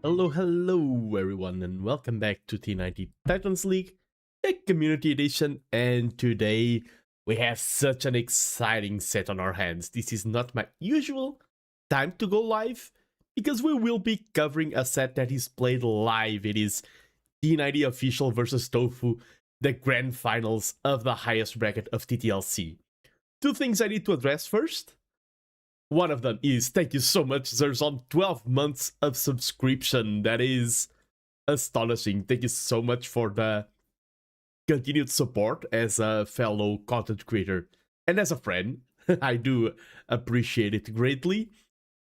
Hello everyone, and welcome back to T90 Titans League, the Community Edition, and today we have such an exciting set on our hands. This is not my usual time to go live, because we will be covering a set that is played live. It is T90Official versus Thofou, the grand finals of the highest bracket of TTLC. Two things I need to address first. One of them is, thank you so much, Zerzon, 12 months of subscription. That is astonishing. Thank you so much for the continued support as a fellow content creator and as a friend. I do appreciate it greatly.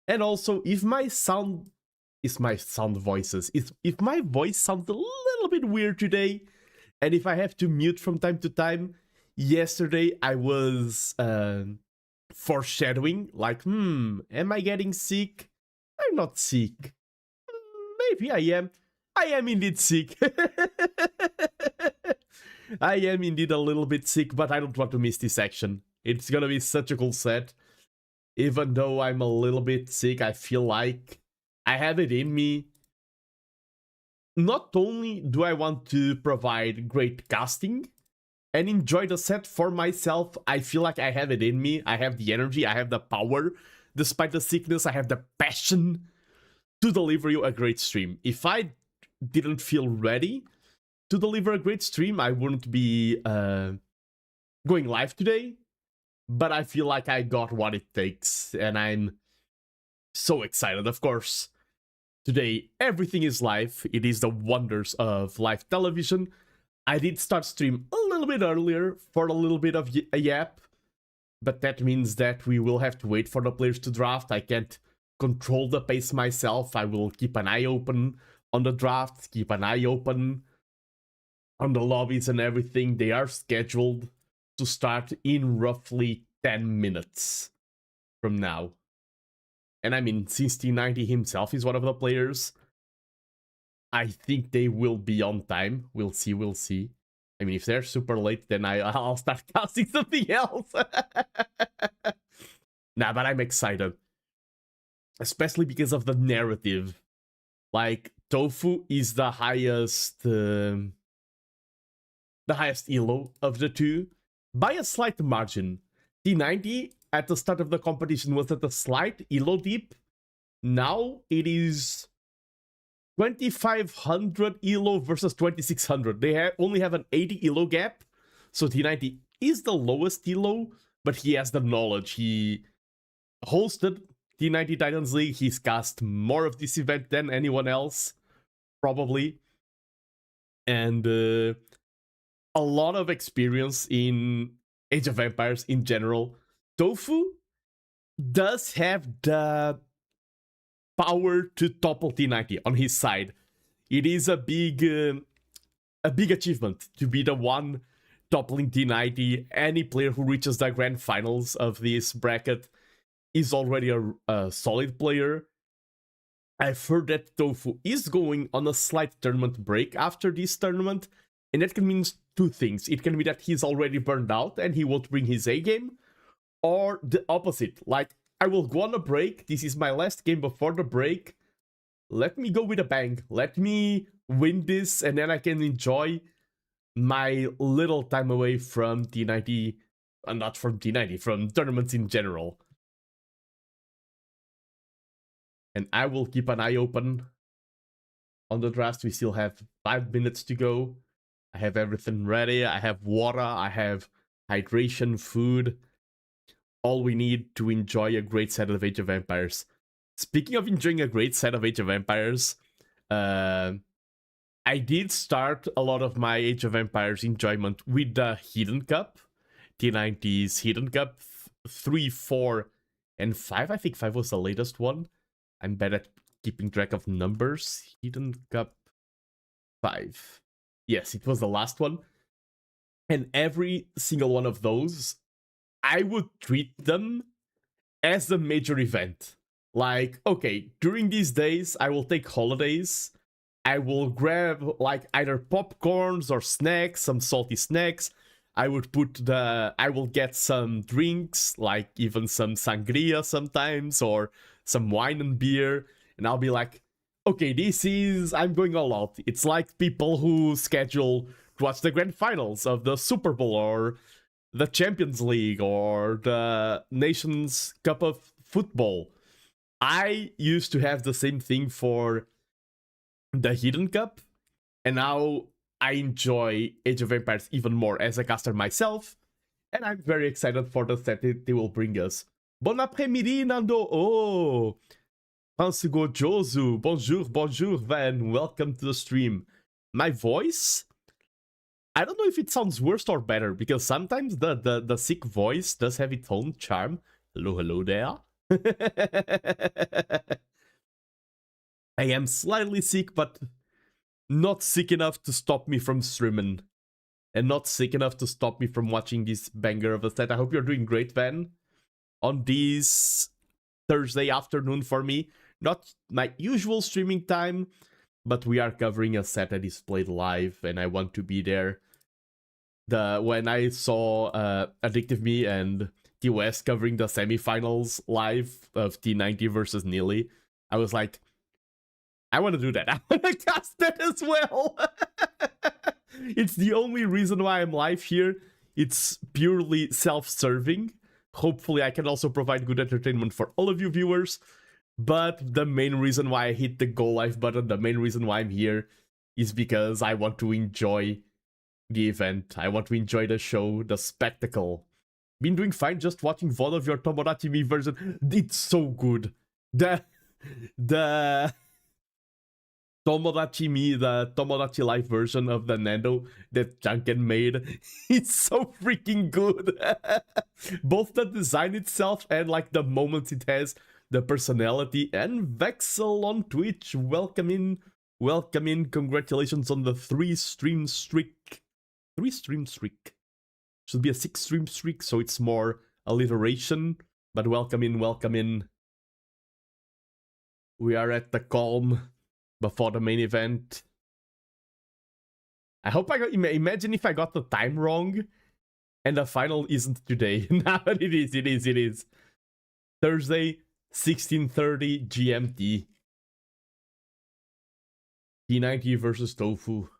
And also, if my voices, if my voice sounds a little bit weird today, and if I have to mute from time to time, yesterday I was foreshadowing, like, am I getting sick? I'm not sick. Maybe I am. I am indeed sick. I am indeed a little bit sick, but I don't want to miss this action. It's gonna be such a cool set. Even though I'm a little bit sick, I feel like I have it in me. Not only do I want to provide great casting, and enjoy the set for myself. I feel like I have it in me. I have the energy, I have the power. Despite the sickness, I have the passion to deliver you a great stream. If I didn't feel ready to deliver a great stream, I wouldn't be going live today. But I feel like I got what it takes, and I'm so excited. Of course, today everything is live. It is the wonders of live television. I did start stream a little bit earlier for a little bit of a yap, but that means that we will have to wait for the players to draft. I can't control the pace myself. I will keep an eye open on the draft, keep an eye open on the lobbies and everything. They are scheduled to start in roughly 10 minutes from now. And I mean, since T90 himself is one of the players, I think they will be on time. We'll see. I mean, if they're super late, then I'll start casting something else. Nah, but I'm excited. Especially because of the narrative. Like, Thofou is the highest elo of the two by a slight margin. T90 at the start of the competition was at a slight elo dip. Now it is 2500 elo versus 2600. They only have an 80 elo gap. So T90 is the lowest elo, but he has the knowledge. He hosted T90 Titans League. He's cast more of this event than anyone else, probably. And a lot of experience in Age of Empires in general. Thofou does have the power to topple T90 on his side. It is a big achievement to be the one toppling T90. Any player who reaches the grand finals of this bracket is already a solid player. I've heard that Thofou is going on a slight tournament break after this tournament, and that can mean two things. It can be that he's already burned out and he won't bring his A game, or the opposite. Like, I will go on a break. This is my last game before the break. Let me go with a bang. Let me win this, and then I can enjoy my little time away from T90. Not from T90, from tournaments in general. And I will keep an eye open on the draft. We still have 5 minutes to go. I have everything ready. I have water. I have hydration, food. All we need to enjoy a great set of Age of Empires. Speaking of enjoying a great set of Age of Empires, I did start a lot of my Age of Empires enjoyment with the Hidden Cup. T90's Hidden Cup 3, 4, and 5. I think 5 was the latest one. I'm bad at keeping track of numbers. Hidden Cup 5. Yes, it was the last one. And every single one of those, I would treat them as a major event. Like, okay, during these days, I will take holidays. I will grab like either popcorns or snacks, some salty snacks. I will get some drinks, like even some sangria sometimes, or some wine and beer. And I'll be like, okay, I'm going all out. It's like people who schedule to watch the grand finals of the Super Bowl or the Champions League or the Nations Cup of Football. I used to have the same thing for the Hidden Cup, and now I enjoy Age of Empires even more as a caster myself, and I'm very excited for the set they will bring us. Bon après-midi, Nando! Oh! France Gojozu, bonjour, Van, welcome to the stream. My voice? I don't know if it sounds worse or better, because sometimes the sick voice does have its own charm. Hello there. I am slightly sick, but not sick enough to stop me from streaming. And not sick enough to stop me from watching this banger of a set. I hope you're doing great, Van. On this Thursday afternoon for me. Not my usual streaming time, but we are covering a set that is played live, and I want to be there. When I saw Addictive Me and TOS covering the semifinals live of T90 versus Neely, I was like, I want to do that. I want to cast that as well. It's the only reason why I'm live here. It's purely self-serving. Hopefully I can also provide good entertainment for all of you viewers. But the main reason why I hit the go live button, the main reason why I'm here, is because I want to enjoy the event. I want to enjoy the show, the spectacle. Been doing fine just watching VOD of your Tomodachi Me version. It's so good. The Tomodachi Me, the Tomodachi Live version of TheNando that Junken made, it's so freaking good. Both the design itself and like the moments it has, the personality. And Vexel on Twitch, welcome in, welcome in. Congratulations on the 3-stream streak. 3-stream streak. Should be a 6-stream streak, so it's more alliteration. But welcome in, welcome in. We are at the calm before the main event. I hope I got. Imagine if I got the time wrong, and the final isn't today. Now it is. It is. It is. Thursday, 16:30 GMT. T90 versus Thofou.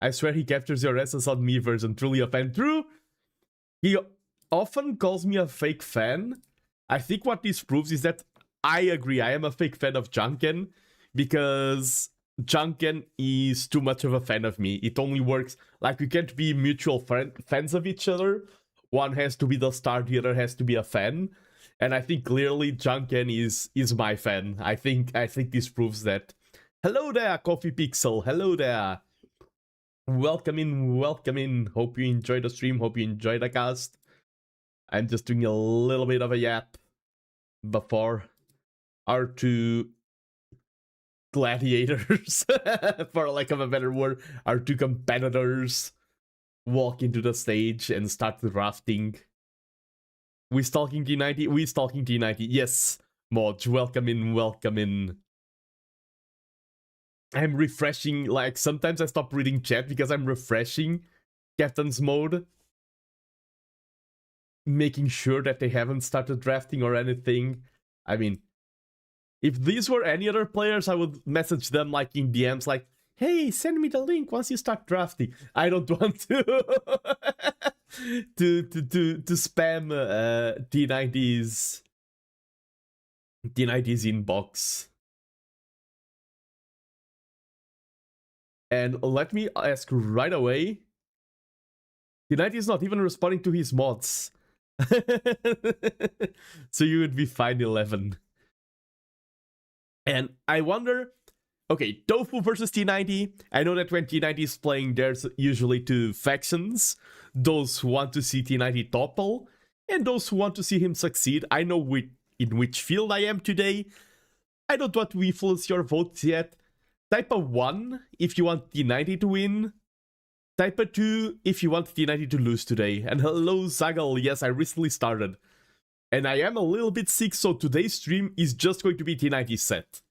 I swear he captures your essence on me version. Truly a fan. True. He often calls me a fake fan. I think what this proves is that I agree. I am a fake fan of Junken because Junken is too much of a fan of me. It only works. Like, we can't be mutual fans of each other. One has to be the star, the other has to be a fan. And I think clearly Junken is my fan. I think this proves that. Hello there, Coffee Pixel. Hello there. Welcome in, welcome in. Hope you enjoy the stream, hope you enjoy the cast. I'm just doing a little bit of a yap before our two gladiators, for lack of a better word, our two competitors walk into the stage and start drafting. We stalking T90? We stalking T90. Yes, Mod, welcome in, welcome in. I'm refreshing, like, sometimes I stop reading chat because I'm refreshing Captain's mode, making sure that they haven't started drafting or anything. I mean, if these were any other players, I would message them like in DMs like, hey, send me the link once you start drafting. I don't want to to spam T90's inbox. And let me ask right away, T90 is not even responding to his mods. So you would be fine 11. And I wonder, okay, Thofou versus T90. I know that when T90 is playing, there's usually two factions. Those who want to see T90 topple, and those who want to see him succeed. I know in which field I am today. I don't want to influence your votes yet. Type a 1 if you want T90 to win. Type a 2 if you want T90 to lose today. And hello, Zagal. Yes, I recently started. And I am a little bit sick, so today's stream is just going to be T90 set.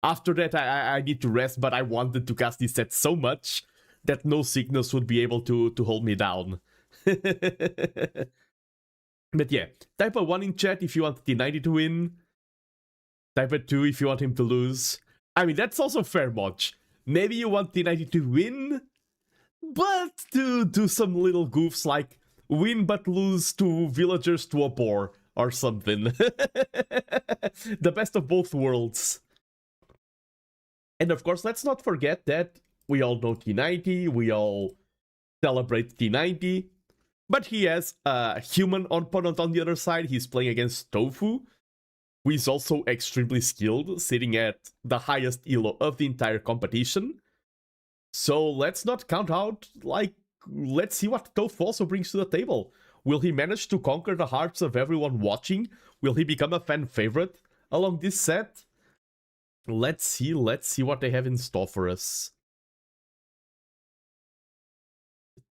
After that, I need to rest, but I wanted to cast this set so much that no sickness would be able to hold me down. But yeah, type a 1 in chat if you want T90 to win. Type a 2 if you want him to lose. I mean, that's also fair, Moj. Maybe you want T90 to win, but to do some little goofs like win but lose to villagers to a boar or something. The best of both worlds. And of course, let's not forget that we all know T90, we all celebrate T90, but he has a human opponent on the other side. He's playing against Thofou, who is also extremely skilled, sitting at the highest elo of the entire competition. So let's not count out, like, let's see what Thofou also brings to the table. Will he manage to conquer the hearts of everyone watching? Will he become a fan favorite along this set? Let's see what they have in store for us.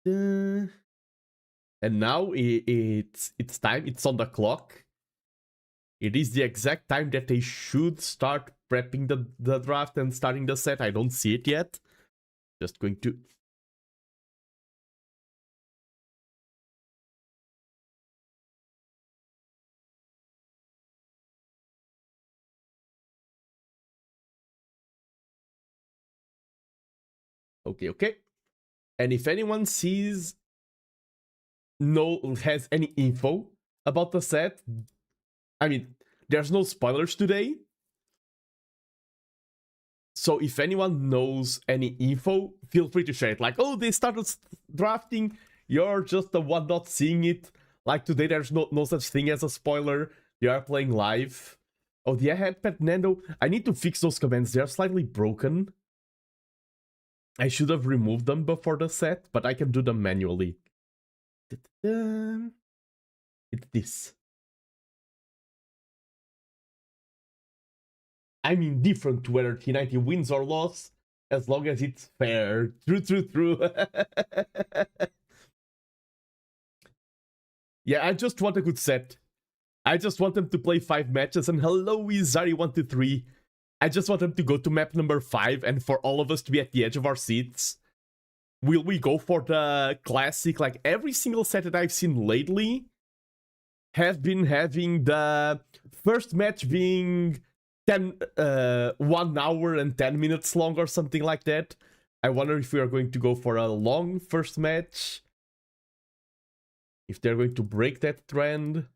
And now it's time, it's on the clock. It is the exact time that they should start prepping the draft and starting the set. I don't see it yet. Just going to... Okay. And if anyone has any info about the set, I mean, there's no spoilers today. So if anyone knows any info, feel free to share it. Like, oh, they started drafting, you're just the one not seeing it. Like today, there's no such thing as a spoiler. They are playing live. Oh, the headpad Nando. I need to fix those commands. They're slightly broken. I should have removed them before the set, but I can do them manually. It's this. I'm indifferent to whether T90 wins or loss, as long as it's fair. True. Yeah, I just want a good set. I just want them to play 5 matches, and hello, Izari123. I just want them to go to map number 5, and for all of us to be at the edge of our seats. Will we go for the classic? Like, every single set that I've seen lately have been having the first match being 1 hour and 10 minutes long or something like that. I wonder if we are going to go for a long first match. If they're going to break that trend.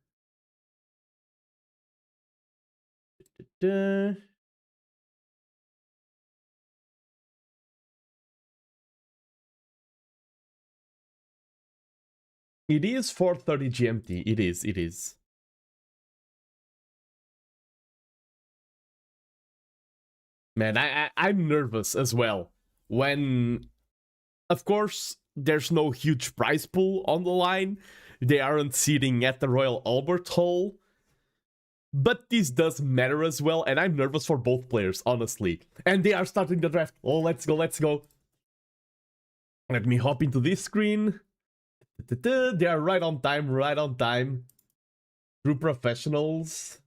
It is 4:30 GMT. It is. Man, I'm nervous as well. When, of course, there's no huge prize pool on the line. They aren't sitting at the Royal Albert Hall. But this does matter as well, and I'm nervous for both players, honestly. And they are starting the draft. Oh, let's go. Let me hop into this screen. They are right on time. True professionals.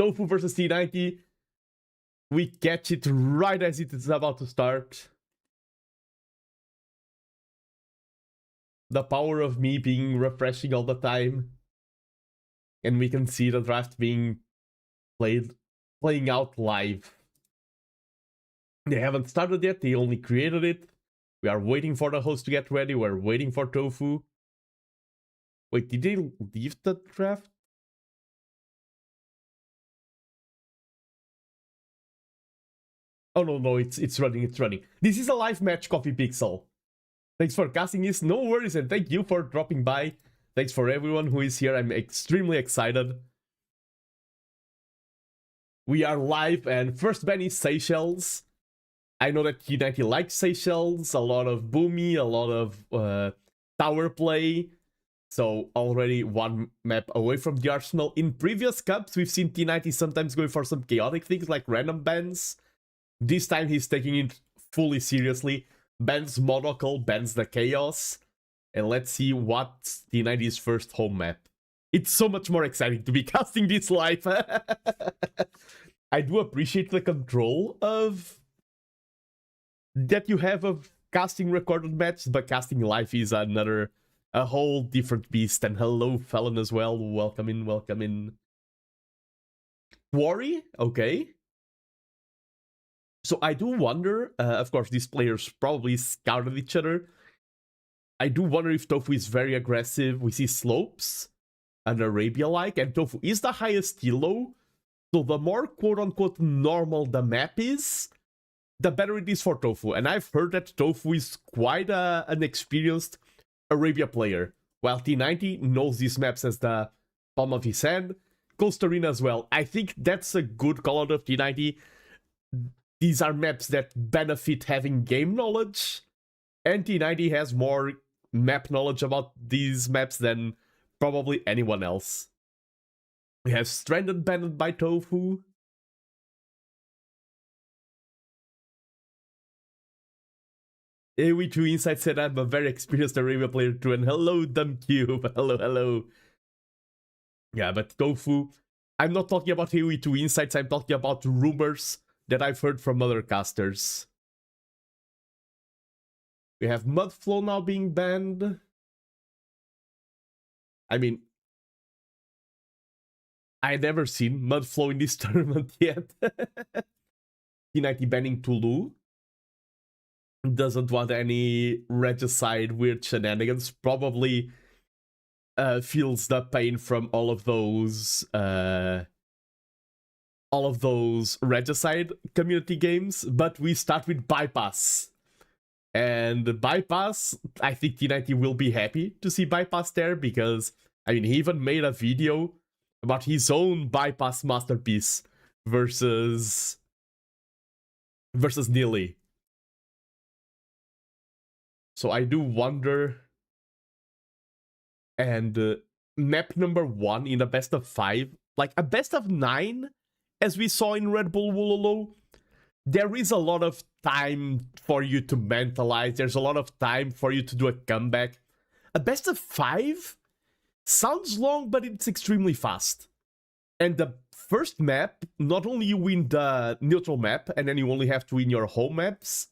Thofou versus T90. We catch it right as it is about to start. The power of me being refreshing all the time. And we can see the draft being playing out live. They haven't started yet, they only created it. We are waiting for the host to get ready, we're waiting for Thofou. Wait, did they leave the draft? Oh no, it's running. This is a live match, Coffee Pixel. Thanks for casting this, no worries, and thank you for dropping by. Thanks for everyone who is here, I'm extremely excited. We are live, and first ban is Seychelles. I know that T90 likes Seychelles, a lot of boomy, a lot of tower play. So already one map away from the arsenal. In previous cups, we've seen T90 sometimes going for some chaotic things like random bans. This time he's taking it fully seriously. Bans Monocle, bans the Chaos. And let's see what's T90's first home map. It's so much more exciting to be casting this live. I do appreciate the control that you have of casting recorded matches, but casting live is a whole different beast. And hello, Felon, as well. Welcome in. Quarry? Okay. So I do wonder, of course, these players probably scouted each other. I do wonder if Thofou is very aggressive. We see slopes and Arabia-like, and Thofou is the highest elo. So the more quote-unquote normal the map is, the better it is for Thofou. And I've heard that Thofou is quite an experienced Arabia player, while T90 knows these maps as the palm of his hand. Coast Arena as well. I think that's a good call out of T90. These are maps that benefit having game knowledge, and T90 has more map knowledge about these maps than probably anyone else. We have Stranded banned by Thofou. AOE2 Insight said I'm a very experienced Arabia player too, and hello, DumbCube. Hello. Yeah, but Thofou, I'm not talking about AOE2 Insights, I'm talking about rumors that I've heard from other casters. We have Mudflow now being banned. I mean, I've never seen Mudflow in this tournament yet. T90 banning Tulu. doesn't want any regicide weird shenanigans, probably feels the pain from all of those regicide community games. But we start with Bypass. And Bypass, I think T90 will be happy to see Bypass there, because, I mean, he even made a video about his own Bypass masterpiece versus Neely. So I do wonder. And map number 1 in a best of 5, like a best of 9, as we saw in Red Bull Wololo, there is a lot of time for you to mentalize. There's a lot of time for you to do a comeback. A best of 5 sounds long, but it's extremely fast. And the first map, not only you win the neutral map, and then you only have to win your home maps,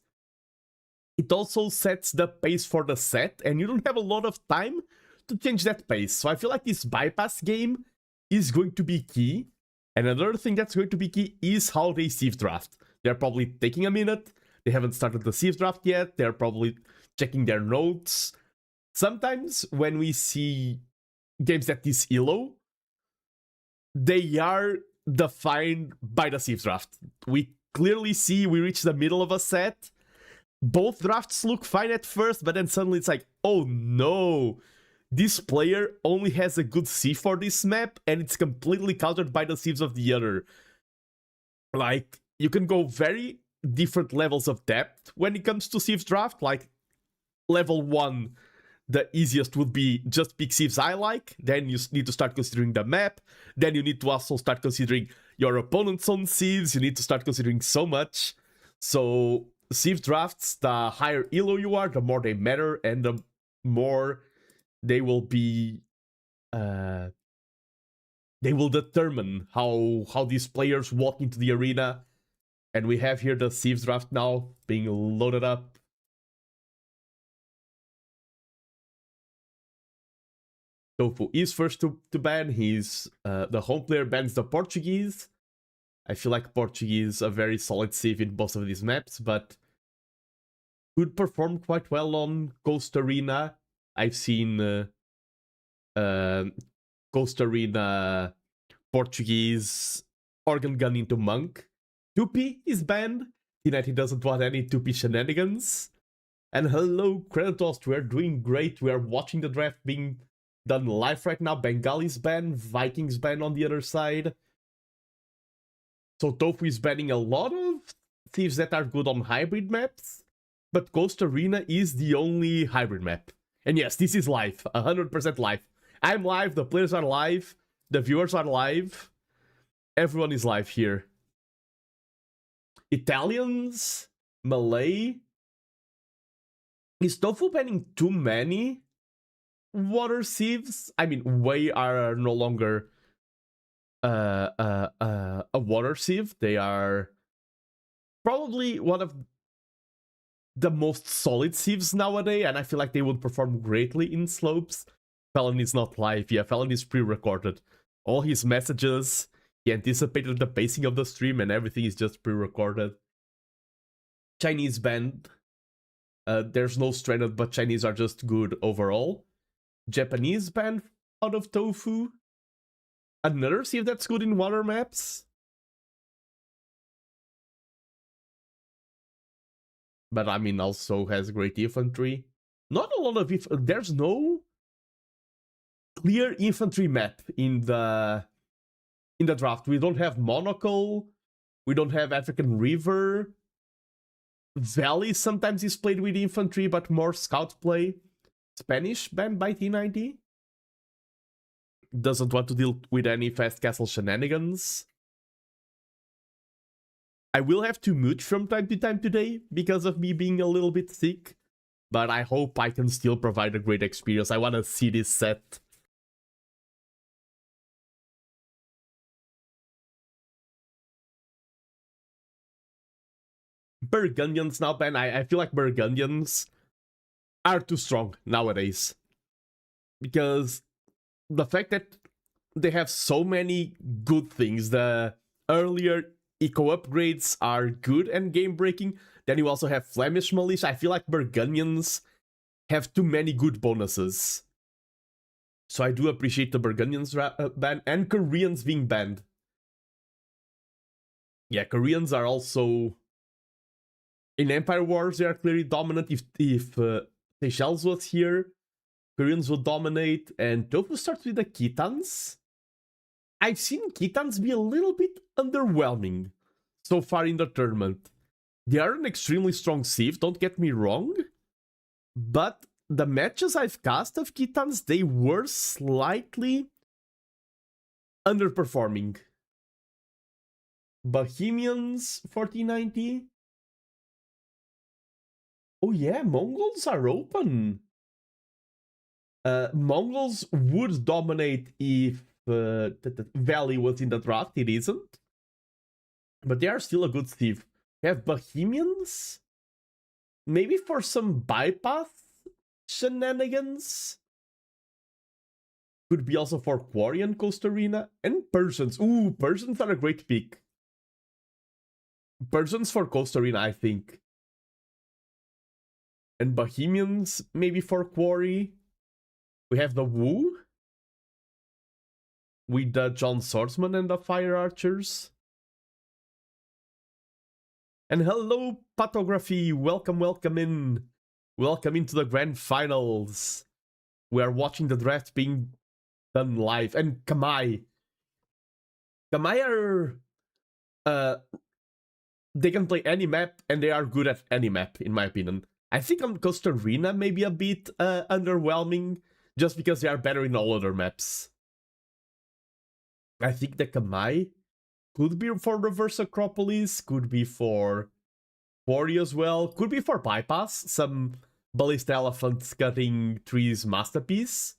it also sets the pace for the set, and you don't have a lot of time to change that pace. So I feel like this Bypass game is going to be key. And another thing that's going to be key is how they sieve draft. They're probably taking a minute. They haven't started the sieve draft yet. They're probably checking their notes. Sometimes when we see games at this elo, they are defined by the sieve draft. We clearly see we reach the middle of a set. Both drafts look fine at first, but then suddenly it's like, oh no, this player only has a good sieve for this map, and it's completely countered by the sieves of the other. Like, you can go very different levels of depth when it comes to sieves draft. Like, level 1, the easiest would be just pick sieves I like. Then you need to start considering the map. Then you need to also start considering your opponent's own sieves. You need to start considering so much. So sieve drafts, the higher elo you are, the more they matter, and the more they will be they will determine how these players walk into the arena. And we have here the sieves draft now being loaded up. Thofou is first to ban. He's the home player bans the Portuguese. I feel like Portuguese a very solid sieve in both of these maps, but could perform quite well on Coast Arena. I've seen Coast Arena Portuguese organ gun into Monk. Tupi is banned. T90 doesn't want any Tupi shenanigans. And hello, Kratos, we're doing great. We are watching the draft being done live right now. Bengali's banned, Vikings banned on the other side. So Thofou is banning a lot of thieves that are good on hybrid maps, but Coast Arena is the only hybrid map. And yes, this is live, 100% live. I'm live, the players are live, the viewers are live. Everyone is live here. Italians, Malay. Is Thofou banning too many water sieves? I mean, Wei are no longer a water sieve. They are probably one of the most solid sieves nowadays, and I feel like they would perform greatly in slopes. Felon is not live. Yeah, Felon is pre-recorded. All his messages, he anticipated the pacing of the stream, and everything is just pre-recorded. Chinese banned. There's no stranded, but Chinese are just good overall. Japanese banned out of Thofou. Another sieve that's good in water maps. But I mean, also has great infantry. Not a lot of there's no clear infantry map in the draft. We don't have Monocle. We don't have African River. Valley sometimes is played with infantry, but more scout play. Spanish banned by T90. Doesn't want to deal with any fast castle shenanigans. I will have to mute from time to time today because of me being a little bit sick, but I hope I can still provide a great experience. I want to see this set. Burgundians now banned. I feel like Burgundians are too strong nowadays, because the fact that they have so many good things, the earlier eco upgrades are good and game breaking. Then you also have Flemish Militia. I feel like Burgundians have too many good bonuses. So I do appreciate the Burgundians ban and Koreans being banned. Yeah, Koreans are also... In Empire Wars, they are clearly dominant. If Seychelles was here, Koreans would dominate. And Thofou starts with the Kitans. I've seen Kitans be a little bit underwhelming so far in the tournament. They are an extremely strong Civ, don't get me wrong. But the matches I've cast of Kitans, they were slightly underperforming. Bohemians for T90. Oh yeah, Mongols are open. Mongols would dominate if Valley was in the draft. It isn't. But they are still a good Civ. We have Bohemians. Maybe for some bypass shenanigans. Could be also for Quarry and Coast Arena. And Persians. Ooh, Persians are a great pick. Persians for Coast Arena, I think. And Bohemians, maybe for Quarry. We have the Wu. With the John Swordsman and the Fire Archers. And hello, Patography. Welcome, welcome in. Welcome into the grand finals. We are watching the draft being done live. And Kamai. Kamai are... they can play any map, and they are good at any map, in my opinion. I think on Costa Arena maybe a bit underwhelming, just because they are better in all other maps. I think the Kamai could be for Reverse Acropolis, could be for Quarry as well, could be for Bypass, some Ballista Elephant cutting trees masterpiece.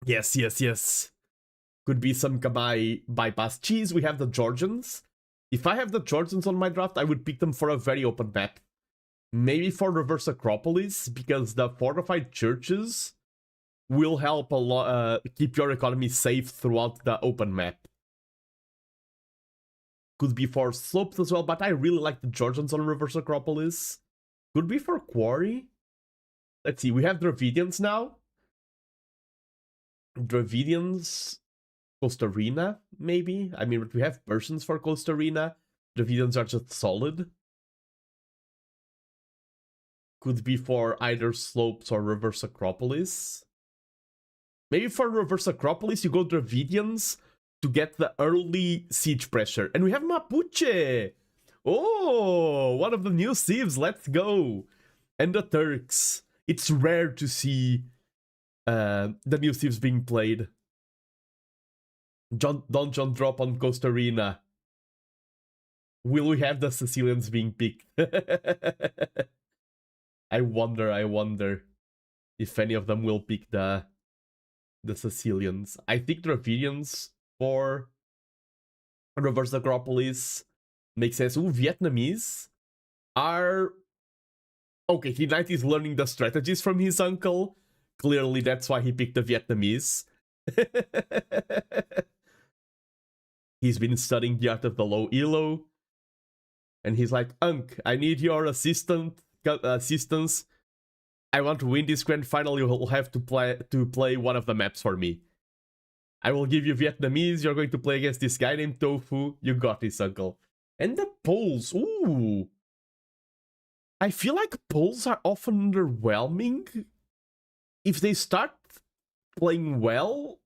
Yes, yes, yes. Could be some Kamai Bypass cheese. We have the Georgians. If I have the Georgians on my draft, I would pick them for a very open map. Maybe for Reverse Acropolis, because the fortified churches will help a lot keep your economy safe throughout the open map. Could be for slopes as well, but I really like the Georgians on Reverse Acropolis. Could be for Quarry. Let's see, we have Dravidians now. Dravidians, Costa Arena, maybe? I mean, we have Persians for Costa Arena. Dravidians are just solid. Could be for either slopes or Reverse Acropolis. Maybe for Reverse Acropolis, you go Dravidians to get the early siege pressure. And we have Mapuche! Oh, one of the new civs, let's go! And the Turks. It's rare to see the new civs being played. Donjon drop on Costa Arena. Will we have the Sicilians being picked? I wonder if any of them will pick the Sicilians. I think Dravidians for Reverse Acropolis makes sense. Ooh, Vietnamese are... Okay, T90 is learning the strategies from his uncle. Clearly, that's why he picked the Vietnamese. He's been studying the art of the low elo. And he's like, Unc, I need your assistance. I want to win this grand final. You will have to play one of the maps for me. I will give you Vietnamese. You're going to play against this guy named Thofou. You got this, uncle. And the Poles. Ooh. I feel like Poles are often underwhelming. If they start playing well,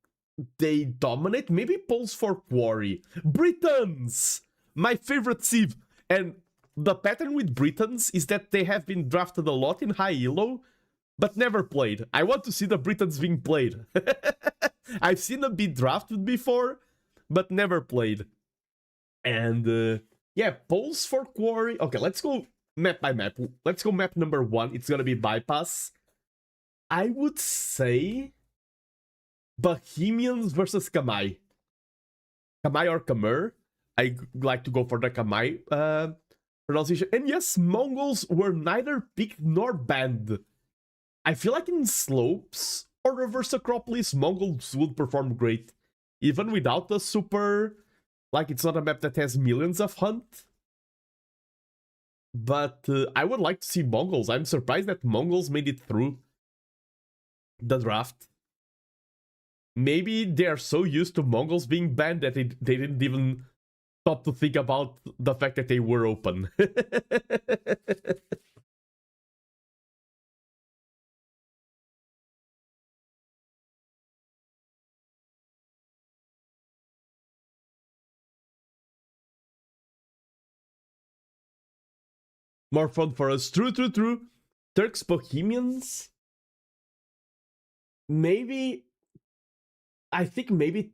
they dominate. Maybe Poles for Quarry. Britons! My favorite civ. And the pattern with Britons is that they have been drafted a lot in high elo, but never played. I want to see the Britons being played. I've seen them be drafted before, but never played. And yeah, Poles for Quarry. Okay, let's go map by map. Let's go map number 1. It's gonna be Bypass. I would say Bohemians versus Kamai. Kamai or Khmer. I like to go for the Kamai pronunciation. And yes, Mongols were neither picked nor banned. I feel like in slopes or Reverse Acropolis, Mongols would perform great. Even without the super Like, it's not a map that has millions of hunt. But I would like to see Mongols. I'm surprised that Mongols made it through the draft. Maybe they are so used to Mongols being banned that they didn't even stop to think about the fact that they were open. More fun for us. True, true, true. Turks Bohemians? Maybe. I think maybe.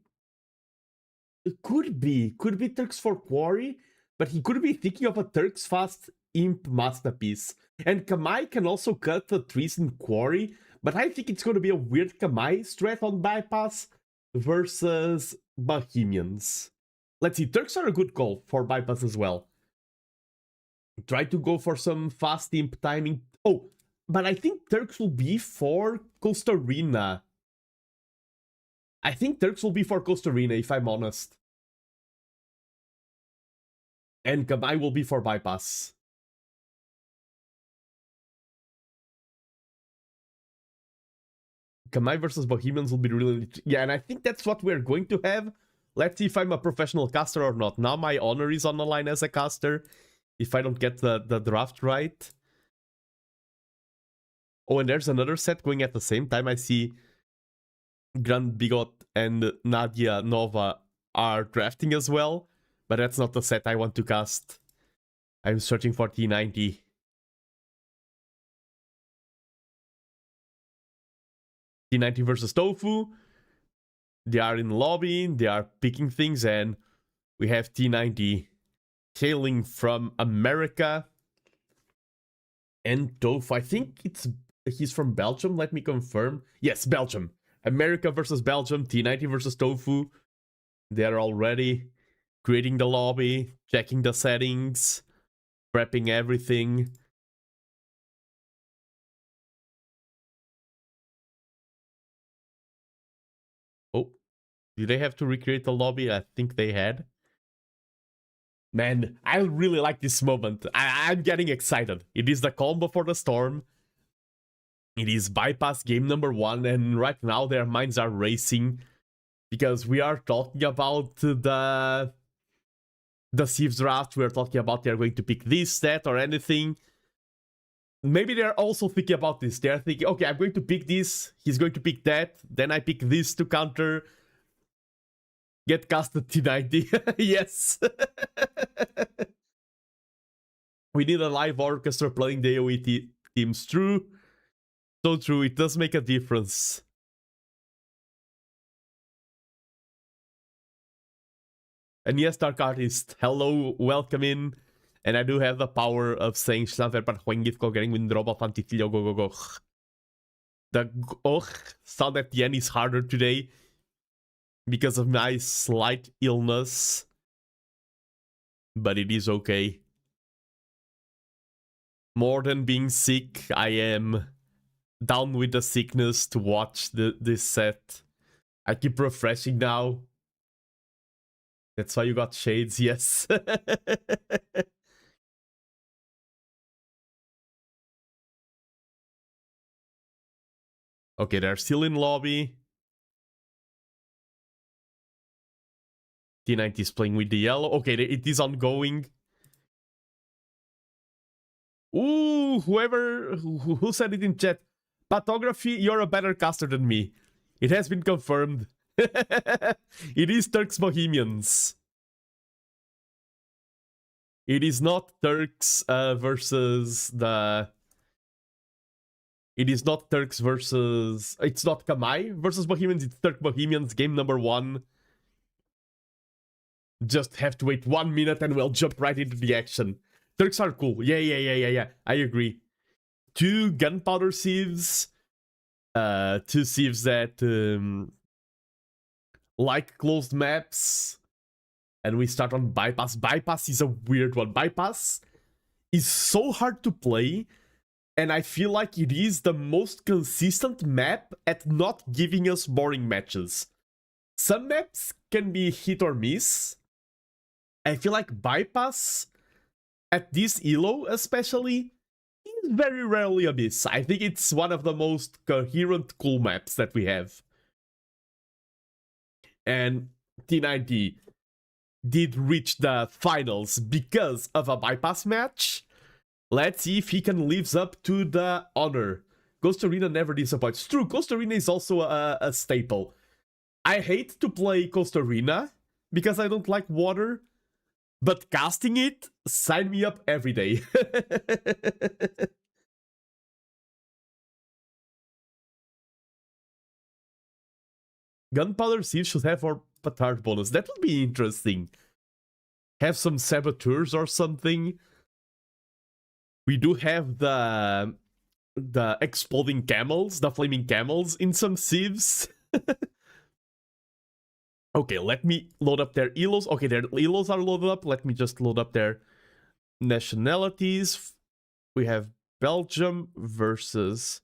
It could be. Could be Turks for Quarry, but he could be thinking of a Turks Fast Imp Masterpiece. And Kamai can also cut the trees in Quarry, but I think it's going to be a weird Kamai strat on Bypass versus Bohemians. Let's see, Turks are a good call for Bypass as well. Try to go for some fast imp timing. Oh, but I think Turks will be for Costa Rica. I think Turks will be for Costa Rica, if I'm honest. And Kamai will be for Bypass. Kamai versus Bohemians will be really... Yeah, and I think that's what we're going to have. Let's see if I'm a professional caster or not. Now my honor is on the line as a caster. If I don't get the draft right. Oh, and there's another set going at the same time. I see Grand Bigot and Nadia Nova are drafting as well. But that's not the set I want to cast. I'm searching for T90. T90 versus Thofou. They are in lobby, they are picking things, and we have T90 hailing from America. And Thofou, I think he's from Belgium, let me confirm. Yes, Belgium. America versus Belgium, T90 versus Thofou. They are already creating the lobby, checking the settings, prepping everything. Oh, did they have to recreate the lobby? I think they had. Man, I really like this moment. I'm getting excited. It is the calm before the storm. It is Bypass game number 1, and right now their minds are racing because we are talking about the Thieves draft. We are talking about they're going to pick this, that, or anything. Maybe they're also thinking about this. They're thinking, okay, I'm going to pick this, he's going to pick that, then I pick this to counter. Get casted T90. Yes. We need a live orchestra playing the AoE teams. True. So true. It does make a difference. And yes, Dark Artist. Hello. Welcome in. And I do have the power of saying getting windrop of Antitilio go go go. The sound at the end is harder today because of my slight illness. But it is okay. More than being sick, I am down with the sickness to watch this set. I keep refreshing now. That's why you got shades, yes. Okay, they're still in lobby. T90 is playing with the yellow. Okay, it is ongoing. Ooh, who said it in chat? Pathography, you're a better caster than me. It has been confirmed. It is Turks Bohemians. It is not Turks versus the... It is not Turks versus... It's not Kamai versus Bohemians, it's Turk Bohemians, game number 1. Just have to wait 1 minute and we'll jump right into the action. Turks are cool. Yeah. I agree. 2 gunpowder sieves. 2 sieves that like closed maps. And we start on Bypass. Bypass is a weird one. Bypass is so hard to play. And I feel like it is the most consistent map at not giving us boring matches. Some maps can be hit or miss. I feel like bypass at this elo especially is very rarely a miss. I think it's one of the most coherent cool maps that we have. And T90 did reach the finals because of a bypass match. Let's see if he can live up to the honor. Ghost Arena never disappoints. True, Ghost Arena is also a staple. I hate to play Ghost Arena because I don't like water, but casting it, sign me up every day. Gunpowder Sieve should have our petard bonus. That would be interesting. Have some saboteurs or something. We do have the exploding camels, the flaming camels in some sieves. Okay, let me load up their elos. Okay, their elos are loaded up. Let me just load up their nationalities. We have Belgium versus...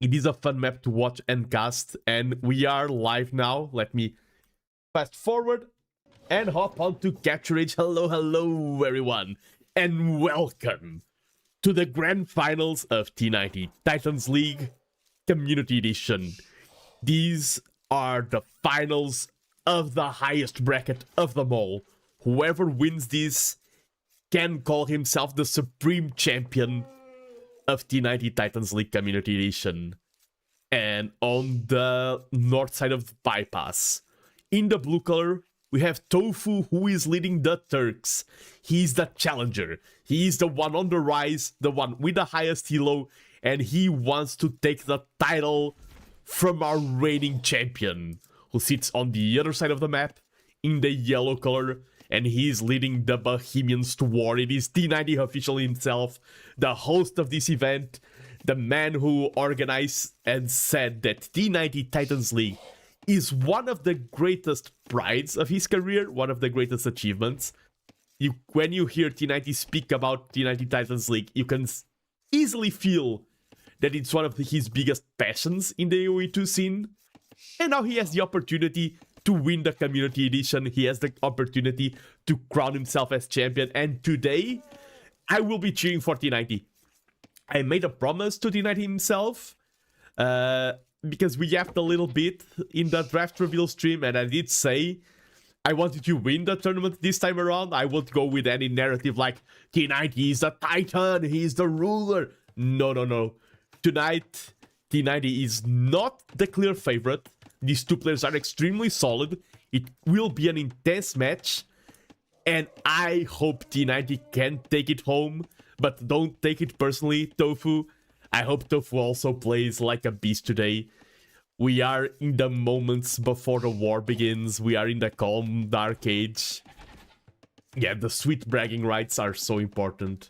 It is a fun map to watch and cast, and we are live now. Let me fast forward and hop on to Capture Age. Hello, hello, everyone, and welcome to the grand finals of T90 Titans League Community Edition. These are the finals of the highest bracket of them all. Whoever wins this can call himself the supreme champion of T90 Titans League Community Edition. And on the north side of the bypass, in the blue color, we have Thofou, who is leading the Turks. He's the challenger. He is the one on the rise, the one with the highest elo, and he wants to take the title from our reigning champion, who sits on the other side of the map, in the yellow color, and he's leading the Bohemians to war. It is T90Official himself, the host of this event, the man who organized and said that T90 Titans League is one of the greatest prides of his career, one of the greatest achievements. When you hear T90 speak about T90 Titans League, you can easily feel that it's one of his biggest passions in the AoE2 scene. And now he has the opportunity to win the Community Edition. He has the opportunity to crown himself as champion. And today, I will be cheering for T90. I made a promise to T90 himself, because we yapped a little bit in the draft reveal stream, and I did say I wanted to win the tournament this time around. I won't go with any narrative like T90 is the Titan, he's the ruler. No, no, no. Tonight, T90 is not the clear favorite. These two players are extremely solid. It will be an intense match, and I hope T90 can take it home. But don't take it personally, Thofou. I hope Thofou also plays like a beast today. We are in the moments before the war begins. We are in the calm, dark age. Yeah, the sweet bragging rights are so important.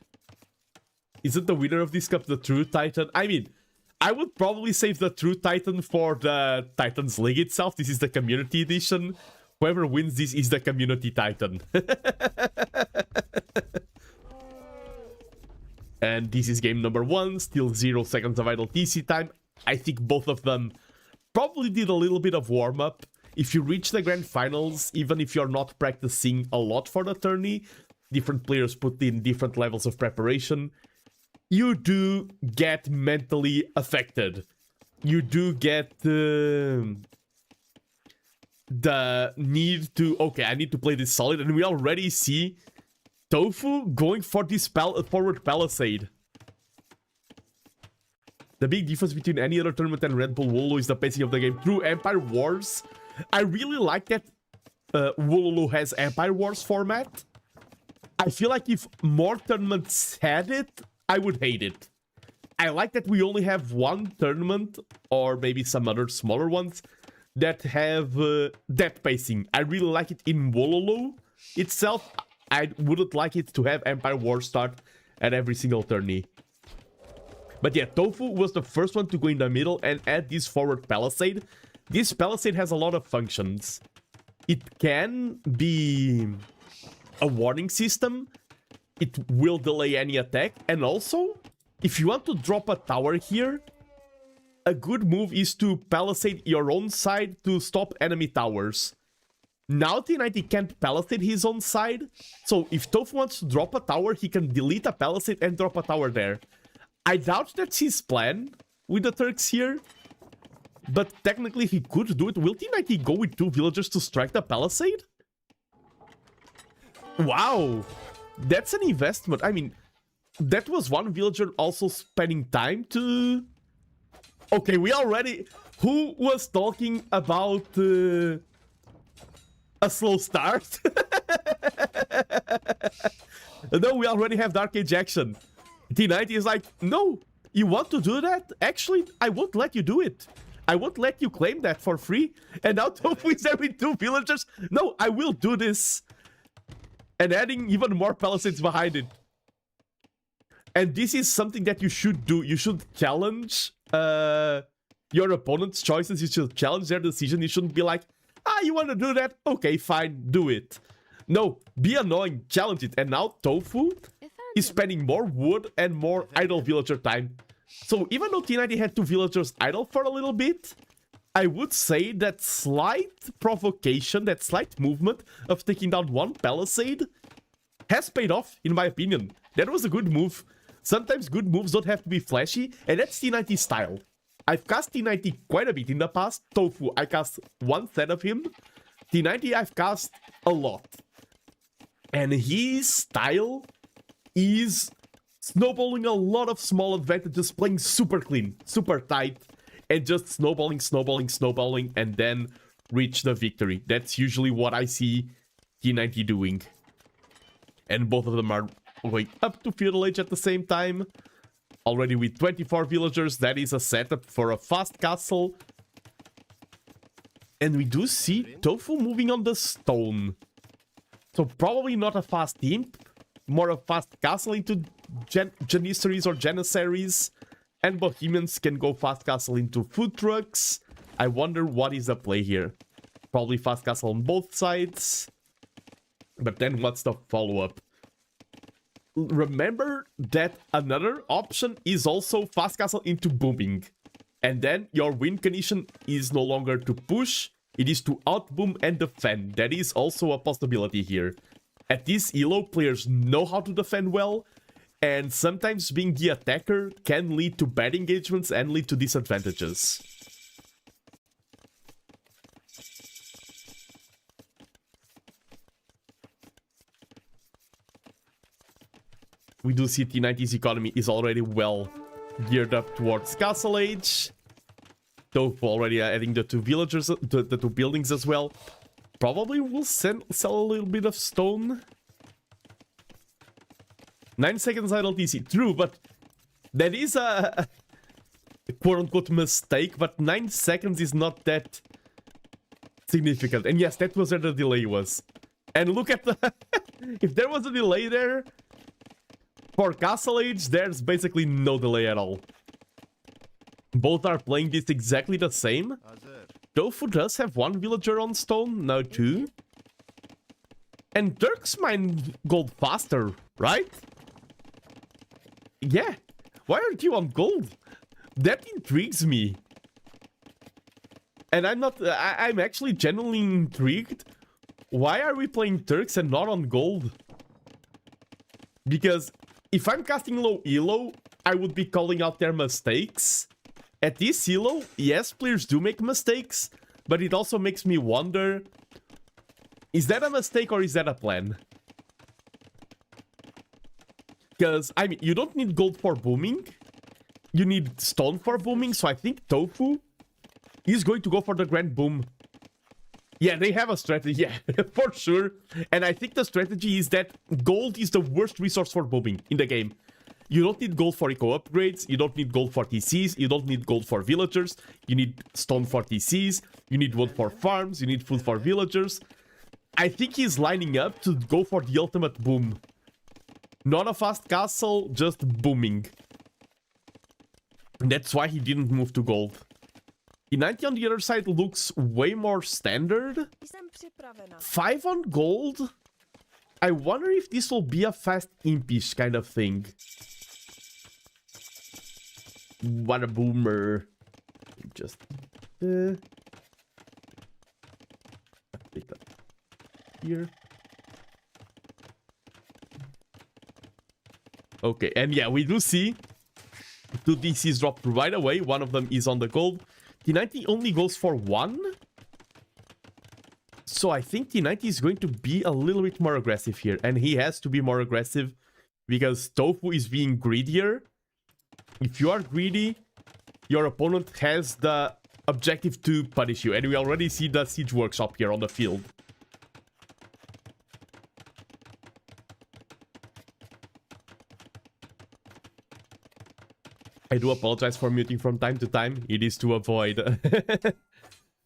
Isn't the winner of this cup the true Titan? I mean, I would probably save the true Titan for the Titans League itself. This is the Community Edition. Whoever wins this is the Community Titan. And this is game number 1, still 0 seconds of idle TC time. I think both of them probably did a little bit of warm-up. If you reach the grand finals, even if you're not practicing a lot for the tourney, different players put in different levels of preparation, you do get mentally affected. You do get the need to, okay, I need to play this solid, and we already see Thofou going for this forward palisade. The big difference between any other tournament and Red Bull Wololo is the pacing of the game. Through Empire Wars, I really like that Wololo has Empire Wars format. I feel like if more tournaments had it, I would hate it. I like that we only have one tournament, or maybe some other smaller ones, that have that pacing. I really like it in Wololo itself. I wouldn't like it to have Empire Wars start at every single tourney. But yeah, Thofou was the first one to go in the middle and add this forward palisade. This palisade has a lot of functions. It can be a warning system. It will delay any attack. And also, if you want to drop a tower here, a good move is to palisade your own side to stop enemy towers. Now T90 can't palisade his own side, so if Thofou wants to drop a tower, he can delete a palisade and drop a tower there. I doubt that's his plan with the Turks here, but technically he could do it. Will T90 go with 2 villagers to strike the palisade? Wow, that's an investment. I mean, that was 1 villager also spending time to... Okay, we already... Who was talking about a slow start? No, we already have Dark Age action. T90 is like, no, you want to do that? Actually, I won't let you do it. I won't let you claim that for free. And now Thofou is there with 2 villagers. No, I will do this. And adding even more palisades behind it. And this is something that you should do. You should challenge your opponent's choices. You should challenge their decision. You shouldn't be like, you want to do that? Okay, fine, do it. No, be annoying, challenge it. And now Thofou is spending more wood and more idle villager time. So even though T90 had 2 villagers idle for a little bit, I would say that slight provocation, that slight movement of taking down 1 palisade has paid off, in my opinion. That was a good move. Sometimes good moves don't have to be flashy, and that's T90's style. I've cast T90 quite a bit in the past. Thofou, I cast 1 set of him. T90, I've cast a lot. And his style is snowballing a lot of small advantages, playing super clean, super tight, and just snowballing, snowballing, snowballing, and then reach the victory. That's usually what I see T90 doing. And both of them are going up to Feudal Age at the same time. Already with 24 villagers, that is a setup for a fast castle. And we do see Thofou moving on the stone. So probably not a fast imp, more a fast castle into Janissaries or Janissaries. And Bohemians can go fast castle into food trucks. I wonder what is the play here. Probably fast castle on both sides. But then what's the follow-up? Remember that another option is also fast castle into booming. And then your win condition is no longer to push, it is to outboom and defend. That is also a possibility here. At this elo, players know how to defend well, and sometimes being the attacker can lead to bad engagements and lead to disadvantages. We do see T90's economy is already well geared up towards Castle Age. Thofou already adding the 2 villagers, the 2 buildings as well. Probably will sell a little bit of stone. 9 seconds idle TC. True, but that is a quote-unquote mistake, but 9 seconds is not that significant. And yes, that was where the delay was. And look at the... if there was a delay there... For Castle Age, there's basically no delay at all. Both are playing this exactly the same. Thofou does have 1 villager on stone, now 2. And Turks mine gold faster, right? Yeah. Why aren't you on gold? That intrigues me. And I'm actually genuinely intrigued. Why are we playing Turks and not on gold? Because if I'm casting low elo, I would be calling out their mistakes. At this elo, yes, players do make mistakes, but it also makes me wonder, is that a mistake or is that a plan? Because, I mean, you don't need gold for booming. You need stone for booming, so I think Thofou is going to go for the Grand Boom. Yeah, they have a strategy, yeah, for sure. And I think the strategy is that gold is the worst resource for booming in the game. You don't need gold for eco upgrades, you don't need gold for TCs, you don't need gold for villagers, you need stone for TCs, you need wood for farms, you need food for villagers. I think he's lining up to go for the ultimate boom. Not a fast castle, just booming. And that's why he didn't move to gold. T90 on the other side looks way more standard. 5 on gold? I wonder if this will be a fast impish kind of thing. What a boomer. Just... here. Okay, and yeah, we do see 2 DCs dropped right away. One of them is on the gold. T90 only goes for 1. So I think T90 is going to be a little bit more aggressive here. And he has to be more aggressive because Thofou is being greedier. If you are greedy, your opponent has the objective to punish you. And we already see the siege workshop here on the field. I do apologize for muting from time to time. It is to avoid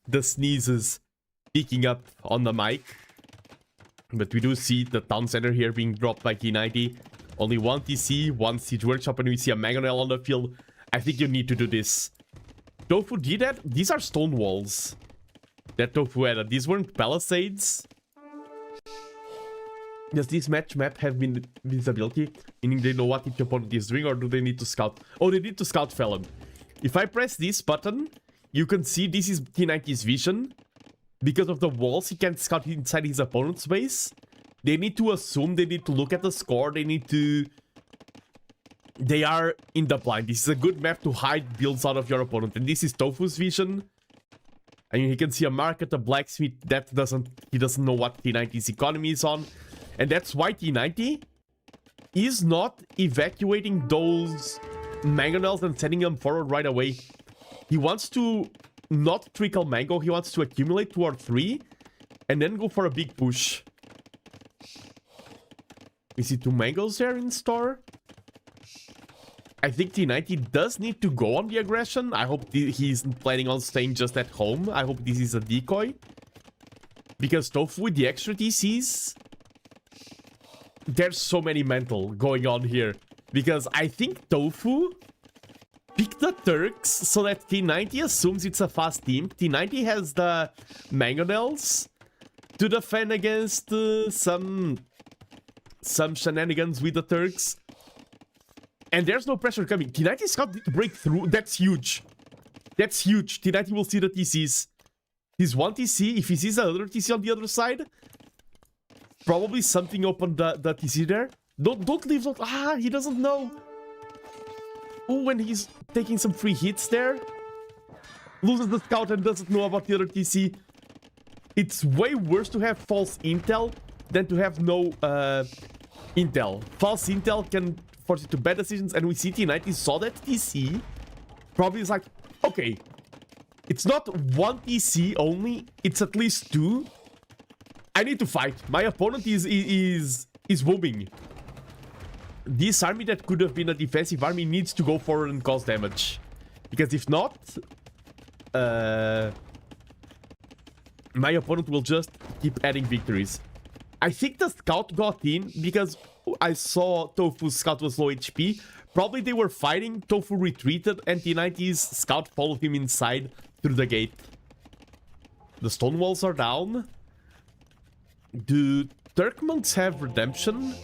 the sneezes picking up on the mic. But we do see the town center here being dropped by T90. Only 1 TC, 1 siege workshop, and we see a mangonel on the field. I think you need to do this. Thofou did that. These are stone walls that Thofou added. These weren't palisades. Does this match map have visibility? Meaning they know what each opponent is doing, or do they need to scout? Oh, they need to scout Felon. If I press this button, you can see this is T90's vision. Because of the walls, he can't scout inside his opponent's base. They need to assume, they need to look at the score, they need to... They are in the blind. This is a good map to hide builds out of your opponent. And this is Thofou's vision. I mean, he can see a market, a blacksmith. He doesn't know what T90's economy is on. And that's why T90 is not evacuating those mangonels and sending them forward right away. He wants to not trickle mango. He wants to accumulate 2 or 3 and then go for a big push. We see 2 mangoes there in store. I think T90 does need to go on the aggression. I hope he's planning on staying just at home. I hope this is a decoy. Because Thofou with the extra TCs... There's so many mental going on here. Because I think Thofou picked the Turks so that T90 assumes it's a fast team. T90 has the mangonels to defend against some shenanigans with the Turks. And there's no pressure coming. T90 scout need to break through. That's huge. That's huge. T90 will see the TCs. He's 1 TC. If he sees another TC on the other side... Probably something opened the TC there. Don't leave those. Ah, he doesn't know. Oh, when he's taking some free hits there. Loses the scout and doesn't know about the other TC. It's way worse to have false intel than to have no intel. False intel can force you to bad decisions. And we see T90 saw that TC. Probably is like, okay. It's not 1 TC only. It's at least 2. I need to fight. My opponent is booming. This army that could have been a defensive army needs to go forward and cause damage. Because if not, my opponent will just keep adding victories. I think the scout got in because I saw Thofou's scout was low HP. Probably they were fighting, Thofou retreated, and T90's scout followed him inside through the gate. The stone walls are down. Do Turk monks have redemption?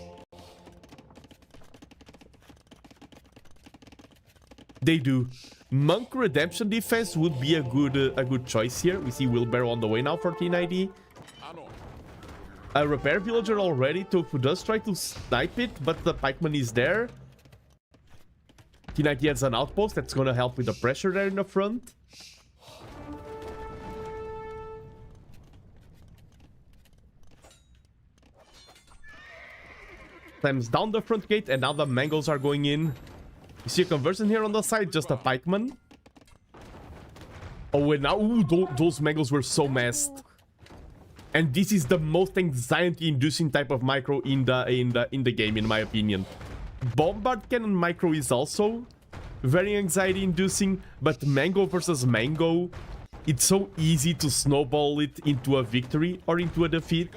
They do. Monk redemption defense would be a good choice here. We see wheelbarrow on the way now for T90. A repair villager already. Thofou does try to snipe it, but the pikeman is there. T90 has an outpost that's gonna help with the pressure there in the front. Slams down the front gate, and now the mangoes are going in. You see a conversion here on the side, just a pikeman. Oh, and now, ooh, those mangoes were so messed. And this is the most anxiety-inducing type of micro in the game, in my opinion. Bombard cannon micro is also very anxiety-inducing, but mango versus mango, it's so easy to snowball it into a victory or into a defeat.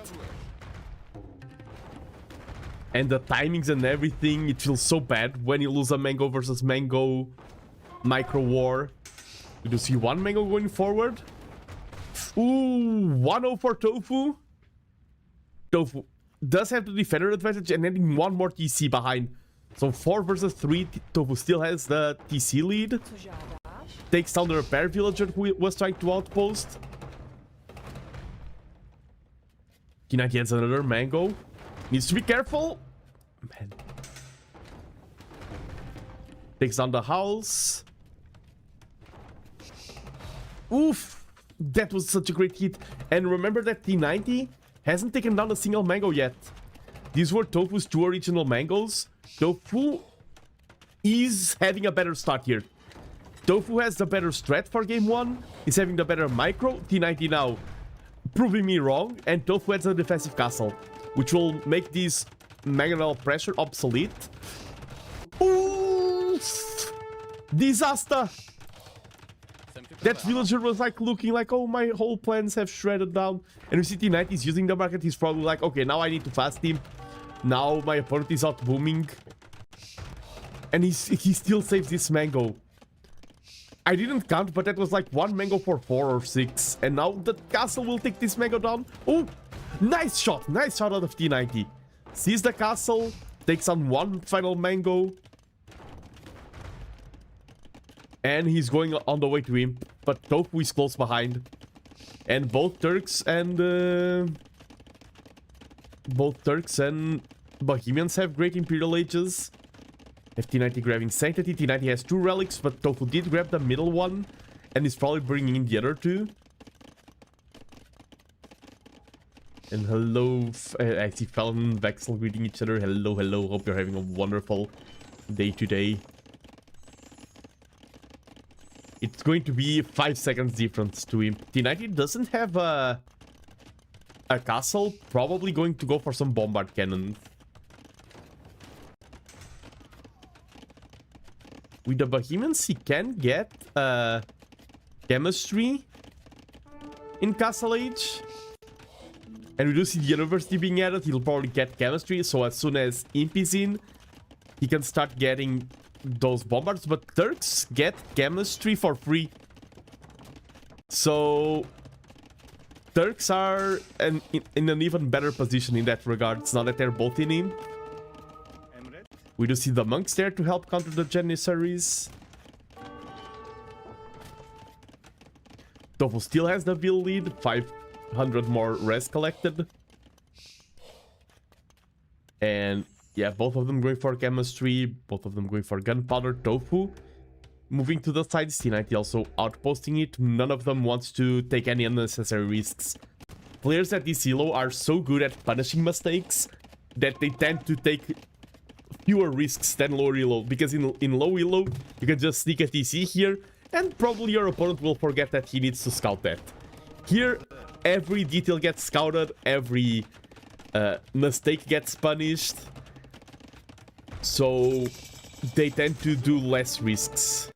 And the timings and everything, it feels so bad when you lose a mango versus mango micro war. You do see 1 mango going forward. Ooh, 1-0 for Thofou. Thofou does have the defender advantage and adding 1 more TC behind. So 4 versus 3, Thofou still has the TC lead. Takes down the repair villager who was trying to outpost. T90 has another mango. Needs to be careful. Man. Takes down the house. Oof. That was such a great hit. And remember that T90 hasn't taken down a single mango yet. These were Thofou's 2 original mangoes. Thofou is having a better start here. Thofou has the better strat for game 1. He's having the better micro. T90 now proving me wrong. And Thofou has a defensive castle, which will make this mangonel pressure obsolete. Ooh! Disaster! That villager was like looking like, oh, my whole plans have shredded down. And we see T90 is using the market. He's probably like, okay, now I need to fast him. Now my opponent is out booming. And he still saves this mango. I didn't count, but that was like 1 mango for 4 or 6. And now the castle will take this mango down. Oh, nice shot. Nice shot out of T90. Sees the castle. Takes on 1 final mango. And he's going on the way to him. But Thofou is close behind. And both Turks and Bohemians have great Imperial Ages. T90 grabbing Sanctity. T90 has 2 relics, but Thofou did grab the middle one. And is probably bringing in the other 2. And hello, I see Fallon and Vexel greeting each other. Hello, hello. Hope you're having a wonderful day today. It's going to be 5 seconds difference to him. T90 doesn't have a castle. Probably going to go for some bombard cannon. With the Bohemians, he can get chemistry in Castle Age. And we do see the university being added. He'll probably get chemistry. So as soon as Imp is in, he can start getting those bombards. But Turks get chemistry for free. So Turks are in an even better position in that regard. Now that they're both in him. We do see the monks there to help counter the Janissaries. Thofou still has the bill lead. 500 more res collected. And yeah, both of them going for chemistry. Both of them going for gunpowder. Thofou moving to the side. T90 also outposting it. None of them wants to take any unnecessary risks. Players at this elo are so good at punishing mistakes that they tend to take fewer risks than lower elo, because in low elo you can just sneak a TC here and probably your opponent will forget that he needs to scout that. Here every detail gets scouted, every mistake gets punished, so they tend to do less risks.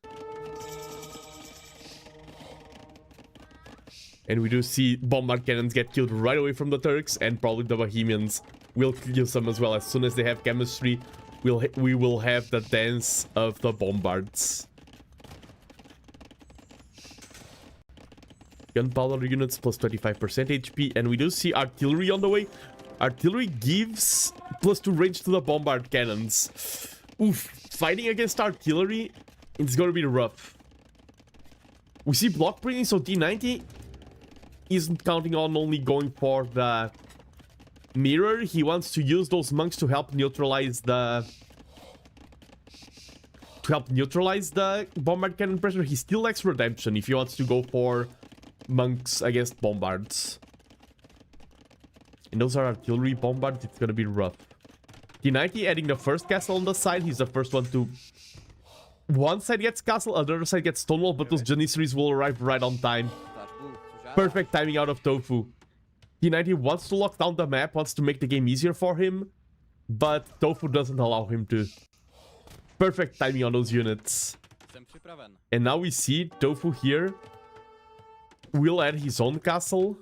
And we do see bombard cannons get killed right away from the Turks, and probably the Bohemians will kill some as well. As soon as they have chemistry, we will have the dance of the bombards. Gunpowder units plus 25% HP, and we do see artillery on the way. Artillery gives plus 2 range to the bombard cannons. Oof, fighting against artillery, it's gonna be rough. We see block printing, so T90 isn't counting on only going for the mirror. He wants to use those monks to help neutralize the bombard cannon pressure. He still lacks redemption if he wants to go for monks against bombards. And those are artillery bombards. It's gonna be rough. T90 adding the first castle on the side. He's the first one to... One side gets castle, other side gets stonewall, but those Janissaries will arrive right on time. Perfect timing out of Thofou. T90 wants to lock down the map, wants to make the game easier for him, but Thofou doesn't allow him to. Perfect timing on those units. And now we see Thofou here will add his own castle.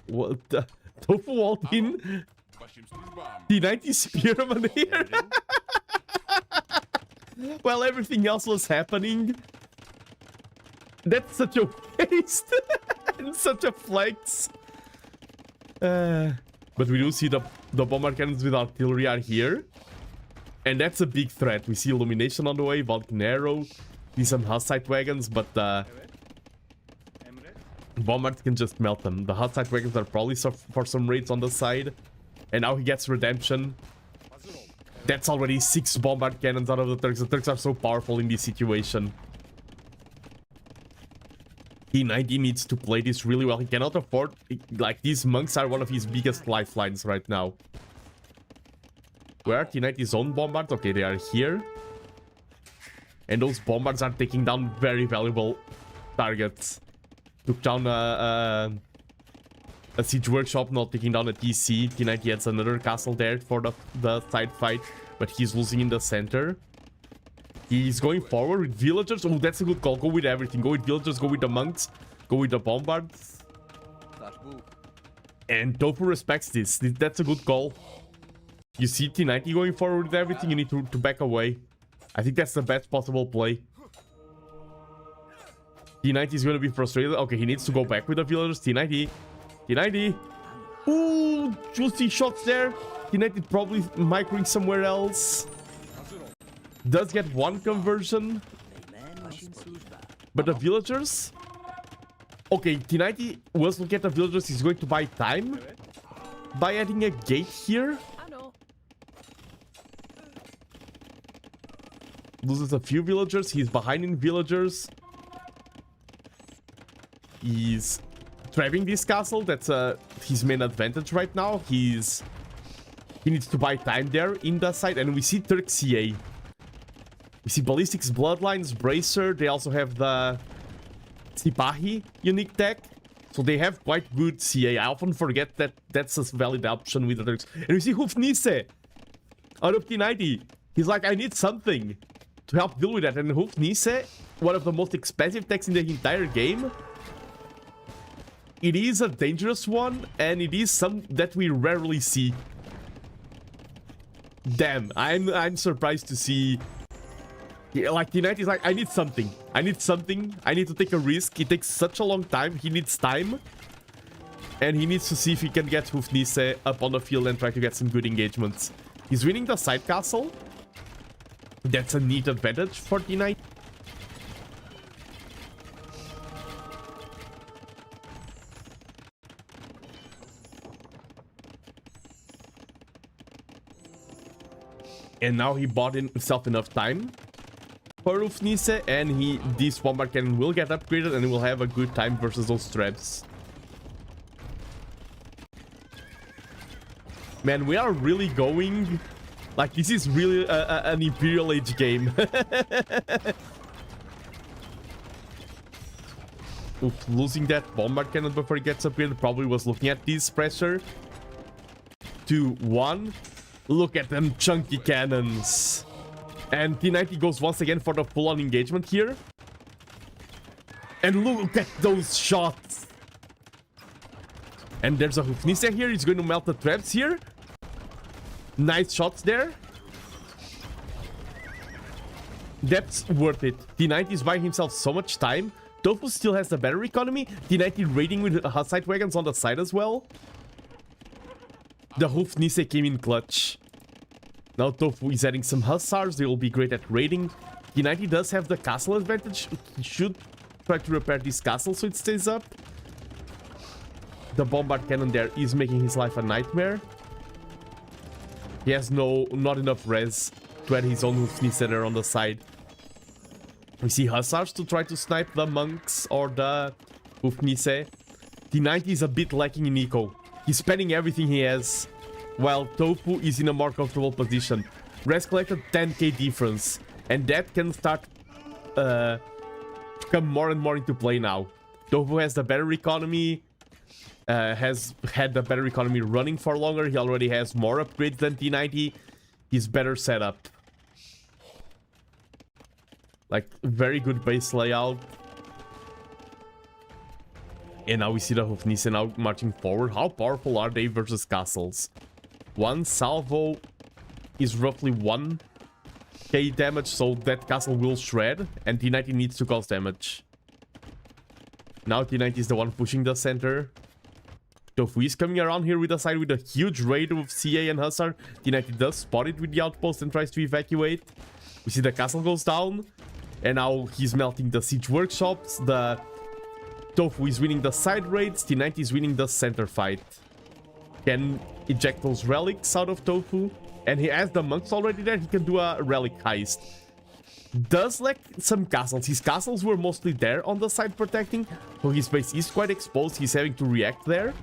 What the? Thofou walled in. T90 Spearman here. While everything else was happening. That's such a waste. And such a flex. But we do see the bombard cannons with artillery are here. And that's a big threat. We see illumination on the way, Vulcan arrow, decent Hussite wagons, but Bombards can just melt them. The hot side wagons are probably for some raids on the side. And now he gets redemption. That's already 6 bombard cannons out of the Turks. The Turks are so powerful in this situation. T90 needs to play this really well. He cannot afford... Like, these monks are one of his biggest lifelines right now. Where are T90's own bombards? Okay, they are here. And those bombards are taking down very valuable targets. Took down a siege workshop, not taking down a TC. T90 has another castle there for the side fight, but he's losing in the center. He's going forward with villagers. Oh, that's a good call. Go with everything. Go with villagers, go with the monks, go with the bombards. And Thofou respects this. That's a good call. You see T90 going forward with everything, you need to back away. I think that's the best possible play. T90 is going to be frustrated. Okay, he needs to go back with the villagers. T90. T90. Ooh, juicy shots there. T90 probably microing somewhere else. Does get one conversion. But the villagers... Okay, T90 was looking at the villagers. He's going to buy time by adding a gate here. Loses a few villagers. He's behind in villagers. He's trapping this castle. That's his main advantage right now. He needs to buy time there in the side. And we see Turk CA. We see Ballistics, Bloodlines, Bracer. They also have the Sipahi unique tech. So they have quite good CA. I often forget that that's a valid option with the Turks. And we see Hufnisse out of T90. He's like, I need something to help deal with that. And Hufnisse, one of the most expensive techs in the entire game. It is a dangerous one, and it is some that we rarely see. Damn, I'm surprised to see. Like T90 is like, I need something. I need something. I need to take a risk. It takes such a long time. He needs time. And he needs to see if he can get Hufnisse up on the field and try to get some good engagements. He's winning the side castle. That's a neat advantage for T90. And now he bought himself enough time for Hufnisse, and this bombard cannon will get upgraded and he will have a good time versus those traps. Man, we are really going... Like, this is really an Imperial Age game. Oof, losing that bombard cannon before it gets upgraded. Probably was looking at this pressure. 2-1. Look at them chunky cannons. And T90 goes once again for the full-on engagement here. And look at those shots. And there's a Hufnisse here. He's going to melt the traps here. Nice shots there. That's worth it. T90 is buying himself so much time. Thofou still has the better economy. T90 raiding with side wagons on the side as well. The Hufnisse came in clutch. Now Thofou is adding some hussars. They will be great at raiding. T90 does have the castle advantage. He should try to repair this castle so it stays up. The bombard cannon there is making his life a nightmare. He has not enough res to add his own Hufnisse there on the side. We see hussars to try to snipe the monks or the Hufnisse. T90 is a bit lacking in eco. He's spending everything he has, while Thofou is in a more comfortable position. Res collected 10k difference, and that can start to come more and more into play now. Thofou has the better economy, has had the better economy running for longer. He already has more upgrades than T90. He's better set up. Like, very good base layout. And now we see the Hufnisse now marching forward. How powerful are they versus castles? One salvo is roughly 1k damage, so that castle will shred, and T90 needs to cause damage. Now T90 is the one pushing the center. Thofou is coming around here with the side with a huge raid of CA and Hussar. T90 does spot it with the outpost and tries to evacuate. We see the castle goes down, and now he's melting the siege workshops. The Thofou is winning the side raids, T90 is winning the center fight. Can eject those relics out of Thofou. And he has the monks already there, he can do a relic heist. Does lack some castles. His castles were mostly there on the side protecting, so his base is quite exposed, he's having to react there.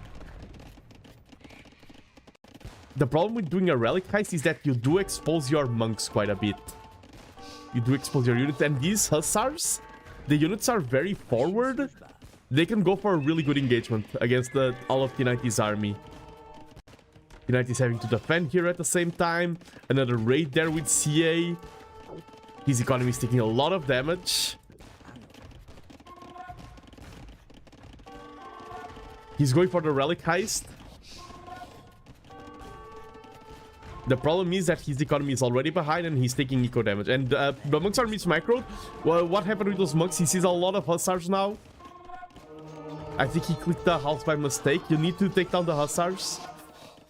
The problem with doing a relic heist is that you do expose your monks quite a bit. You do expose your units, and these hussars, the units are very forward. They can go for a really good engagement against all of T90's army. T90 is having to defend here at the same time. Another raid there with CA. His economy is taking a lot of damage. He's going for the relic heist. The problem is that his economy is already behind and he's taking eco damage. And the monks are mismicroed. Well, what happened with those monks? He sees a lot of hussars now. I think he clicked the house by mistake. You need to take down the hussars.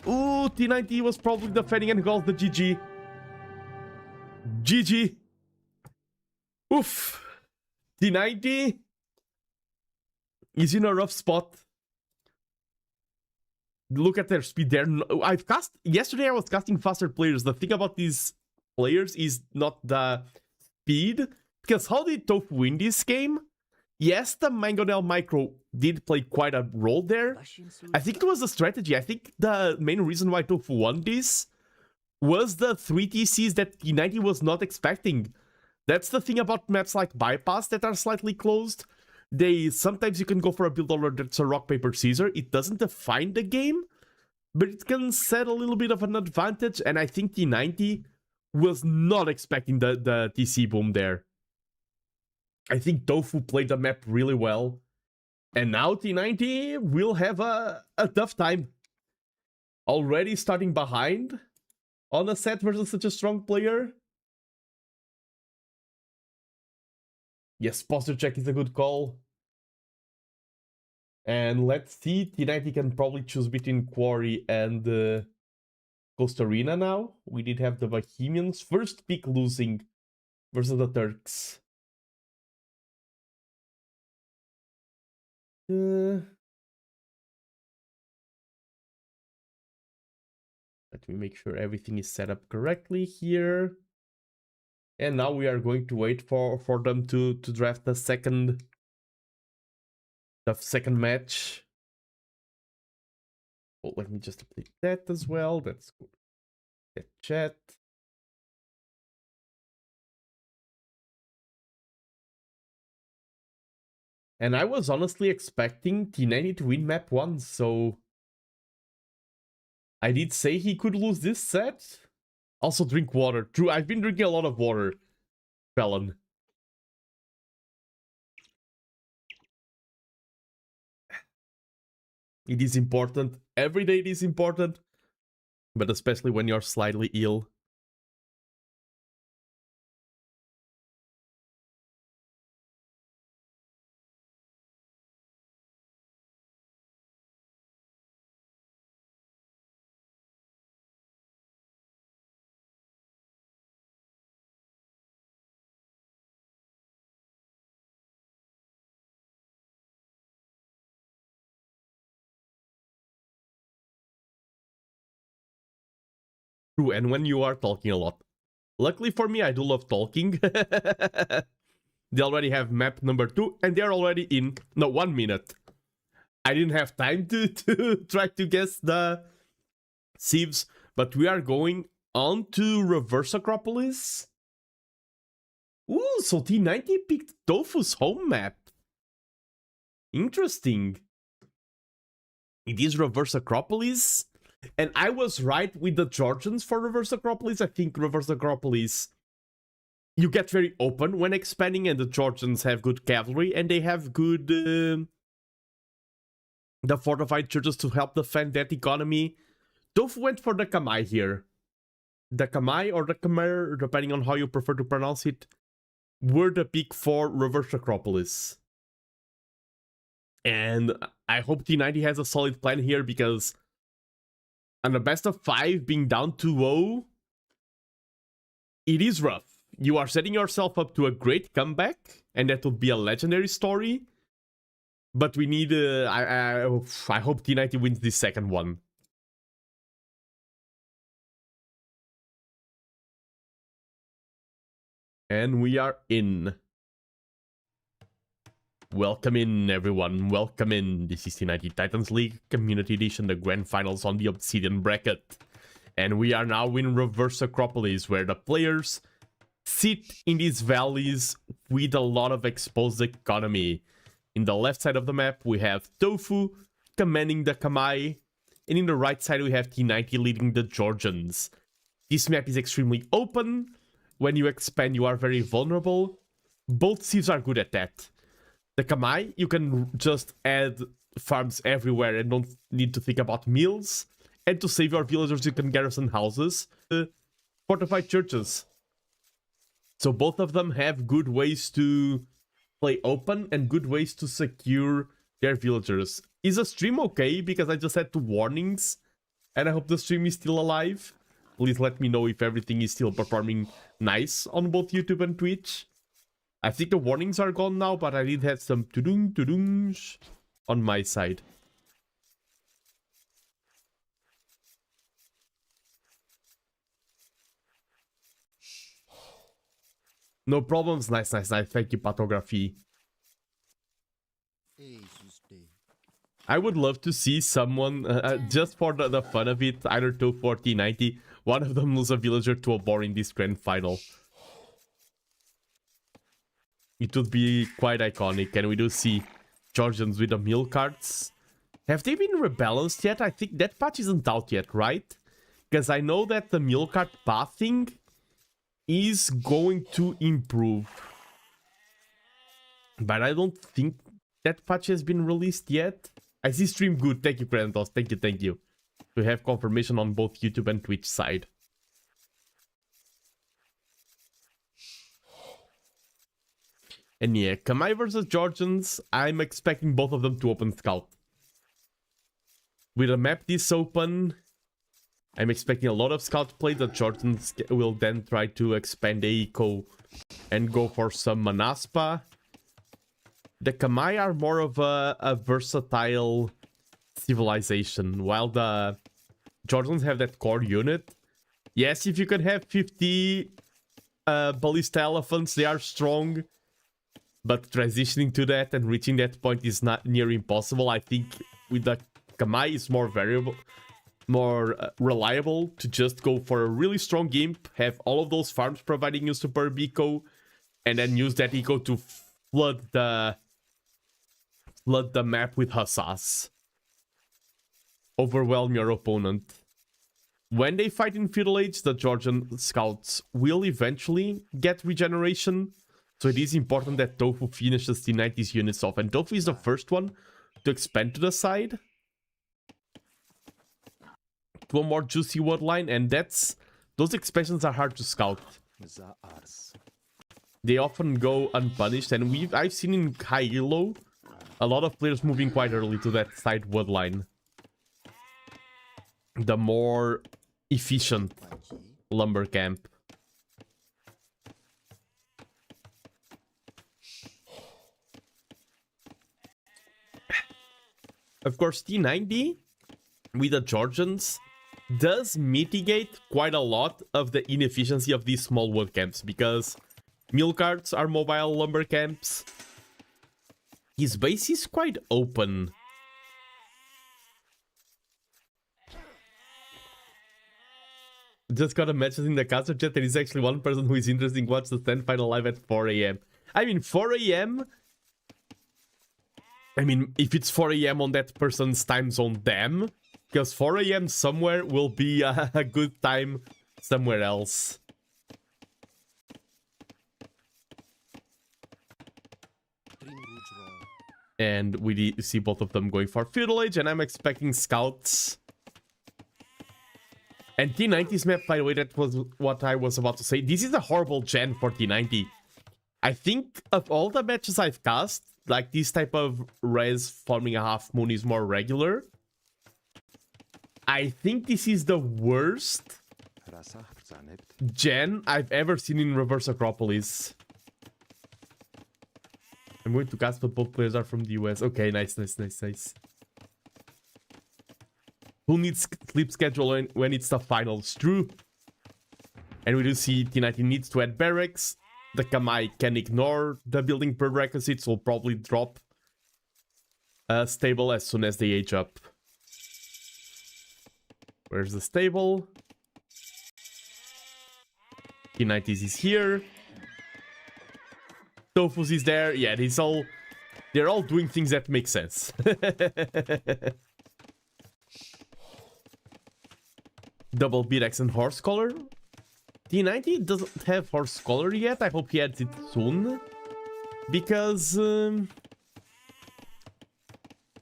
Ooh, T90 was probably defending and calls the GG. GG. Oof. T90 is in a rough spot. Look at their speed there. Yesterday I was casting faster players. The thing about these players is not the speed. Because how did Thofou win this game? Yes, the Mangonel Micro did play quite a role there. I think it was a strategy. I think the main reason why Thofou won this was the 3 TCs that T90 was not expecting. That's the thing about maps like Bypass that are slightly closed. Sometimes you can go for a build order that's a rock, paper, scissors. It doesn't define the game, but it can set a little bit of an advantage. And I think T90 was not expecting the TC boom there. I think Thofou played the map really well. And now T90 will have a tough time. Already starting behind on a set versus such a strong player. Yes, posture check is a good call. And let's see, T90 can probably choose between Quarry and Costa Arena now. We did have the Bohemians first pick losing versus the Turks. Let me make sure everything is set up correctly here. And now we are going to wait for them to draft the second match. Oh, let me just update that as well. That's good. That chat. And I was honestly expecting T90 to win map 1, so I did say he could lose this set. Also drink water. True, I've been drinking a lot of water, Felon. It is important. Every day it is important. But especially when you're slightly ill. True, and when you are talking a lot. Luckily for me, I do love talking. They already have map number 2, and they're already in, no, 1 minute. I didn't have time to try to guess the sieves, but we are going on to Reverse Acropolis. Ooh, so T90 picked Thofou's home map. Interesting. It is Reverse Acropolis. And I was right with the Georgians for Reverse Acropolis. I think Reverse Acropolis, you get very open when expanding, and the Georgians have good cavalry, and they have good the fortified churches to help defend that economy. Thofou went for the Kamai here. The Kamai or the Khmer, depending on how you prefer to pronounce it, were the pick for Reverse Acropolis. And I hope T90 has a solid plan here, because on the best of 5 being down 2-0, it is rough. You are setting yourself up to a great comeback, and that would be a legendary story. But we need... I hope T90 wins this second one. And we are in. Welcome in, everyone. Welcome in. This is T90 Titans League Community Edition, the grand finals on the Obsidian Bracket. And we are now in Reverse Acropolis, where the players sit in these valleys with a lot of exposed economy. In the left side of the map, we have Thofou commanding the Kamai. And in the right side, we have T90 leading the Georgians. This map is extremely open. When you expand, you are very vulnerable. Both civs are good at that. The Kamai, you can just add farms everywhere and don't need to think about meals. And to save your villagers, you can garrison houses, fortified churches. So both of them have good ways to play open and good ways to secure their villagers. Is the stream okay? Because I just had 2 warnings and I hope the stream is still alive. Please let me know if everything is still performing nice on both YouTube and Twitch. I think the warnings are gone now, but I did have some to-doons on my side. No problems. Nice. Thank you, Patography. I would love to see someone, just for the fun of it, either Thofou or T90, one of them lose a villager to a boar in this grand final. It would be quite iconic, and we do see Georgians with the mill carts. Have they been rebalanced yet? I think that patch isn't out yet, right? Because I know that the mill cart pathing is going to improve. But I don't think that patch has been released yet. I see stream good. Thank you, Kratos. Thank you. We have confirmation on both YouTube and Twitch side. And yeah, Kamai versus Georgians, I'm expecting both of them to open scout. With a map this open, I'm expecting a lot of scout play. The Georgians will then try to expand the eco and go for some Manaspa. The Kamai are more of a versatile civilization, while the Georgians have that core unit. Yes, if you can have 50 ballista elephants, they are strong. But transitioning to that and reaching that point is not near impossible. I think with the Kamai is more variable, more reliable to just go for a really strong imp, have all of those farms providing you superb eco, and then use that eco to flood the map with hussas. Overwhelm your opponent. When they fight in Feudal Age, the Georgian scouts will eventually get regeneration. So it is important that Thofou finishes T90's units off. And Thofou is the first one to expand to the side to a more juicy wood line. And those expansions are hard to scout. They often go unpunished. And I've seen in high elo a lot of players moving quite early to that side wood line. The more efficient lumber camp. Of course, T90 with the Georgians does mitigate quite a lot of the inefficiency of these small wood camps, because mill carts are mobile lumber camps. His base is quite open. Just got a message in the caster chat. There is actually one person who is interested in watch the stand final live at 4 AM. I mean, 4 AM... I mean, if it's 4 AM on that person's time zone, damn. Because 4 AM somewhere will be a good time somewhere else. And we see both of them going for Feudal Age, and I'm expecting scouts. And T90's map, by the way, that was what I was about to say. This is a horrible gen for T90. I think of all the matches I've cast, like this type of res forming a half moon is more regular. I think this is the worst gen I've ever seen in Reverse Acropolis. I'm going to cast, but both players are from the US. Okay, nice. Who needs sleep schedule when it's the finals? True. And we do see T90 needs to add barracks. The Kamai can ignore the building prerequisites, will probably drop stable as soon as they age up. Where's the stable? T90's is here. Thofou's is there. Yeah, they're all doing things that make sense. Double Beatex and Horse Collar. T90 doesn't have Horse Collar yet. I hope he adds it soon. Because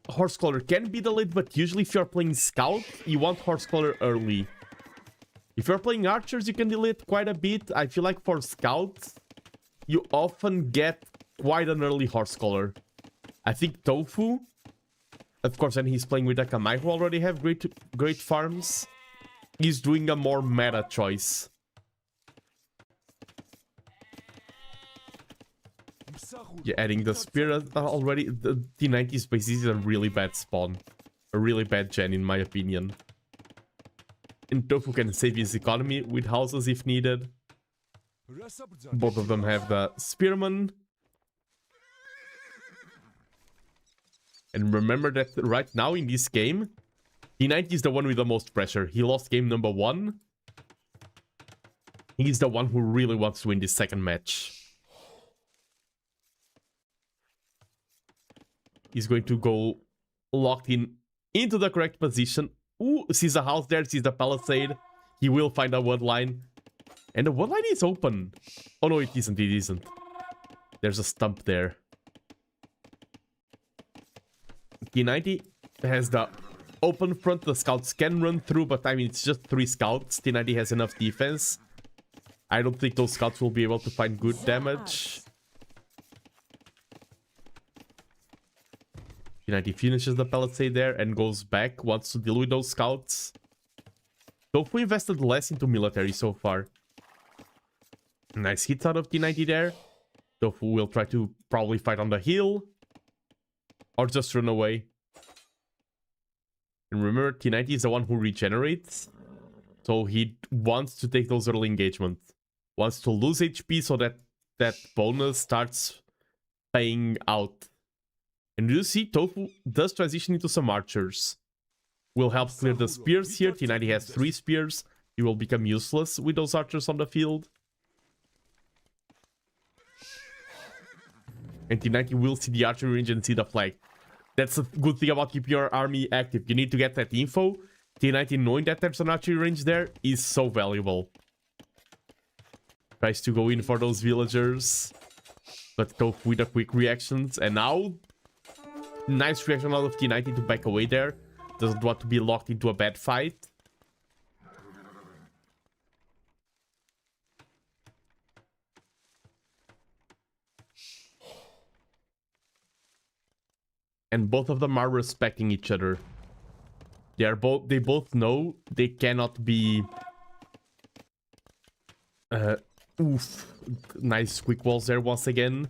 Horse Collar can be delayed, but usually if you're playing Scout, you want Horse Collar early. If you're playing Archers, you can delay it quite a bit. I feel like for Scouts, you often get quite an early Horse Collar. I think Thofou, of course, and he's playing with a Kamai who already have great farms, he's doing a more meta choice. Yeah, adding the Spear already. The T90 space is a really bad spawn. A really bad gen, in my opinion. And Thofou can save his economy with houses if needed. Both of them have the Spearman. And remember that right now in this game, T90 is the one with the most pressure. He lost game number 1. He's the one who really wants to win this second match. He's going to go locked in into the correct position. Ooh, sees a house there, sees the palisade. He will find a wood line. And the wood line is open. Oh no, it isn't. There's a stump there. T90 has the open front. The scouts can run through, but I mean, it's just 3 scouts. T90 has enough defense. I don't think those scouts will be able to find good damage. T90 finishes the palisade there and goes back, wants to deal with those scouts. Thofou invested less into military so far. Nice hits out of T90 there. Thofou will try to probably fight on the hill. Or just run away. And remember, T90 is the one who regenerates. So he wants to take those early engagements. Wants to lose HP so that that bonus starts paying out. And you see, Thofou does transition into some archers. Will help clear the spears here. T90 has 3 spears. He will become useless with those archers on the field. And T90 will see the archery range and see the flag. That's a good thing about keeping your army active. You need to get that info. T90 knowing that there's an archery range there is so valuable. Tries to go in for those villagers. But Thofou with the quick reactions. And now, nice reaction out of T90 to back away there. Doesn't want to be locked into a bad fight. And both of them are respecting each other. They both know they cannot be... oof. Nice quick walls there once again.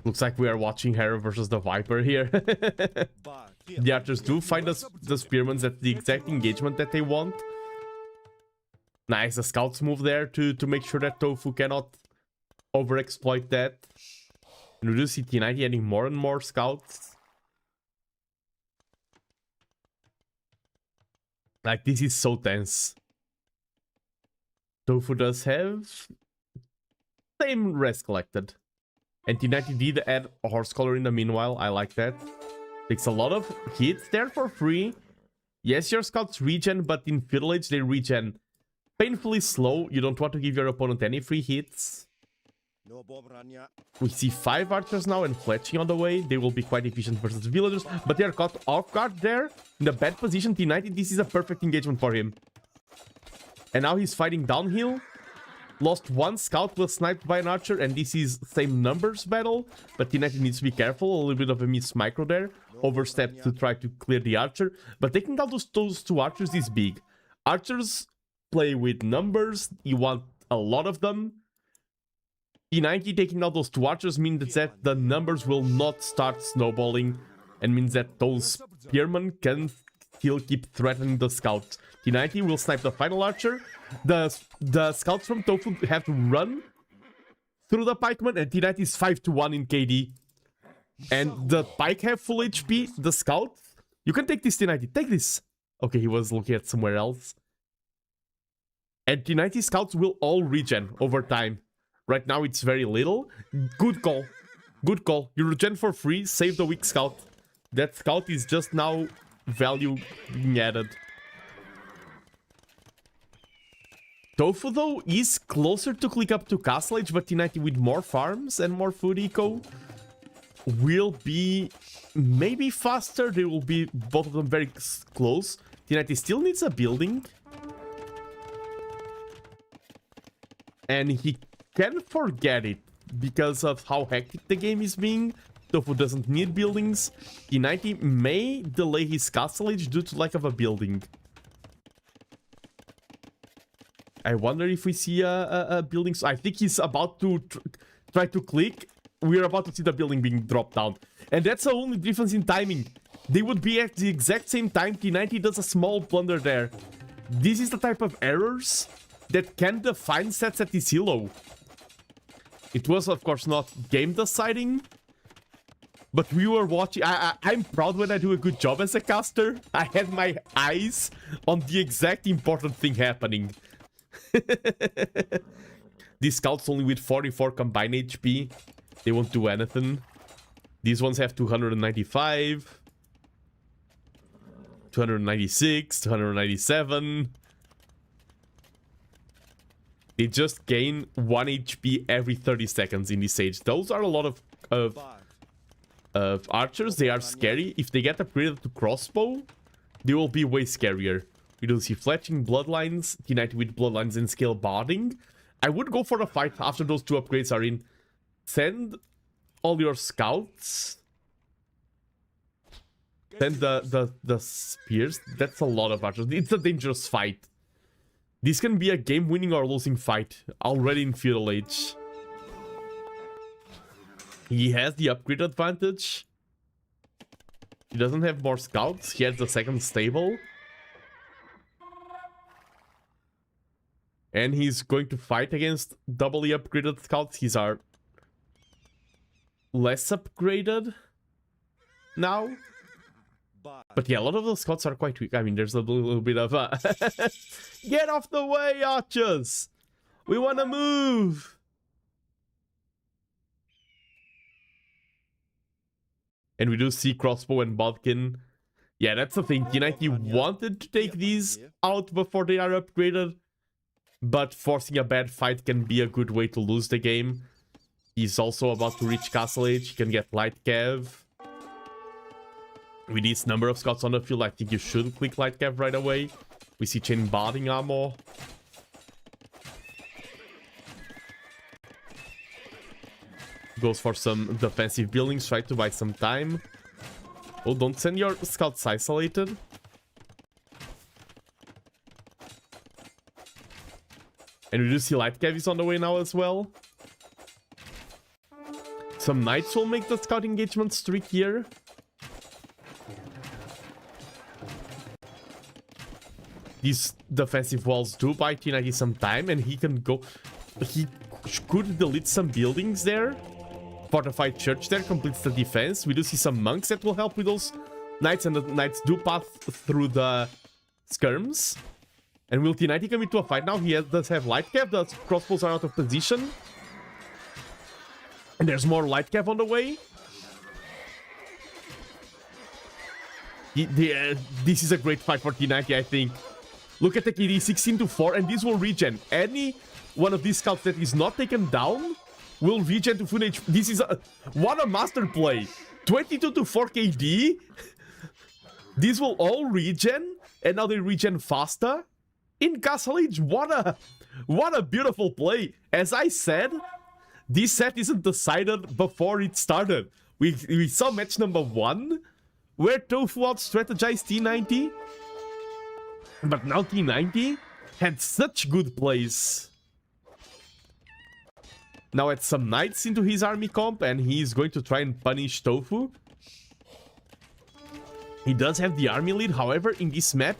Looks like we are watching Hera versus the Viper here. The archers do find the spearmans at the exact engagement that they want. Nice, the scouts move there to make sure that Thofou cannot overexploit that. And we do see T90 adding more and more scouts. Like, this is so tense. Thofou does have same res collected. And T90 did add a horse collar in the meanwhile. I like that. Takes a lot of hits there for free. Yes, your scouts regen, but in Fiddle Age they regen painfully slow. You don't want to give your opponent any free hits. We see 5 archers now and fletching on the way. They will be quite efficient versus villagers, but they are caught off guard there. In a bad position, T90, this is a perfect engagement for him. And now he's fighting downhill. Lost 1 scout, was sniped by an archer, and this is same numbers battle. But T90 needs to be careful, a little bit of a miss micro there. Overstep to try to clear the archer. But taking down those 2 archers is big. Archers play with numbers, you want a lot of them. T90 taking out those 2 archers means that the numbers will not start snowballing, and means that those spearmen can still keep threatening the scouts. T90 will snipe the final archer. The scouts from Thofou have to run through the pikeman, and T90 is 5-1 in KD. And the pike have full HP. The scout, you can take this, T90. Take this. Okay, he was looking at somewhere else. And T90 scouts will all regen over time. Right now it's very little. Good call. Good call. You regen for free. Save the weak scout. That scout is just now value being added. Thofou, though, is closer to click up to Castle Age, but T90 with more farms and more food eco will be maybe faster. They will be both of them very close. T90 still needs a building. And he can forget it because of how hectic the game is being. Thofou doesn't need buildings. T90 may delay his Castle Age due to lack of a building. I wonder if we see a building. So I think he's about to try to click. We're about to see the building being dropped down. And that's the only difference in timing. They would be at the exact same time. T90 does a small blunder there. This is the type of errors that can define sets at this elo. It was, of course, not game deciding. But we were watching. I'm proud when I do a good job as a caster. I had my eyes on the exact important thing happening. These scouts only with 44 combined HP. They won't do anything. These ones have 295, 296, 297. They just gain 1 HP every 30 seconds in this age. Those are a lot of archers. They are scary. If they get upgraded to crossbow, they will be way scarier. We do see fletching, bloodlines, T90 with bloodlines and scale barding. I would go for a fight after those 2 upgrades are in. Send all your scouts. Send the spears. That's a lot of archers. It's a dangerous fight. This can be a game-winning or losing fight already in Feudal Age. He has the upgrade advantage. He doesn't have more scouts. He has the second stable. And he's going to fight against doubly upgraded scouts. These are less upgraded now. But yeah, a lot of those scouts are quite weak. I mean, there's a little bit of a... Get off the way, archers! We want to move! And we do see crossbow and bodkin. Yeah, that's the thing. T90 wanted to take these out before they are upgraded. But forcing a bad fight can be a good way to lose the game. He's also about to reach Castle Age. He can get Light Cav. With this number of scouts on the field, I think you should click Light Cav right away. We see chain barding ammo. Goes for some defensive buildings, try to buy some time. Oh, don't send your scouts isolated. And we do see Light Cav is on the way now as well. Some knights will make the scout engagement streak here. These defensive walls do buy T90 some time, and he can go... He could delete some buildings there. Fortified church there completes the defense. We do see some monks that will help with those knights, and the knights do pass through the skirms. And will T90 come into a fight now? He does have Light Cav. The crossbows are out of position. And there's more Light Cav on the way. This is a great fight for T90, I think. Look at the KD, 16-4, and this will regen. Any one of these scouts that is not taken down will regen to full HP. This is a... What a master play! 22-4 KD. These will all regen, and now they regen faster. In Castle Age, what a beautiful play. As I said, this set isn't decided before it started. We saw match number 1, where Thofou out-strategized T90. But now T90 had such good plays. Now add some knights into his army comp, and he's going to try and punish Thofou. He does have the army lead, however, in this map,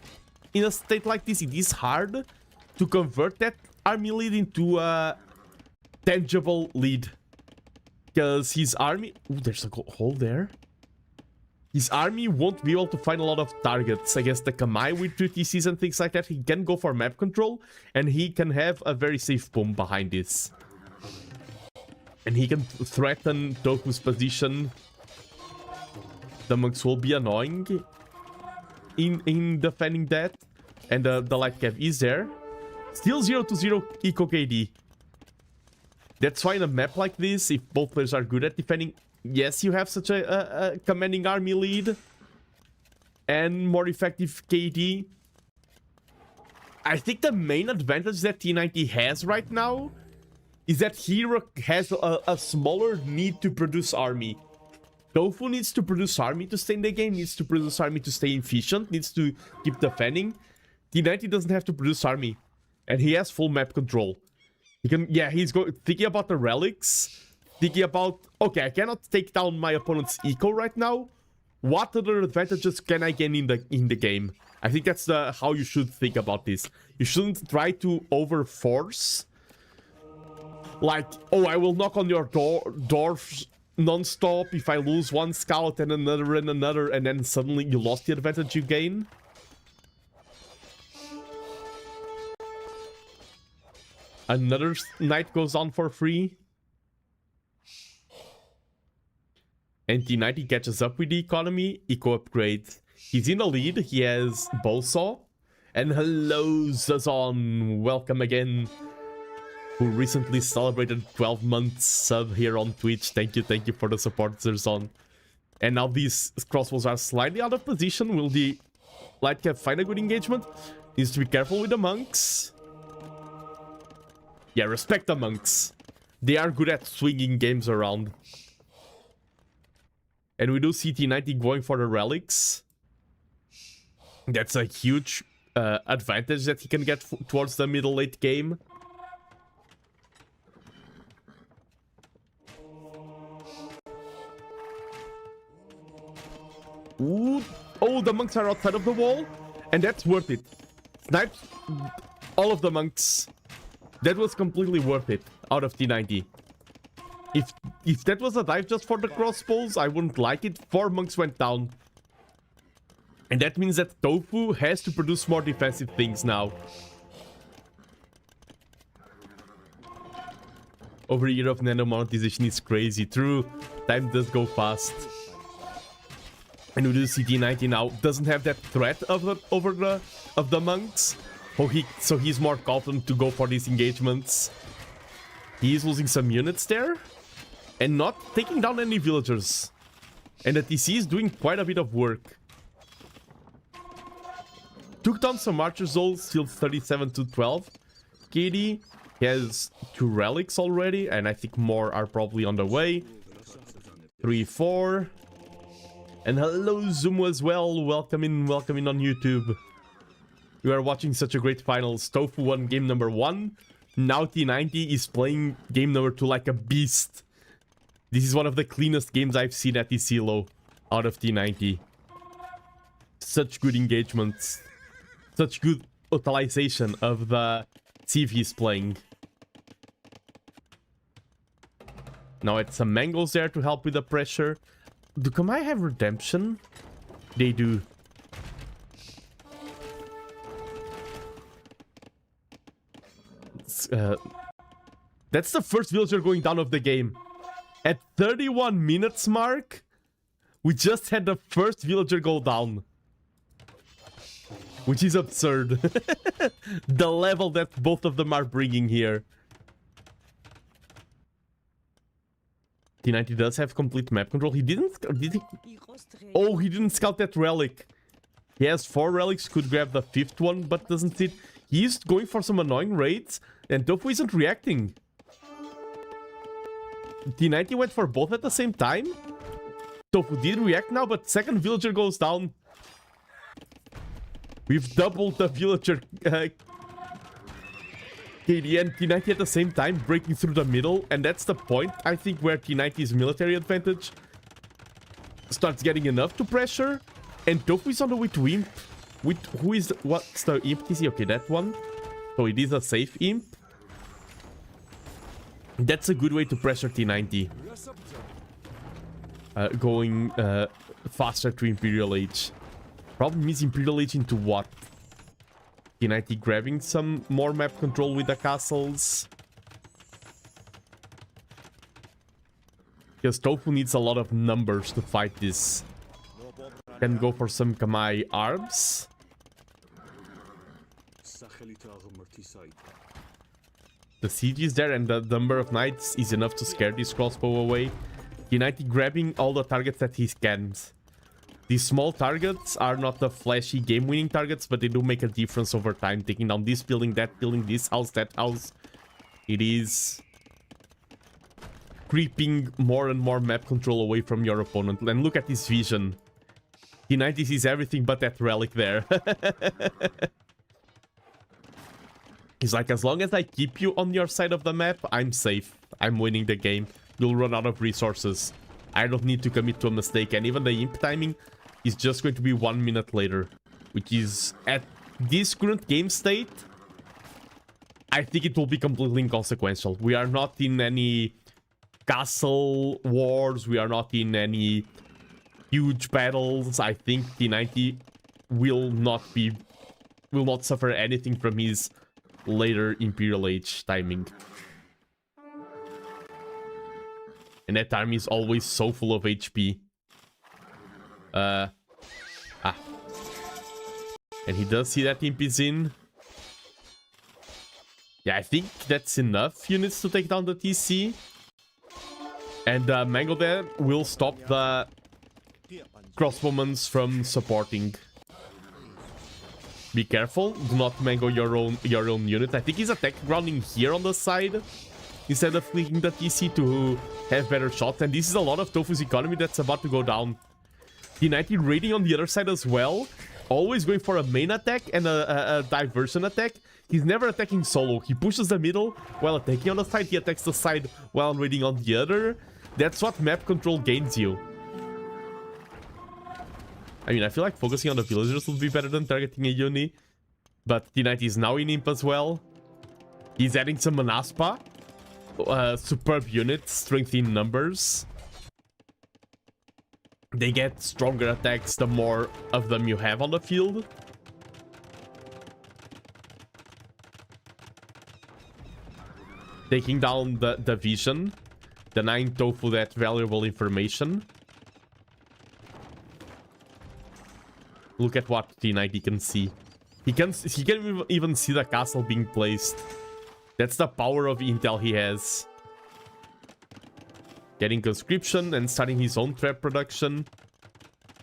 in a state like this, it is hard to convert that army lead into a tangible lead. Because his army... Ooh, there's a hole there. His army won't be able to find a lot of targets against the Kamai with 2 TCs and things like that. He can go for map control, and he can have a very safe bomb behind this. And he can threaten Thofou's position. The monks will be annoying in defending that. And the light cap is there. Still 0-0 eco KD. That's why in a map like this, if both players are good at defending, yes, you have such a commanding army lead and more effective KD. I think the main advantage that T90 has right now is that he has a smaller need to produce army. Thofou needs to produce army to stay in the game, needs to produce army to stay efficient, needs to keep defending. T90 doesn't have to produce army, and he has full map control. He can, yeah, he's thinking about the relics, thinking about, okay, I cannot take down my opponent's eco right now. What other advantages can I gain in the game? I think that's how you should think about this. You shouldn't try to overforce. Like, oh, I will knock on your doors non-stop if I lose one scout and another, and then suddenly you lost the advantage you gain. Another knight goes on for free. And T90 catches up with the economy. Eco upgrade. He's in the lead. He has Bowsaw. And hello, Zazon. Welcome again. Who recently celebrated 12 months sub here on Twitch. Thank you for the support, Zazon. And now these crossbows are slightly out of position. Will the light cap find a good engagement? Needs to be careful with the monks. Yeah, respect the monks. They are good at swinging games around. And we do see T90 going for the relics. That's a huge advantage that he can get towards the middle-late game. Ooh. Oh, the monks are outside of the wall. And that's worth it. Snipes all of the monks. That was completely worth it out of T90. If that was a dive just for the crossbows, I wouldn't like it. 4 monks went down. And that means that Thofou has to produce more defensive things now. Over a year of nano monetization is crazy. True, time does go fast. And we do see T90 now doesn't have that threat of the monks. So he's more confident to go for these engagements. He is losing some units there. And not taking down any villagers. And the TC is doing quite a bit of work. Took down some archers though, still 37-12. KD has 2 relics already, and I think more are probably on the way. 3, 4. And hello Zumo as well, welcome in on YouTube. We are watching such a great finals. Thofou won game number 1. Now T90 is playing game number 2 like a beast. This is one of the cleanest games I've seen at this elo out of T90. Such good engagements. Such good utilization of the Civ he's playing. Now it's some mangoes there to help with the pressure. Do Kamai have redemption? They do. That's the first villager going down of the game. At 31 minutes mark, we just had the first villager go down. Which is absurd. The level that both of them are bringing here. T90 does have complete map control. He didn't... Oh, he didn't scout that relic. He has 4 relics, could grab the 5th one, but doesn't it. He's going for some annoying raids, and Thofou isn't reacting. T90 went for both at the same time. Thofou did react now, but second villager goes down. We've doubled the villager KD and T90 at the same time breaking through the middle, and that's the point, I think, where T90's military advantage starts getting enough to pressure. And Thofou is on the way to imp. With who is what's the imp TC? Okay, that one. So it is a safe imp. That's a good way to pressure T90. Going faster to Imperial Age. Problem is Imperial Age into what? T90 grabbing some more map control with the castles. Because Thofou needs a lot of numbers to fight this. Can go for some Kamai arbs. The siege is there and the number of knights is enough to scare this crossbow away. T90 grabbing all the targets that he scans. These small targets are not the flashy game-winning targets, but they do make a difference over time. Taking down this building, this house, that house. It is creeping more and more map control away from your opponent. And look at this vision. T90 sees everything but that relic there. He's like, as long as I keep you on your side of the map, I'm safe. I'm winning the game. You'll run out of resources. I don't need to commit to a mistake. And even the imp timing is just going to be 1 minute later. Which is, at this current game state, I think it will be completely inconsequential. We are not in any castle wars. We are not in any huge battles. I think T90 will not suffer anything from his later Imperial Age timing. And that army is always so full of HP. And he does see that imp is in. Yeah, I think that's enough units to take down the TC. And Mango there will stop the crossbowmans from supporting. Be careful, do not mango your own unit. I think he's attack grounding here on the side instead of flicking the TC to have better shots. And this is a lot of Thofou's economy that's about to go down. T90 raiding on the other side as well. Always going for a main attack and a diversion attack. He's never attacking solo. He pushes the middle while attacking on the side. He attacks the side while raiding on the other. That's what map control gains you. I mean, I feel like focusing on the villagers would be better than targeting a uni. But T90 is now in imp as well. He's adding some Manaspa. Superb unit, strength in numbers. They get stronger attacks the more of them you have on the field. Taking down the vision. Denying Thofou that valuable information. Look at what T90 can see. He can even see the castle being placed. That's the power of intel he has. Getting conscription and starting his own trap production.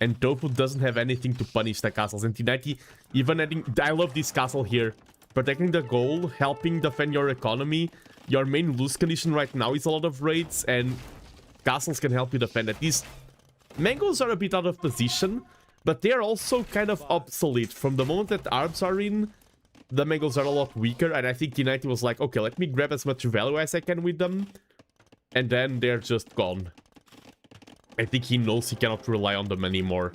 And Thofou doesn't have anything to punish the castles. And T90 even adding... I love this castle here. Protecting the goal, helping defend your economy. Your main loose condition right now is a lot of raids. And castles can help you defend it. These mangoes are a bit out of position. But they're also kind of obsolete. From the moment that arbs are in, the mangoes are a lot weaker. And I think T90 was like, okay, let me grab as much value as I can with them. And then they're just gone. I think he knows he cannot rely on them anymore.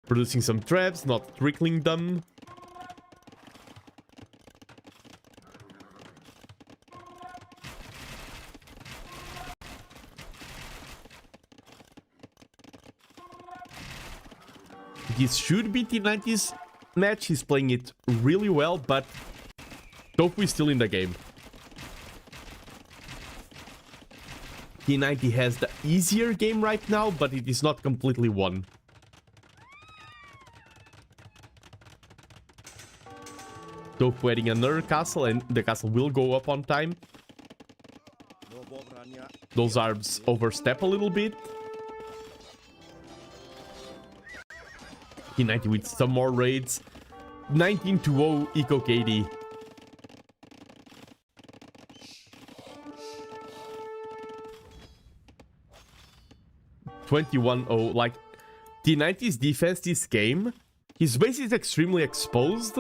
Producing some traps, not trickling them. This should be T90's match. He's playing it really well, but Thofou is still in the game. T90 has the easier game right now, but it is not completely won. Thofou adding another castle, and the castle will go up on time. Those arbs overstep a little bit. T90 with some more raids. 19-0 Eco KD. (21-0). Like, T90's defense this game, his base is extremely exposed.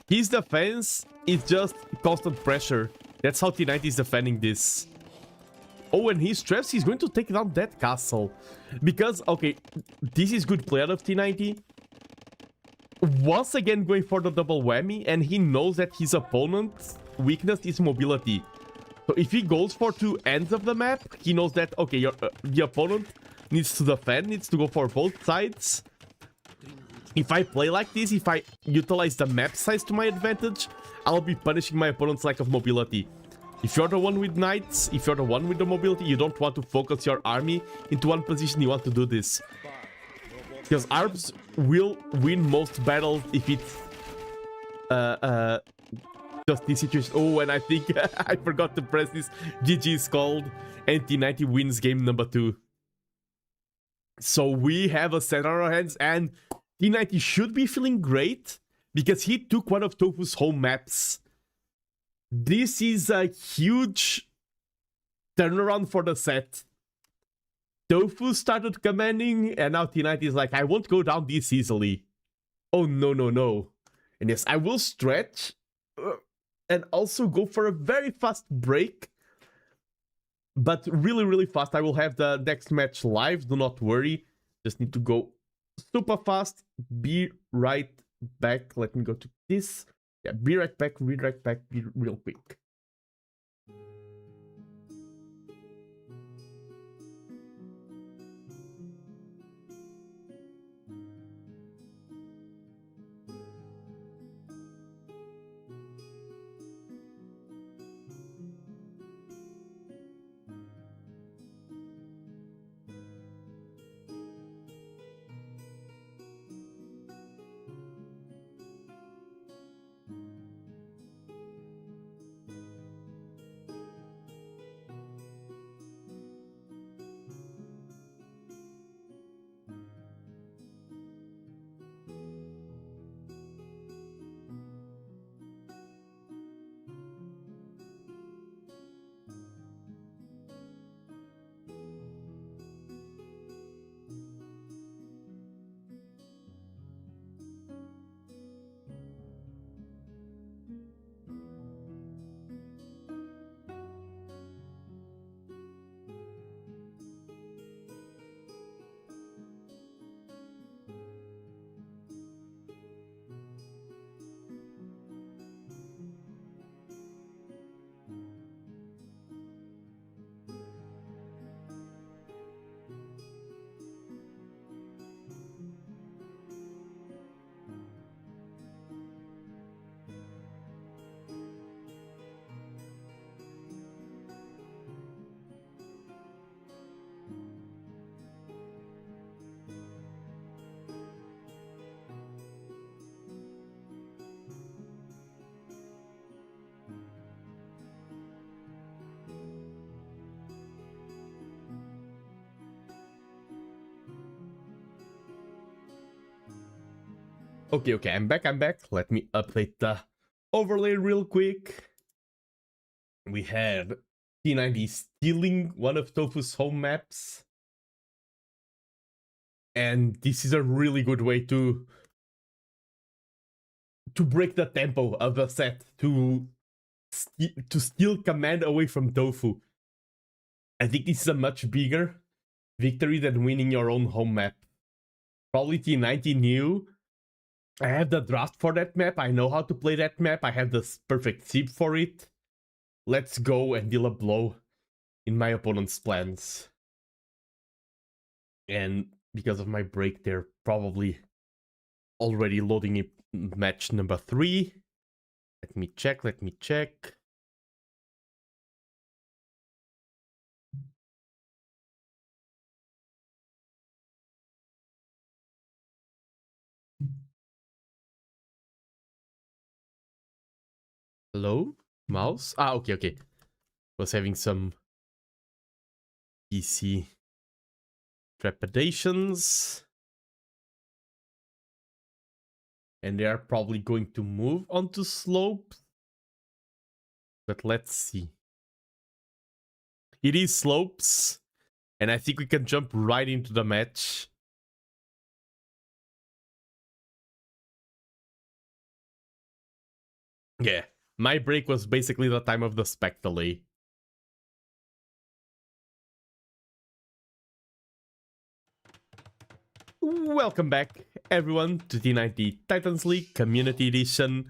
His defense is just constant pressure. That's how T90 is defending this. Oh, and he's stressed. He's going to take down that castle. Because, okay, this is good play out of T90. Once again going for the double whammy, and he knows that his opponent's weakness is mobility. So if he goes for two ends of the map, he knows that, okay, the opponent needs to defend, needs to go for both sides. If I play like this, if I utilize the map size to my advantage, I'll be punishing my opponent's lack of mobility. If you're the one with knights, if you're the one with the mobility, you don't want to focus your army into one position, you want to do this. Because ARBs will win most battles if it's just this situation. Oh, and I think I forgot to press this. GG is called, and T90 wins game number 2. So we have a set on our hands, and T90 should be feeling great because he took one of Thofou's home maps. This is a huge turnaround for the set. Thofou started commanding, and now T90 is like, I won't go down this easily. Oh, no, no, no. And yes, I will stretch and also go for a very fast break. But really, really fast. I will have the next match live, do not worry. Just need to go super fast. Be right back. Let me go to this. Yeah, be right back, be real quick. Okay, I'm back. Let me update the overlay real quick. We had T90 stealing one of Thofou's home maps. And this is a really good way to break the tempo of the set, to steal command away from Thofou. I think this is a much bigger victory than winning your own home map. Probably T90 knew, I have the draft for that map, I know how to play that map, I have the perfect seep for it. Let's go and deal a blow in my opponent's plans. And because of my break, they're probably already loading in match number 3. Let me check. Hello? Mouse? Ah, okay. Was having some PC trepidations. And they are probably going to move onto slopes. But let's see. It is slopes. And I think we can jump right into the match. Yeah, my break was basically the time of the spec delay. Welcome back, everyone, to T90 Titans League Community Edition.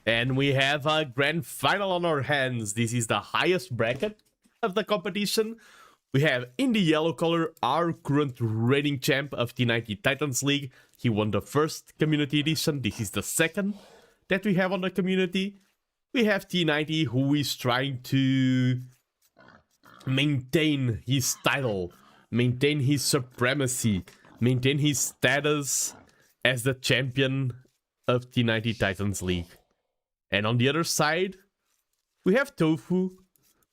And we have a grand final on our hands. This is the highest bracket of the competition. We have, in the yellow color, our current reigning champ of T90 Titans League. He won the first Community Edition. This is the second that we have on the community. We have T90, who is trying to maintain his title, maintain his supremacy, maintain his status as the champion of T90 Titans League. And on the other side, we have Thofou,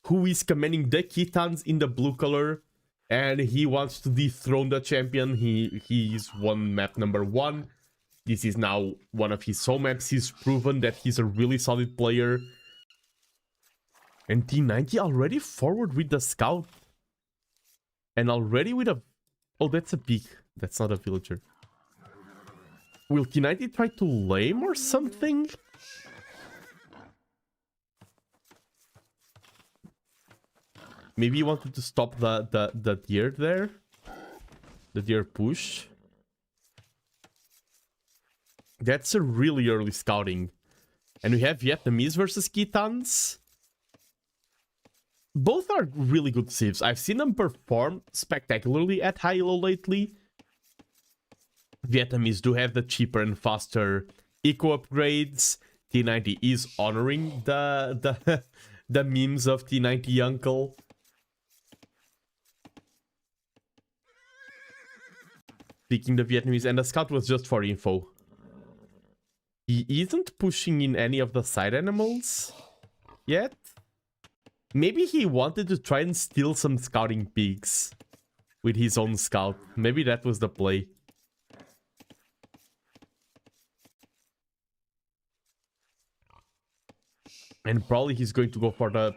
who is commanding the Titans in the blue color, and he wants to dethrone the champion. He's won map number 1. This is now one of his home maps. He's proven that he's a really solid player. And T90 already forward with the scout. And already with a... Oh, that's a pig. That's not a villager. Will T90 try to lame or something? Maybe he wanted to stop the deer there. The deer push. That's a really early scouting. And we have Vietnamese versus Titans. Both are really good civs. I've seen them perform spectacularly at high elo lately. Vietnamese do have the cheaper and faster eco upgrades. T90 is honoring the memes of T90 Uncle. Picking the Vietnamese, and the scout was just for info. He isn't pushing in any of the side animals yet. Maybe he wanted to try and steal some scouting pigs with his own scout. Maybe that was the play. And probably he's going to go for the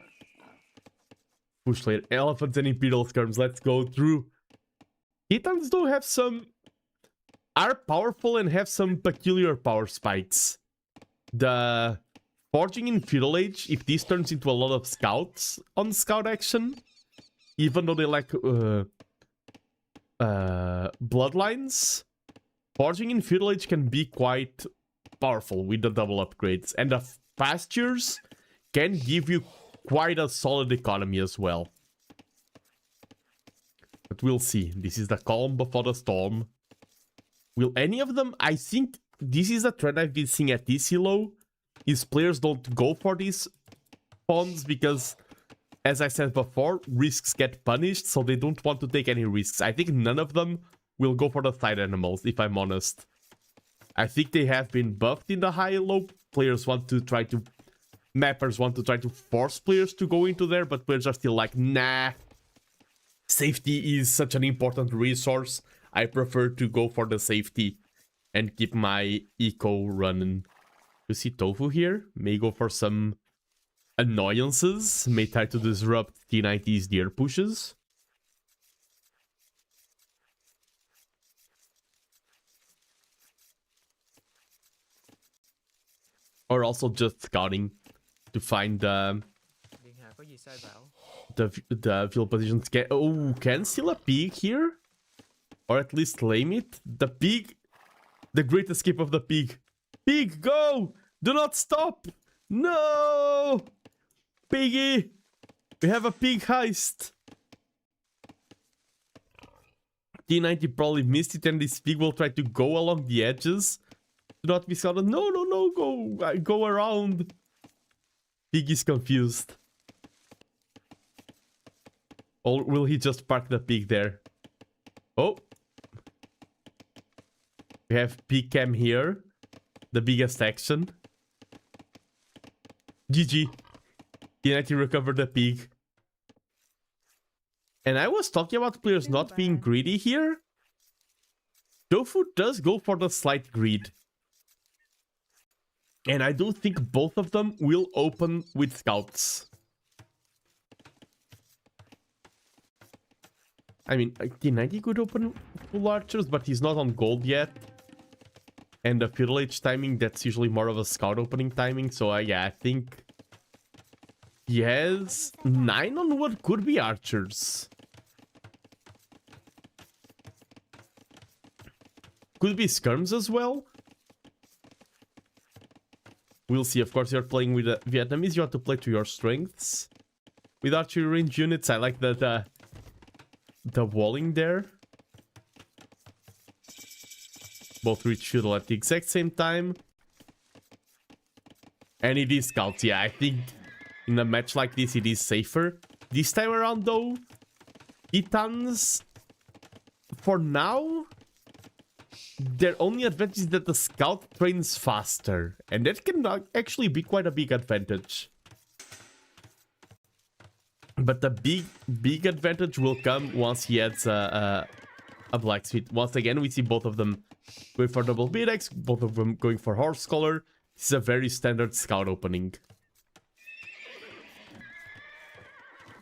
push later. Elephants and Imperial Skirms, let's go through. Titans do have some... are powerful and have some peculiar power spikes. The Forging in Feudal Age, if this turns into a lot of scouts on scout action, even though they lack bloodlines, Forging in Feudal Age can be quite powerful with the double upgrades. And the Pastures can give you quite a solid economy as well. But we'll see. This is the calm before the storm. Will any of them... I think this is a trend I've been seeing at this elo, is players don't go for these pawns because, as I said before, risks get punished, so they don't want to take any risks. I think none of them will go for the side animals, if I'm honest. I think they have been buffed in the high elo. Players want to try to... Mappers want to try to force players to go into there, but players are still like, nah. Safety is such an important resource. I prefer to go for the safety and keep my eco running. You see Thofou here? May go for some annoyances. May try to disrupt T90's deer pushes. Or also just scouting to find the field positions. Can steal a pig here? Or at least lame it? The pig... The great escape of the pig. Pig, go! Do not stop! No! Piggy! We have a pig heist! T90 probably missed it and this pig will try to go along the edges. Do not be scouted. No, no, no, go around. Pig is confused. Or will he just park the pig there? Oh! We have pig cam here. The biggest action. GG. T90 recovered the pig. And I was talking about players not being greedy here. Thofou does go for the slight greed. And I do think both of them will open with scouts. I mean, T90 could open full archers, but he's not on gold yet. And the Feudal Age timing, that's usually more of a scout opening timing. So yeah, I think he has 9 on what could be archers. Could be skirms as well. We'll see. Of course, you're playing with Vietnamese. You want to play to your strengths. With archery range units, I like the walling there. Both reach feudal at the exact same time. And it is scouts. Yeah, I think in a match like this, it is safer. This time around, though, Titans, for now, their only advantage is that the scout trains faster. And that can actually be quite a big advantage. But the big advantage will come once he adds a blacksmith. Once again, we see both of them going for double beat-axe, both of them going for horse collar. This is a very standard scout opening.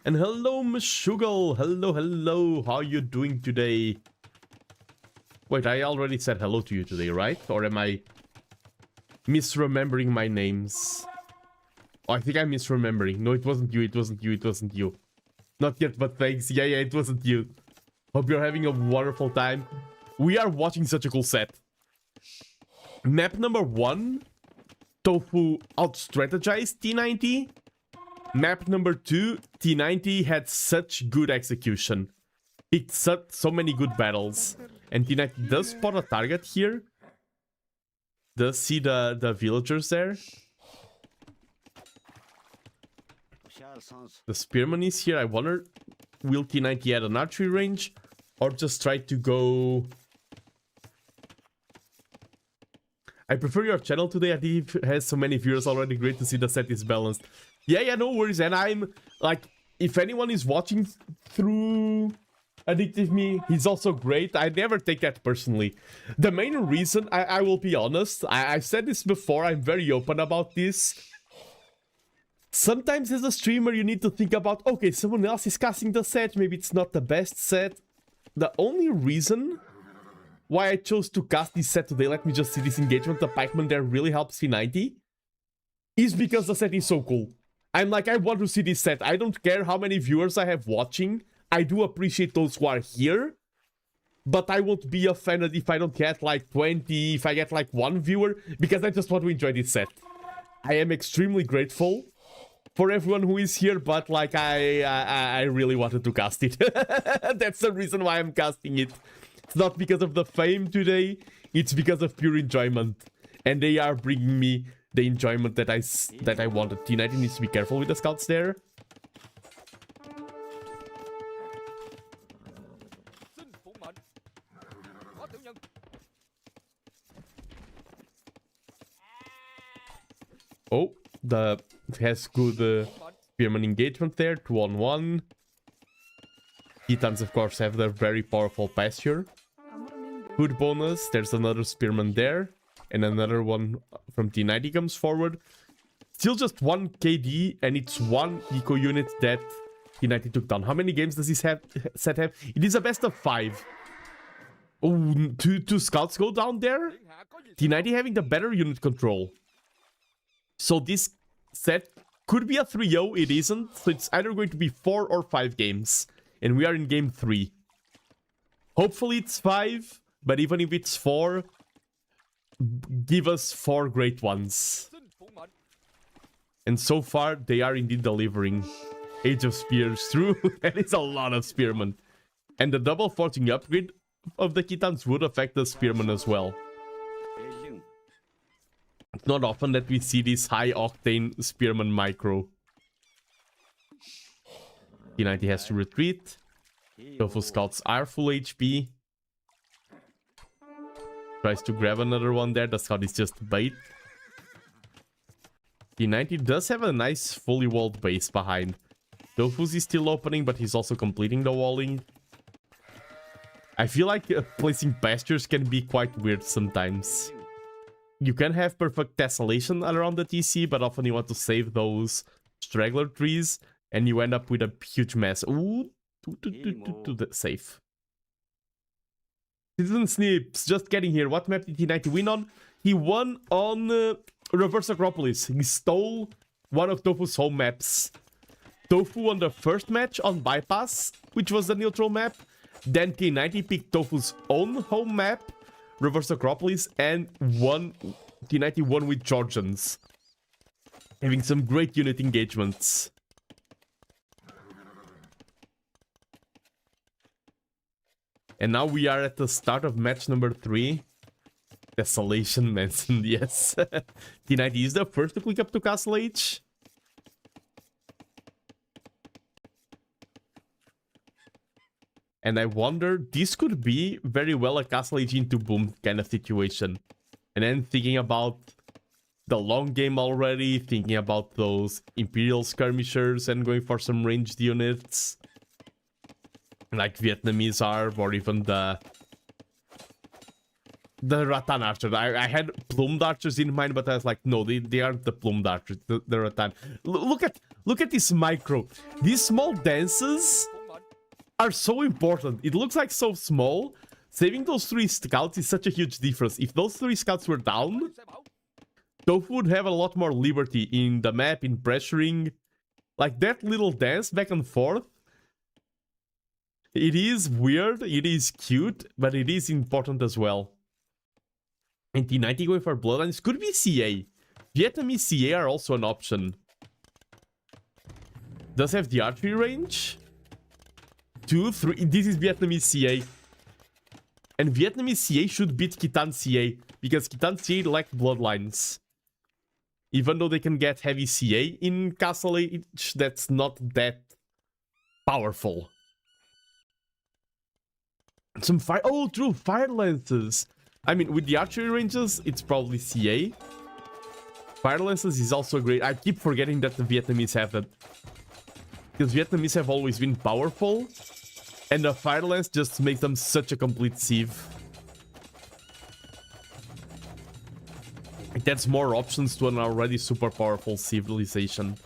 And hello, Meshugal. Hello. How are you doing today? Wait, I already said hello to you today, right? Or am I misremembering my names? Oh, I think I'm misremembering. No, it wasn't you. Not yet, but thanks. Yeah, it wasn't you. Hope you're having a wonderful time. We are watching such a cool set. Map number 1, Thofou out-strategized T90. Map number 2, T90 had such good execution. Picked so many good battles. And T90 does spot a target here. Does see the villagers there. The spearman is here. I wonder, will T90 add an archery range? Or just try to go... I prefer your channel today. I think it has so many viewers already. Great to see the set is balanced. Yeah, no worries. And I'm like, if anyone is watching through Addictive Me, he's also great. I never take that personally. The main reason, I will be honest, I've said this before, I'm very open about this. Sometimes as a streamer, you need to think about, okay, someone else is casting the set, maybe it's not the best set. The only reason why I chose to cast this set today, let me just see this engagement, the pikeman there really helps T90, is because the set is so cool. I'm like, I want to see this set. I don't care how many viewers I have watching. I do appreciate those who are here, but I won't be offended if I don't get like 20, if I get like 1 viewer, because I just want to enjoy this set. I am extremely grateful for everyone who is here, but like I really wanted to cast it. That's the reason why I'm casting it. It's not because of the fame today, it's because of pure enjoyment. And they are bringing me the enjoyment that I wanted. T90 needs to be careful with the scouts there. Oh, has good spearman engagement there, 2-on-1. Titans, of course, have their very powerful pasture. Good bonus, there's another spearman there. And another one from T90 comes forward. Still just 1 KD, and it's 1 eco unit that T90 took down. How many games does this set have? It is a best of 5. Oh, two scouts go down there? T90 having the better unit control. So this set could be a 3-0, it isn't. So it's either going to be 4 or 5 games. And we are in game 3. Hopefully it's 5, but even if it's 4, give us 4 great ones. And so far, they are indeed delivering. Age of Spears through. That is a lot of spearmen. And the double forging upgrade of the Titans would affect the spearmen as well. It's not often that we see this high-octane spearman micro. T90 has to retreat. Thofou scouts are full HP. Tries to grab another one there. The scout is just bait. T90 does have a nice fully walled base behind. Thofou is still opening, but he's also completing the walling. I feel like placing pastures can be quite weird sometimes. You can have perfect tessellation around the TC, but often you want to save those straggler trees, and you end up with a huge mess. Ooh, safe. Citizen Snips, just getting here. What map did T90 win on? he won on Reverse Acropolis. He stole one of Thofou's home maps. Thofou won the first match on Bypass, which was the neutral map. Then T90 picked Thofou's own home map, Reverse Acropolis, and T90 won with Georgians. Having some great unit engagements. And now we are at the start of match number 3. Desolation mentioned, yes. T90 is the first to click up to Castle H. And I wonder, this could be very well a Castle H into boom kind of situation. And then thinking about the long game already, thinking about those Imperial skirmishers and going for some ranged units. Like Vietnamese Arb or even the Rattan Archer. I had plumed archers in mind, but I was like, no, they aren't the plumed archers, the Rattan. Look at this micro. These small dances are so important. It looks like so small. Saving those 3 scouts is such a huge difference. If those 3 scouts were down, Thofou would have a lot more liberty in the map, in pressuring. Like that little dance back and forth. It is weird, it is cute, but it is important as well. And T90 going for Bloodlines could be CA. Vietnamese CA are also an option. Does have the archery range? 2, 3. This is Vietnamese CA. And Vietnamese CA should beat Khitan CA, because Khitan CA lack Bloodlines. Even though they can get heavy CA in Castle H, that's not that powerful. Some fire. Oh, true, fire lances. I mean, with the archery ranges, it's probably CA. Fire lances is also great. I keep forgetting that the Vietnamese have it, because Vietnamese have always been powerful, and the fire lance just makes them such a complete sieve. It adds more options to an already super powerful civilization.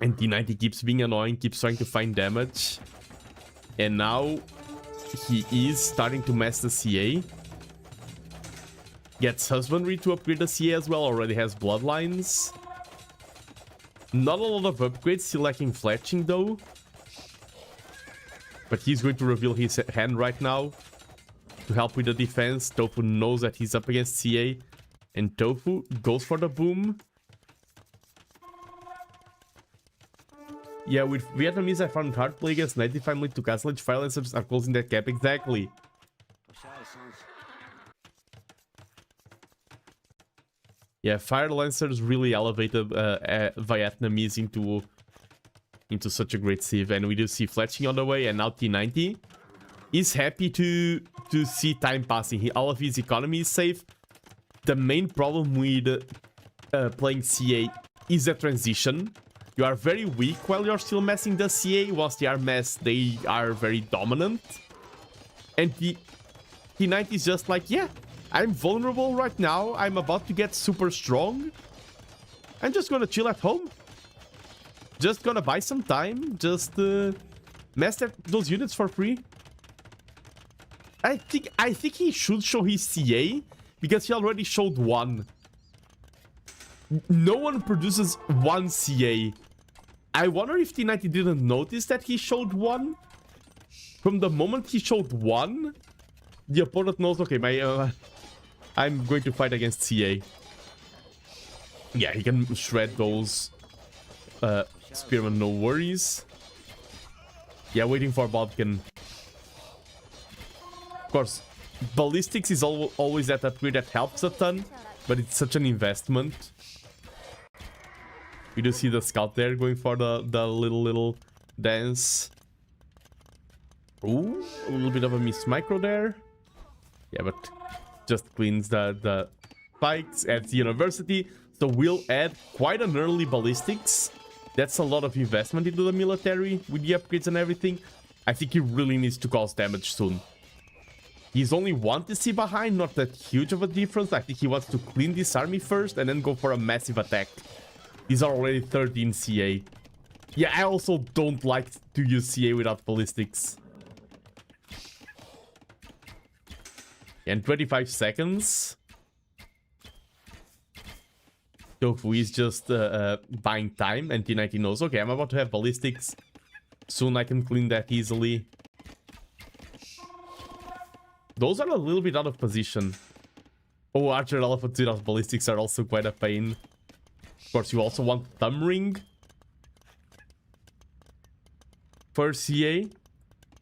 And T90 keeps being annoying, keeps trying to find damage. And now he is starting to mess the CA. Gets Husbandry to upgrade the CA as well, already has Bloodlines. Not a lot of upgrades, still lacking Fletching though. But he's going to reveal his hand right now to help with the defense. Thofou knows that he's up against CA. And Thofou goes for the boom. Yeah, with Vietnamese I found hard play against 90 family to Castle H. Fire Lancers are closing that gap, exactly. Yeah, Fire Lancers really elevated Vietnamese into such a great sieve, and we do see Fletching on the way, and now T90 is happy to see time passing. All of his economy is safe. The main problem with playing CA is the transition. You are very weak while you're still messing the CA. Once they are messed, they are very dominant. And T90 is just like, yeah, I'm vulnerable right now. I'm about to get super strong. I'm just gonna chill at home. Just gonna buy some time. Just mess those units for free. I think he should show his CA, because he already showed one. No one produces one CA. I wonder if T90 didn't notice that he showed one. From the moment he showed one, the opponent knows, okay, I'm going to fight against CA. Yeah, he can shred those spearmen, no worries. Yeah, waiting for Bobkin. Of course, ballistics is always that upgrade that helps a ton, but it's such an investment. We do see the scout there going for the little dance. Ooh, a little bit of a missed micro there. Yeah, but just cleans the spikes, adds the university. So we'll add quite an early ballistics. That's a lot of investment into the military with the upgrades and everything. I think he really needs to cause damage soon. He's only 1 TC behind, not that huge of a difference. I think he wants to clean this army first and then go for a massive attack. These are already 13 CA. Yeah, I also don't like to use CA without ballistics. And 25 seconds. Thofou is just buying time, and T90 knows, okay, I'm about to have ballistics. Soon I can clean that easily. Those are a little bit out of position. Oh, Archer Elephant without ballistics are also quite a pain. Of course, you also want Thumb Ring for CA.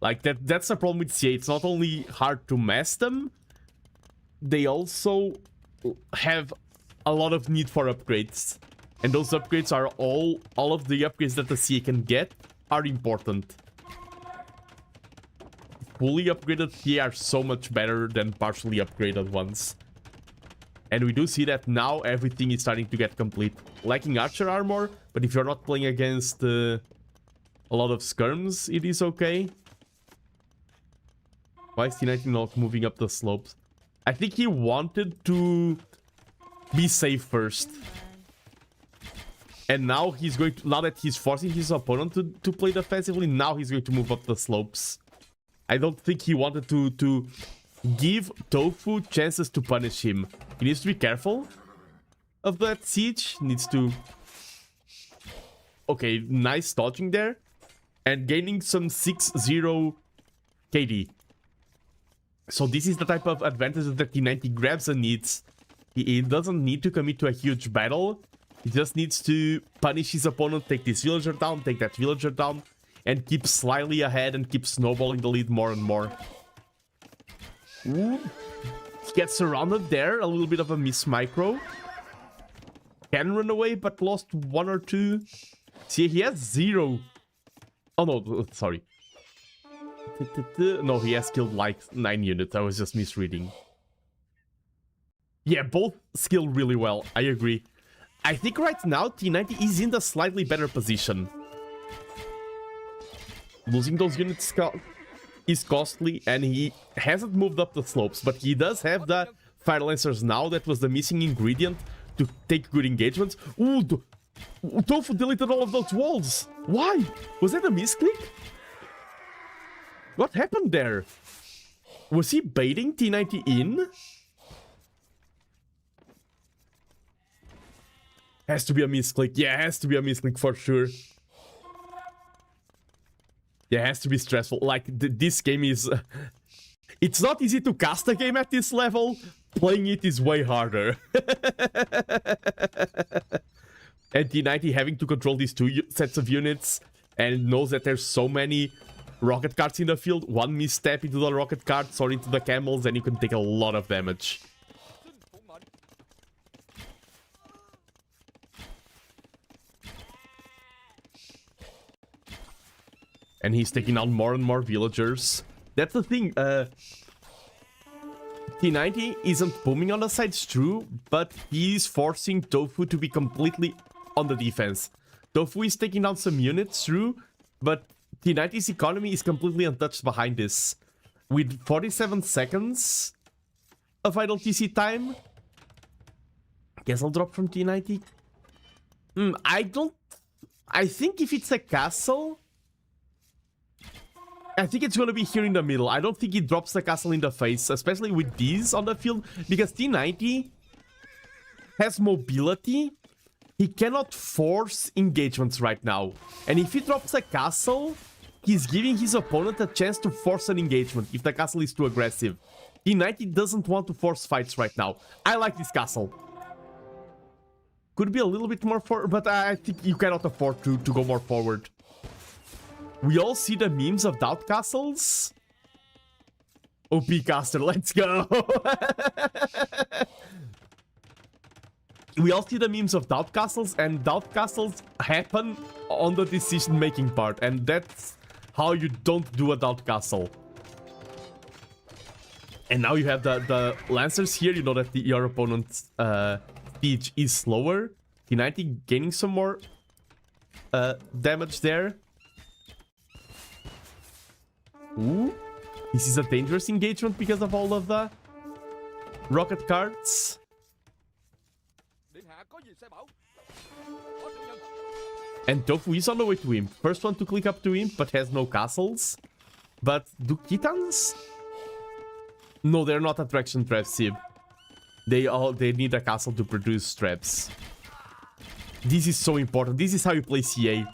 Like, that's the problem with CA. It's not only hard to mass them, they also have a lot of need for upgrades. And those upgrades are all of the upgrades that the CA can get are important. Fully upgraded CA are so much better than partially upgraded ones. And we do see that now everything is starting to get complete. Lacking Archer armor, but if you're not playing against a lot of skirms, it is okay. Why is T90 not moving up the slopes? I think he wanted to be safe first. And now he's going to, now that he's forcing his opponent to play defensively, now he's going to move up the slopes. I don't think he wanted to give Thofou chances to punish him. He needs to be careful of that siege. Needs to... Okay, nice dodging there. And gaining some 6-0 KD. So this is the type of advantage that T90 grabs and needs. He doesn't need to commit to a huge battle. He just needs to punish his opponent, take this villager down, take that villager down, and keep slightly ahead and keep snowballing the lead more and more. Ooh. He gets surrounded there, a little bit of a miss micro. Can run away, but lost 1 or 2. See, he has 0. Oh no, sorry. No, he has killed like 9 units. I was just misreading. Yeah, both skill really well. I agree. I think right now T90 is in the slightly better position. Losing those units is costly, and he hasn't moved up the slopes, but he does have the Fire Lancers now. That was the missing ingredient to take good engagements. Ooh, Thofou deleted all of those walls. Why? Was that a misclick? What happened there? Was he baiting T90 in? Has to be a misclick. Yeah, has to be a misclick for sure. Yeah, it has to be stressful. Like, this game is... it's not easy to cast a game at this level. Playing it is way harder. And T90 having to control these 2 sets of units and knows that there's so many rocket carts in the field. One misstep into the rocket carts or into the camels and you can take a lot of damage. And he's taking out more and more villagers. That's the thing. T90 isn't booming on the sides, true, but he's forcing Thofou to be completely on the defense. Thofou is taking down some units, true, but T90's economy is completely untouched behind this. With 47 seconds of idle TC time. Guess I'll drop from T90. I think if it's a castle... I think it's going to be here in the middle. I don't think he drops the castle in the face, especially with these on the field, because T90 has mobility. He cannot force engagements right now. And if he drops a castle, he's giving his opponent a chance to force an engagement if the castle is too aggressive. T90 doesn't want to force fights right now. I like this castle. Could be a little bit more forward, but I think you cannot afford to go more forward. We all see the memes of Doubt Castles. OP caster, let's go! We all see the memes of Doubt Castles, and Doubt Castles happen on the decision-making part, and that's how you don't do a Doubt Castle. And now you have the Lancers here, you know that your opponent's siege is slower. T90 gaining some more damage there. Ooh, this is a dangerous engagement because of all of the rocket carts. And Thofou is on the way to him. First one to click up to him, but has no castles. But do Titans? No, they're not attraction traps, Sib. They need a castle to produce traps. This is so important. This is how you play CA.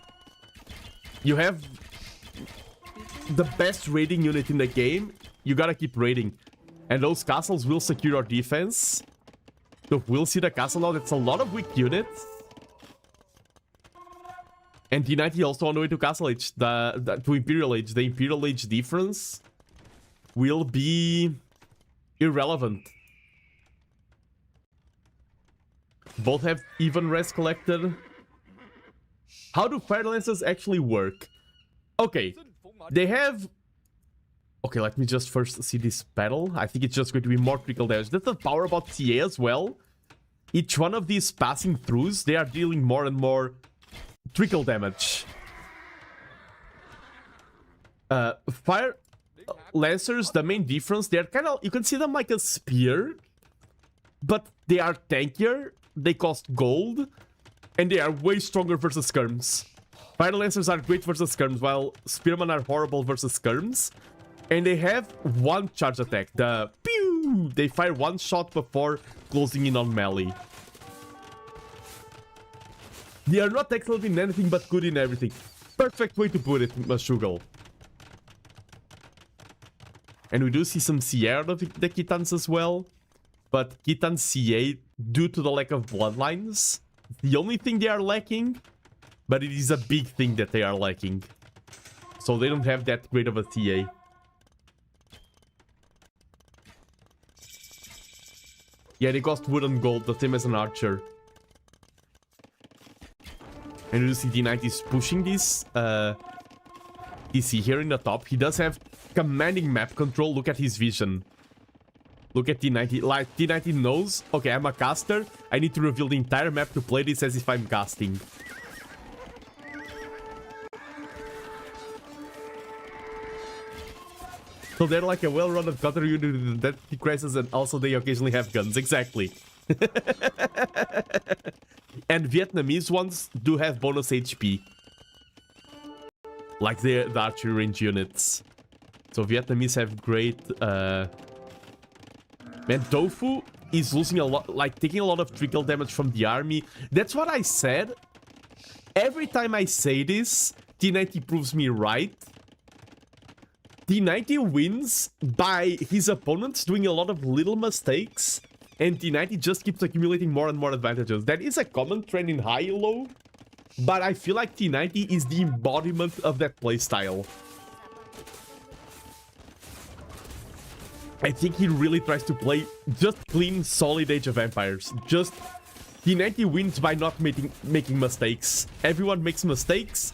You have the best raiding unit in the game. You gotta keep raiding. And those castles will secure your defense. So we'll see the castle now. That's a lot of weak units. And T90 also on the way to Castle Age, to Imperial Age. The Imperial Age difference will be irrelevant. Both have even res collected. How do Fire Lancers actually work? Okay, they have... Okay, let me just first see this battle. I think it's just going to be more critical damage. That's the power about CA as well. Each one of these passing throughs, they are dealing more and more trickle damage. Fire Lancers, the main difference, they're kind of... You can see them like a spear, but they are tankier, they cost gold, and they are way stronger versus skirms. Fire Lancers are great versus skirms, while Spearmen are horrible versus skirms. And they have one charge attack, the pew! They fire one shot before closing in on melee. They are not excellent in anything but good in everything. Perfect way to put it, Mashugal. And we do see some CA out of the Kitans as well. But Kitan CA, due to the lack of bloodlines, the only thing they are lacking, but it is a big thing that they are lacking. So they don't have that great of a CA. Yeah, they cost wood and gold, the same as an archer. And you see T90 is pushing this DC here in the top. He does have commanding map control. Look at his vision. Look at T90. Like, T90 knows, okay, I'm a caster. I need to reveal the entire map to play this as if I'm casting. So they're like a well-rounded counter unit that crisis, and also they occasionally have guns. Exactly. And Vietnamese ones do have bonus HP. Like the archery range units. So Vietnamese have great... Man, Thofou is losing a lot, like taking a lot of trickle damage from the army. That's what I said. Every time I say this, T90 proves me right. T90 wins by his opponents doing a lot of little mistakes, and T90 just keeps accumulating more and more advantages. That is a common trend in high-low, but I feel like T90 is the embodiment of that playstyle. I think he really tries to play just clean, solid Age of Empires. Just T90 wins by not making mistakes. Everyone makes mistakes.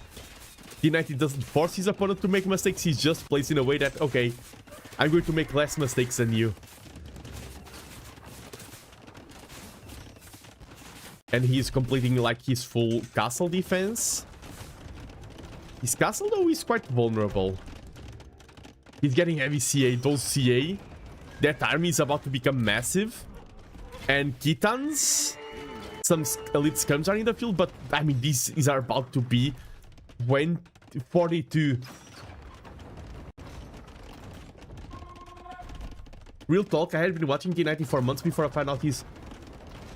T90 doesn't force his opponent to make mistakes, he just plays in a way that, okay, I'm going to make less mistakes than you. And he's completing like his full castle defense. His castle though is quite vulnerable. He's getting heavy CA, those CA. That army is about to become massive. And Kitans, some elite scums are in the field, but I mean these are about to be 42. Real talk, I had been watching T90 for months before I found out he's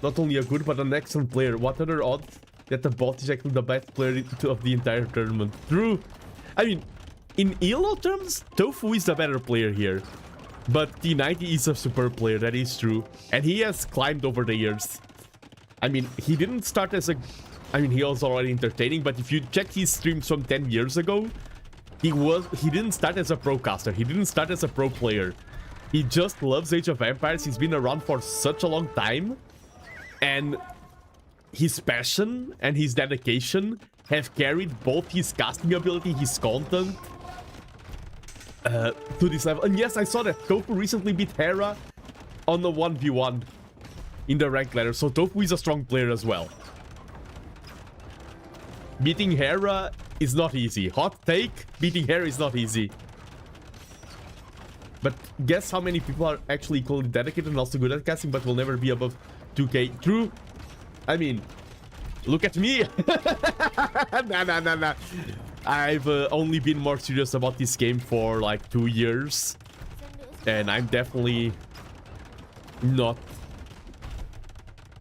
not only a good but an excellent player. What other odds that the bot is actually the best player of the entire tournament? True. I mean, in ELO terms, Thofou is the better player here. But T90 is a superb player, that is true. And he has climbed over the years. I mean, he didn't start as a... I mean, he was already entertaining, but if you check his streams from 10 years ago, he didn't start as a pro caster. He didn't start as a pro player. He just loves Age of Empires. He's been around for such a long time. And his passion and his dedication have carried both his casting ability, his content, to this level. And yes, I saw that Thofou recently beat Hera on the 1v1 in the rank ladder. So Thofou is a strong player as well. Beating Hera is not easy. Hot take, beating Hera is not easy. But guess how many people are actually equally dedicated and also good at casting, but will never be above 2k. True. I mean, look at me. Nah. I've only been more serious about this game for like 2 years. And I'm definitely not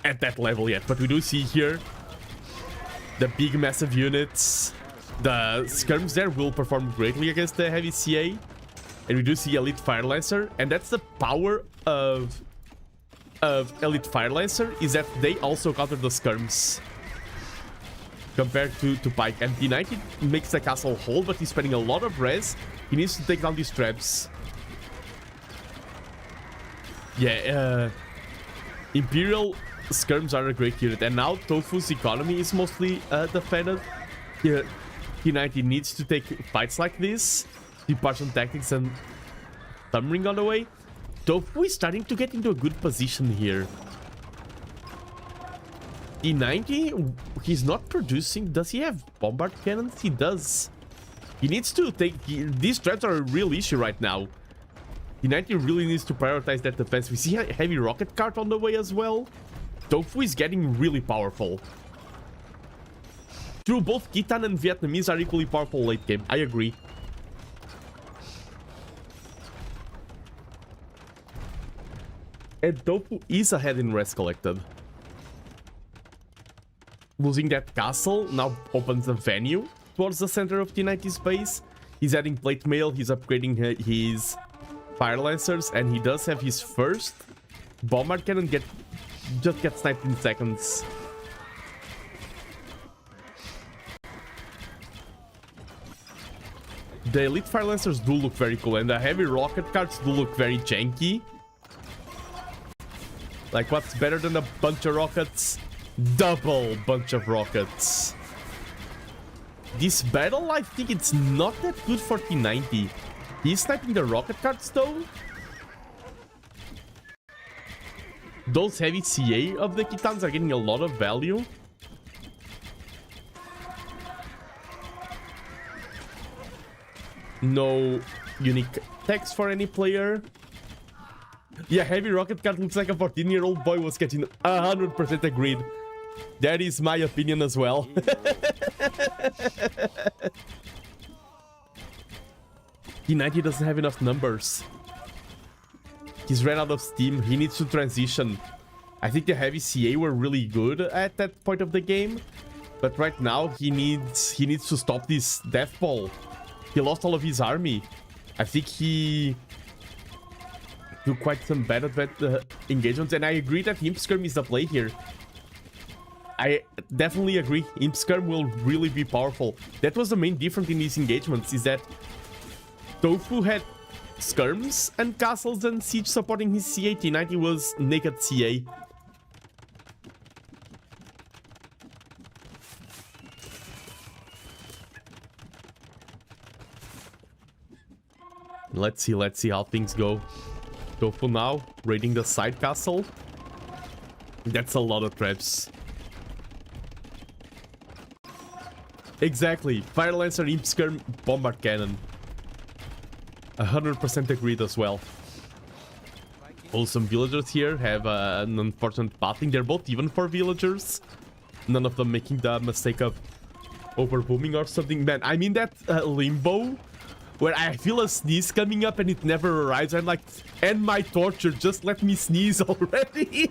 at that level yet. But we do see here the big massive units. The skirms there will perform greatly against the heavy CA. And we do see Elite Fire Lancer. And that's the power of Elite Fire Lancer, is that they also counter the skirms compared to Pike. And T90 makes the castle hold, but he's spending a lot of res. He needs to take down these traps. Yeah, Imperial skirms are a great unit. And now Thofou's economy is mostly defended. Yeah, T90 needs to take fights like this. Departure tactics and thumb ring on the way. Thofou is starting to get into a good position here. T90, he's not producing. Does he have bombard cannons? He does. He needs to take... These traps are a real issue right now. T90 really needs to prioritize that defense. We see a heavy rocket cart on the way as well. Thofou is getting really powerful. True, both Khitan and Vietnamese are equally powerful late game. I agree. And Thofou is ahead in res collected. Losing that castle now opens a venue towards the center of T90's base. He's adding plate mail, he's upgrading his fire lancers, and he does have his first bombard cannon just get sniped in seconds. The elite fire lancers do look very cool, and the heavy rocket carts do look very janky. Like, what's better than a bunch of rockets? Double bunch of rockets. This battle, I think it's not that good for T90. He's sniping the rocket carts though. Those heavy CA of the Khitans are getting a lot of value. No unique text for any player. Yeah, heavy rocket cart looks like a 14-year-old boy was getting 100% agreed. That is my opinion as well. T90 doesn't have enough numbers. He's ran out of steam. He needs to transition. I think the heavy CA were really good at that point of the game, but right now he needs to stop this death ball. He lost all of his army. I think he took quite some bad engagements, and I agree that Imp Skirm is the play here. I definitely agree. Imp Skirm will really be powerful. That was the main difference in these engagements, is that Thofou had skirms and castles and siege supporting his CA. T90 was naked CA. Let's see how things go. Thofou now raiding the side castle. That's a lot of traps. Exactly. Fire Lancer, Imp Skirm, Bombard Cannon. 100% agreed as well. Some villagers here have an unfortunate pathing. They're both even for villagers. None of them making the mistake of overbooming or something. Man, I'm in that limbo where I feel a sneeze coming up and it never arrives. I'm like, end my torture, just let me sneeze already.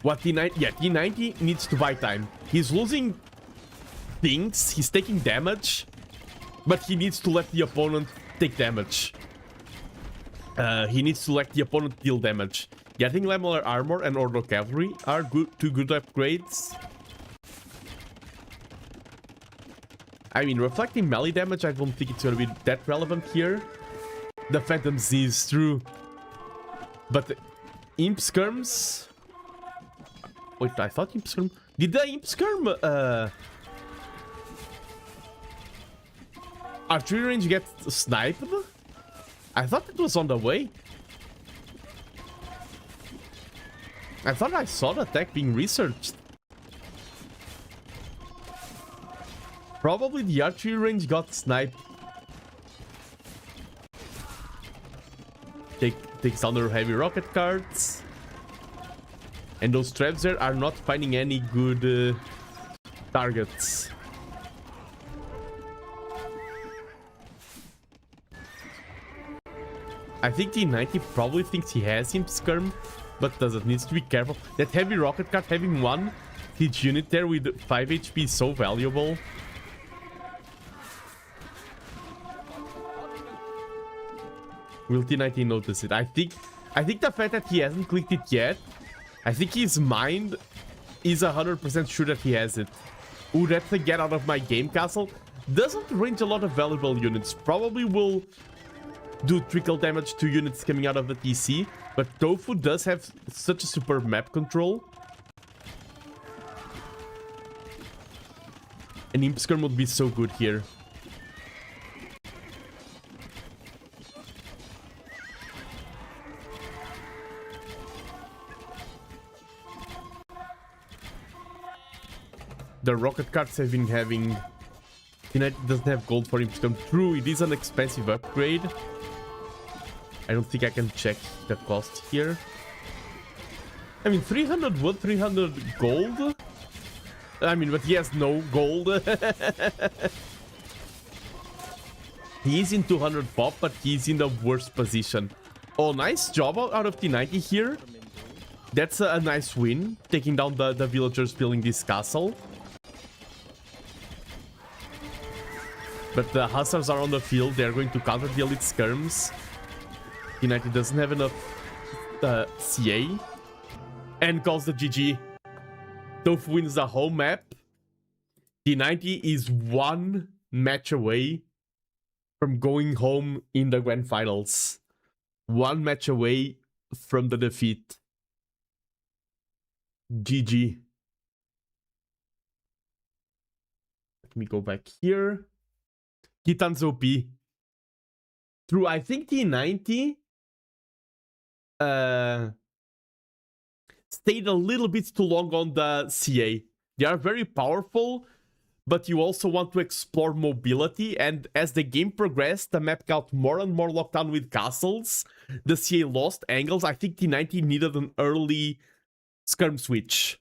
What T90? Yeah, T90 needs to buy time. He's losing things, he's taking damage, but he needs to let the opponent take damage. He needs to let the opponent deal damage. Getting lamellar armor and Ordo Cavalry are two good upgrades. I mean, reflecting melee damage, I don't think it's gonna be that relevant here. The Phantom Z is true. But the Imp Skirms... Wait, I thought Imp Skirm... Did the Imp Skirm, archery range get sniped? I thought it was on the way. I thought I saw the attack being researched. Probably the archery range got sniped. Takes down their heavy rocket carts. And those traps there are not finding any good targets. I think T90 probably thinks he has him skirm, but doesn't. Needs to be careful. That heavy rocket card having one hit unit there with 5 HP is so valuable. Will T90 notice it? I think the fact that he hasn't clicked it yet, I think his mind is 100% sure that he has it. Ooh, that's a get out of my game castle. Doesn't range a lot of valuable units. Probably will do trickle damage to units coming out of the TC. But Thofou does have such a superb map control. An Imp Skirm would be so good here. The rocket cards have been having... T90 doesn't have gold for him to come through. It is an expensive upgrade. I don't think I can check the cost here. I mean, 300 wood, 300 gold? I mean, but he has no gold. He is in 200 pop, but he's in the worst position. Oh, nice job out of T90 here. That's a nice win, taking down the villagers building this castle. But the hussars are on the field. They're going to counter the elite skirms. T90 doesn't have enough CA. And calls the GG. Thofou wins the home map. T90 is one match away from going home in the grand finals. One match away from the defeat. GG. Let me go back here. Titans OP. Through, I think T90 stayed a little bit too long on the CA. They are very powerful, but you also want to explore mobility, and as the game progressed, the map got more and more locked down with castles. The CA lost angles. I think T90 needed an early skirm switch.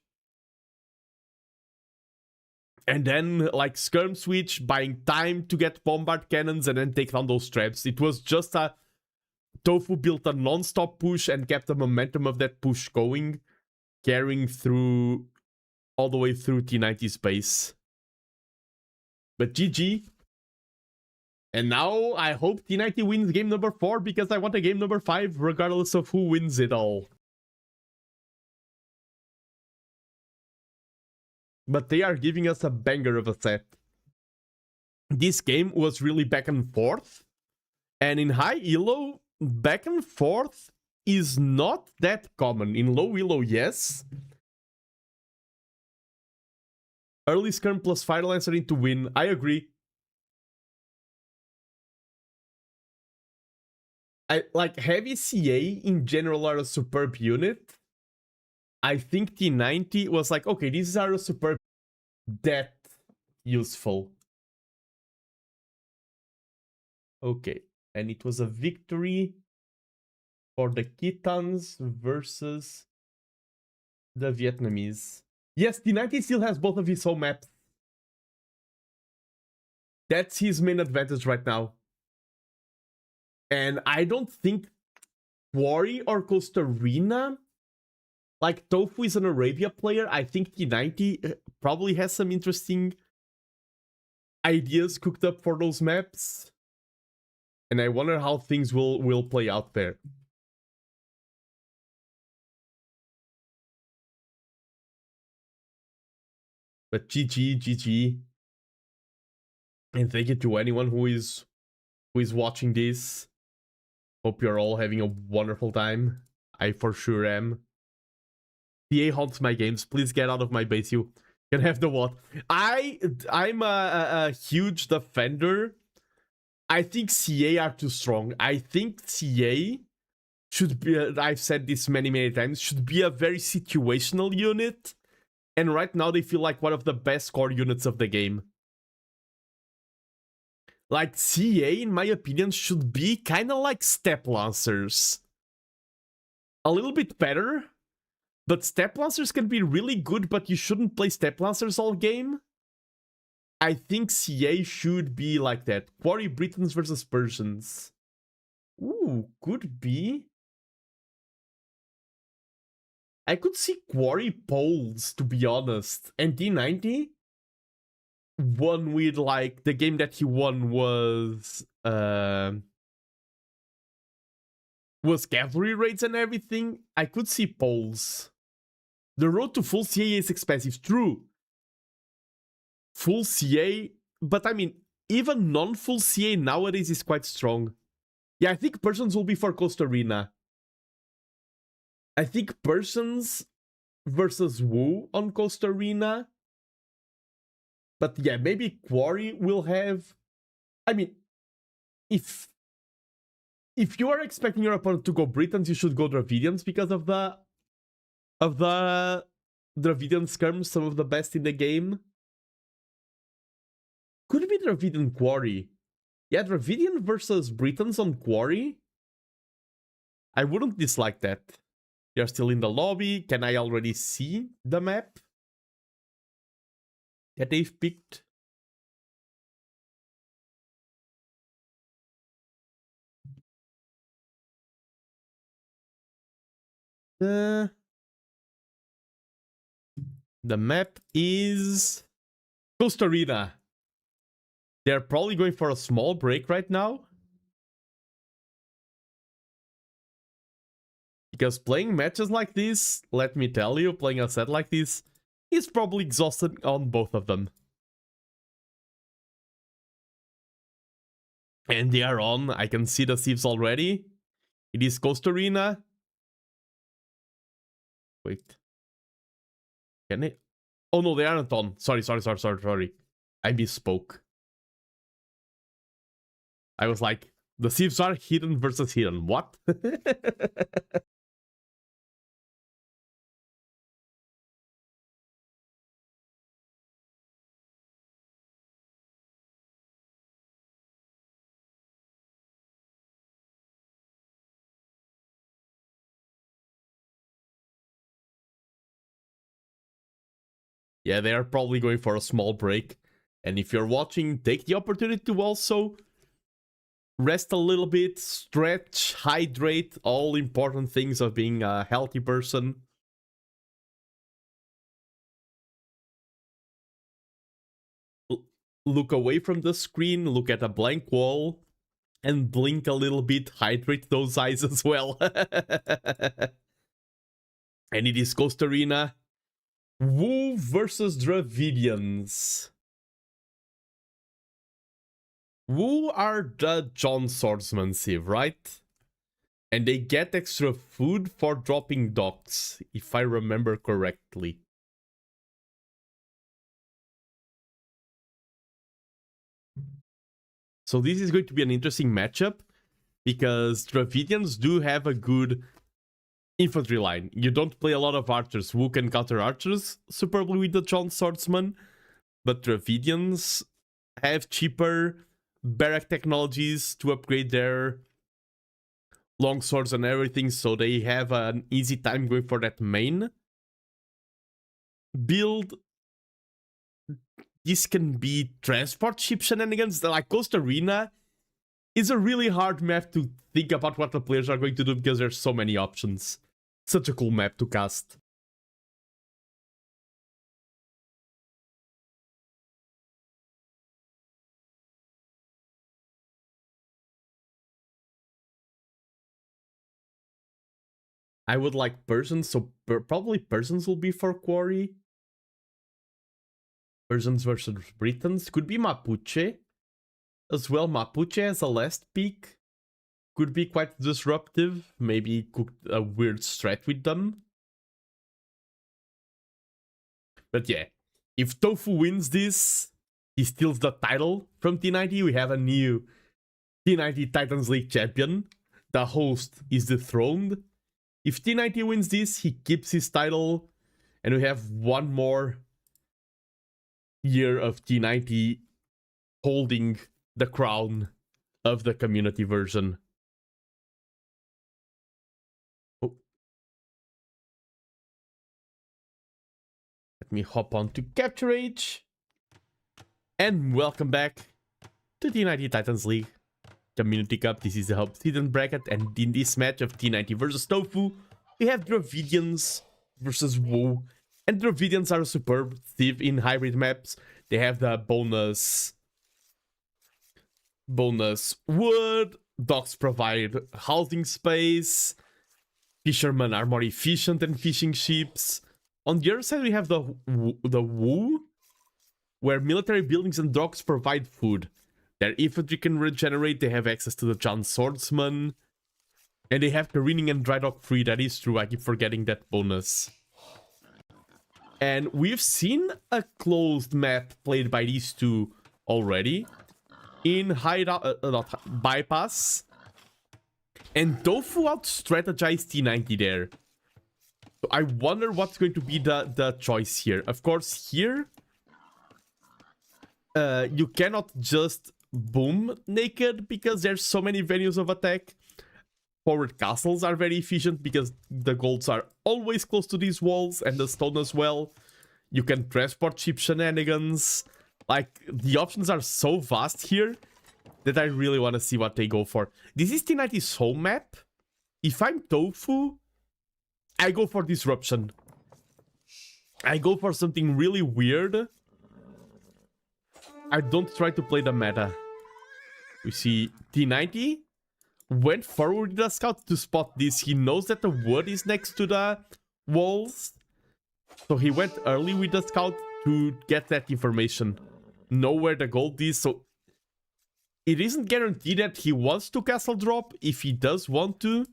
And then, like, skirm switch, buying time to get bombard cannons and then take down those traps. It was just a... Thofou built a non-stop push and kept the momentum of that push going, carrying through all the way through T90's base. But GG. And now I hope T90 wins game number 4 because I want a game number 5 regardless of who wins it all. But they are giving us a banger of a set. This game was really back and forth. And in high elo, back and forth is not that common. In low elo, yes. Early skirm plus Fire Lancer into win. I agree. Like, heavy CA in general are a superb unit. I think T90 was like, okay, these are a superb, that useful. Okay, and it was a victory for the Titans versus the Vietnamese. Yes, T90 still has both of his home maps. That's his main advantage right now. And I don't think Quarry or Costa Rica... Like, Thofou is an Arabia player. I think T90 probably has some interesting ideas cooked up for those maps. And I wonder how things will play out there. But GG. And thank you to anyone who is watching this. Hope you're all having a wonderful time. I for sure am. CA haunts my games. Please get out of my base. You can have the what? I'm a huge defender. I think CA are too strong. I think CA should be, I've said this many times, should be a very situational unit. And right now they feel like one of the best core units of the game. Like, CA, in my opinion, should be kind of like Step Lancers. A little bit better. But Step Lancers can be really good, but you shouldn't play Step Lancers all game. I think CA should be like that. Quarry Britons versus Persians. Ooh, could be. I could see Quarry polls, to be honest. And T90 won with, like, the game that he won was cavalry raids and everything. I could see polls. The road to full CA is expensive, true. Full CA, but I mean, even non-full CA nowadays is quite strong. Yeah, I think persons will be for Costa Arena. I think persons versus Wu on Costa Arena. But yeah, maybe Quarry will have... I mean, if you are expecting your opponent to go Britons, you should go Dravidians because of the Dravidian skirms, some of the best in the game. Could be Dravidian Quarry. Yeah, Dravidian versus Britons on Quarry. I wouldn't dislike that. You're still in the lobby. Can I already see the map that they've picked? The map is Costa Rica. They're probably going for a small break right now. Because playing matches like this, let me tell you, playing a set like this is probably exhausting on both of them. And they are on. I can see the thieves already. It is Costa Rica. Wait. Can they? Oh no, they aren't on. Sorry. I misspoke. I was like, the thieves are hidden versus hidden. What? Yeah, they are probably going for a small break. And if you're watching, take the opportunity to also rest a little bit, stretch, hydrate, all important things of being a healthy person. Look away from the screen, look at a blank wall, and blink a little bit, hydrate those eyes as well. And it is Costa Rica. Wu versus Dravidians. Wu are the John Swordsman Civ, right? And they get extra food for dropping docks, if I remember correctly. So this is going to be an interesting matchup, because Dravidians do have a good infantry line. You don't play a lot of archers. Wu can counter archers superbly with the John Swordsman, but Dravidians have cheaper barrack technologies to upgrade their long swords and everything, so they have an easy time going for that main build. This can be transport ship shenanigans. Like Costa Rica is a really hard map to think about what the players are going to do, because there's so many options. Such a cool map to cast. I would like persons, so probably persons will be for Quarry. Persons versus Britons. Could be Mapuche as well. Mapuche as a last pick could be quite disruptive. Maybe cook a weird strat with them. But yeah, if Thofou wins this, he steals the title from T90. We have a new T90 Titans League champion. The host is dethroned. If T90 wins this, he keeps his title, and we have one more year of T90 holding the crown of the community version. Oh. Let me hop on to Capture Age. And welcome back to T90 Titans League Community Cup. This is the Obsidian Bracket, and in this match of T90 versus Thofou, we have Dravidians versus WoW. And Dravidians are superb thief in hybrid maps. They have the bonus wood, dogs provide housing space, fishermen are more efficient than fishing ships. On the other side, we have the WoW, where military buildings and dogs provide food. Their infantry can regenerate, they have access to the Giant Swordsman, and they have careening and dry dock free. That is true, I keep forgetting that bonus. And we've seen a closed map played by these two already in Bypass, and Thofou out-strategized T90 there. So I wonder what's going to be the choice here. Of course, here you cannot just boom naked because there's so many venues of attack. Forward castles are very efficient because the golds are always close to these walls, and the stone as well. You can transport ship shenanigans. Like, the options are so vast here that I really want to see what they go for. This is T90's home map. If I'm Thofou, I go for disruption. I go for something really weird. I don't try to play the meta. We see T90 went forward with the scout to spot this. He knows that the wood is next to the walls, so he went early with the scout to get that information. Know where the gold is, so it isn't guaranteed that he wants to castle drop. If he does want to,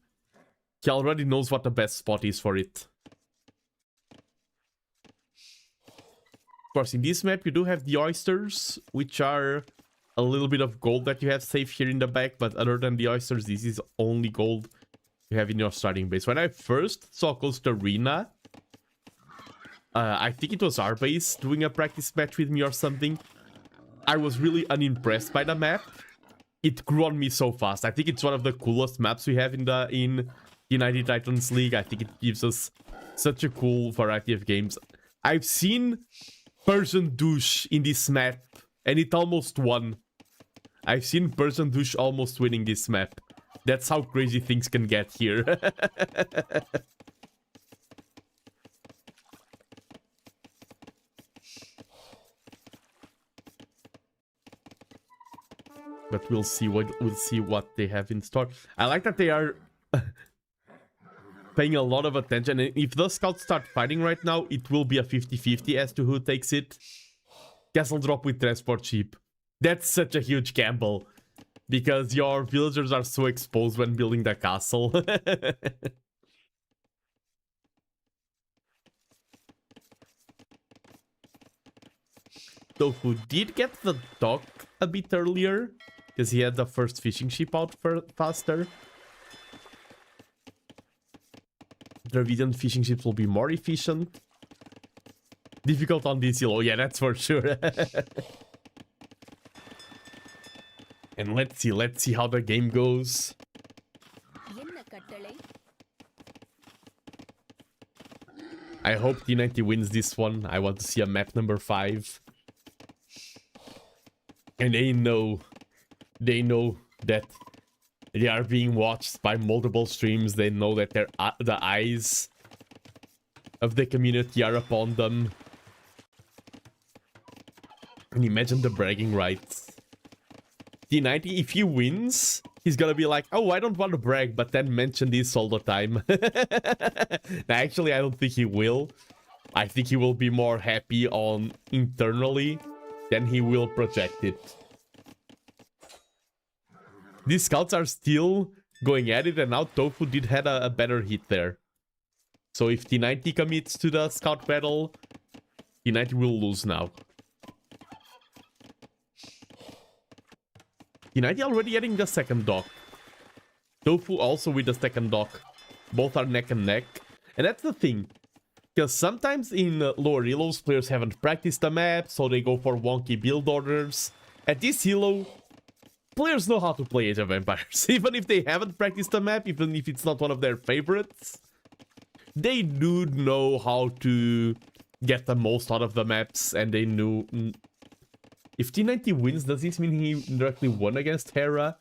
he already knows what the best spot is for it. Of course, in this map you do have the oysters, which are a little bit of gold that you have safe here in the back, but other than the oysters, this is only gold you have in your starting base. When I first saw Coast Arena, I think it was our base doing a practice match with me or something, I was really unimpressed by the map. It grew on me so fast. I think it's one of the coolest maps we have in T90 Titans League. I think it gives us such a cool variety of games. I've seen Persian Douche in this map, and it almost won. I've seen Persian Douche almost winning this map. That's how crazy things can get here. But we'll see what they have in store. I like that they are paying a lot of attention. And if the scouts start fighting right now, it will be a 50-50 as to who takes it. Castle drop with transport ship. That's such a huge gamble, because your villagers are so exposed when building the castle. Thofou did get the dock a bit earlier, because he had the first fishing ship out faster. Dravidian fishing ships will be more efficient. Difficult on this elo, yeah, that's for sure. And let's see how the game goes. I hope T90 wins this one. I want to see a map number 5. And they know that they are being watched by multiple streams. They know that the eyes of the community are upon them. And imagine the bragging rights. T90, if he wins, he's gonna be like, oh, I don't want to brag, but then mention this all the time. Now, actually, I don't think he will. I think he will be more happy on internally than he will project it. These scouts are still going at it, and now Thofou did have a better hit there. So if T90 commits to the scout battle, T90 will lose now. T90 already getting the second dock. Thofou also with the second dock. Both are neck and neck. And that's the thing. Because sometimes in lower elos, players haven't practiced the map, so they go for wonky build orders. At this elo, players know how to play Age of Empires. Even if they haven't practiced the map, even if it's not one of their favorites, they do know how to get the most out of the maps, and they knew... If T90 wins, does this mean he directly won against Hera?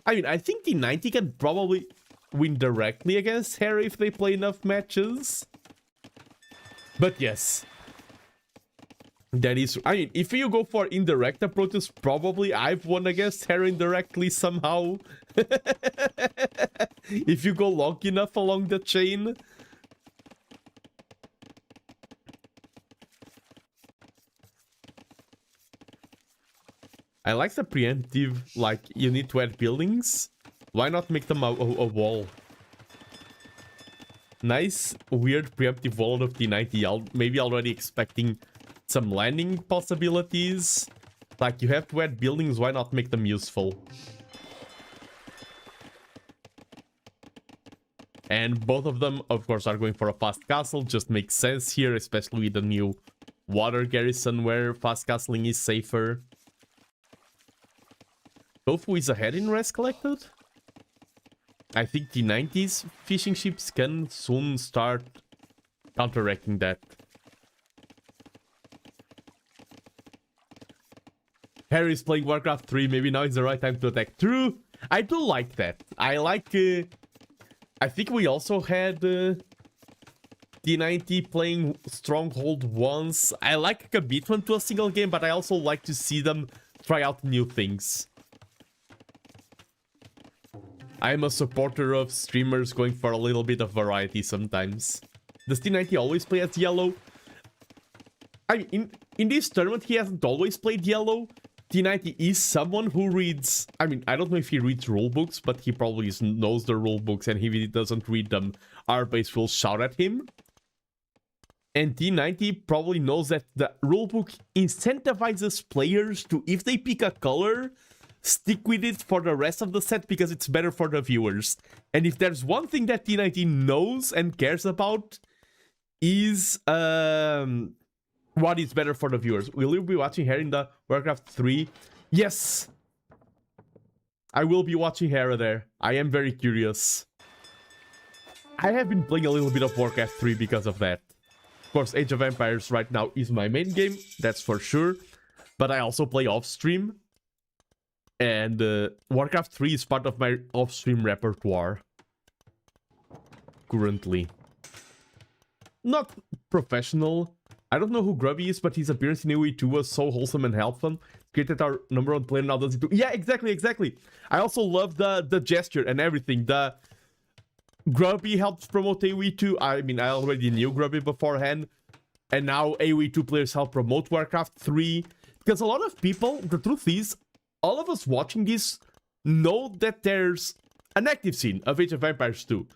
I mean, I think T90 can probably win directly against Harry if they play enough matches. But yes. That is, I mean, if you go for indirect approaches, probably I've won against Harry indirectly somehow. If you go long enough along the chain. I like the preemptive, like, you need to add buildings. Why not make them a wall? Nice, weird preemptive wall of T90. Maybe already expecting some landing possibilities. Like, you have to add buildings, why not make them useful? And both of them, of course, are going for a fast castle. Just makes sense here, especially with the new water garrison where fast castling is safer. Thofou is ahead in res collected. I think T90's fishing ships can soon start counteracting that. Harry's playing Warcraft 3, maybe now is the right time to attack. True, I do like that. I like... I think we also had T90 playing Stronghold once. I like a commitment to a single game, but I also like to see them try out new things. I'm a supporter of streamers going for a little bit of variety sometimes. Does T90 always play as yellow? I mean, in this tournament, he hasn't always played yellow. T90 is someone who reads... I mean, I don't know if he reads rulebooks, but he probably knows the rulebooks, and if he doesn't read them, our base will shout at him. And T90 probably knows that the rulebook incentivizes players to, if they pick a color, stick with it for the rest of the set because it's better for the viewers. And if there's one thing that T90 knows and cares about, is what is better for the viewers. Will you be watching Hera in the Warcraft 3? Yes! I will be watching Hera there. I am very curious. I have been playing a little bit of Warcraft 3 because of that. Of course, Age of Empires right now is my main game, that's for sure. But I also play off-stream. And Warcraft 3 is part of my off-stream repertoire. Currently. Not professional. I don't know who Grubby is, but his appearance in AoE2 was so wholesome and helpful. Great that our number one player now does it too. Yeah, exactly. I also love the gesture and everything. The Grubby helps promote AoE2. I mean, I already knew Grubby beforehand. And now AoE2 players help promote Warcraft 3. Because a lot of people, the truth is, all of us watching this know that there's an active scene of Age of Empires 2.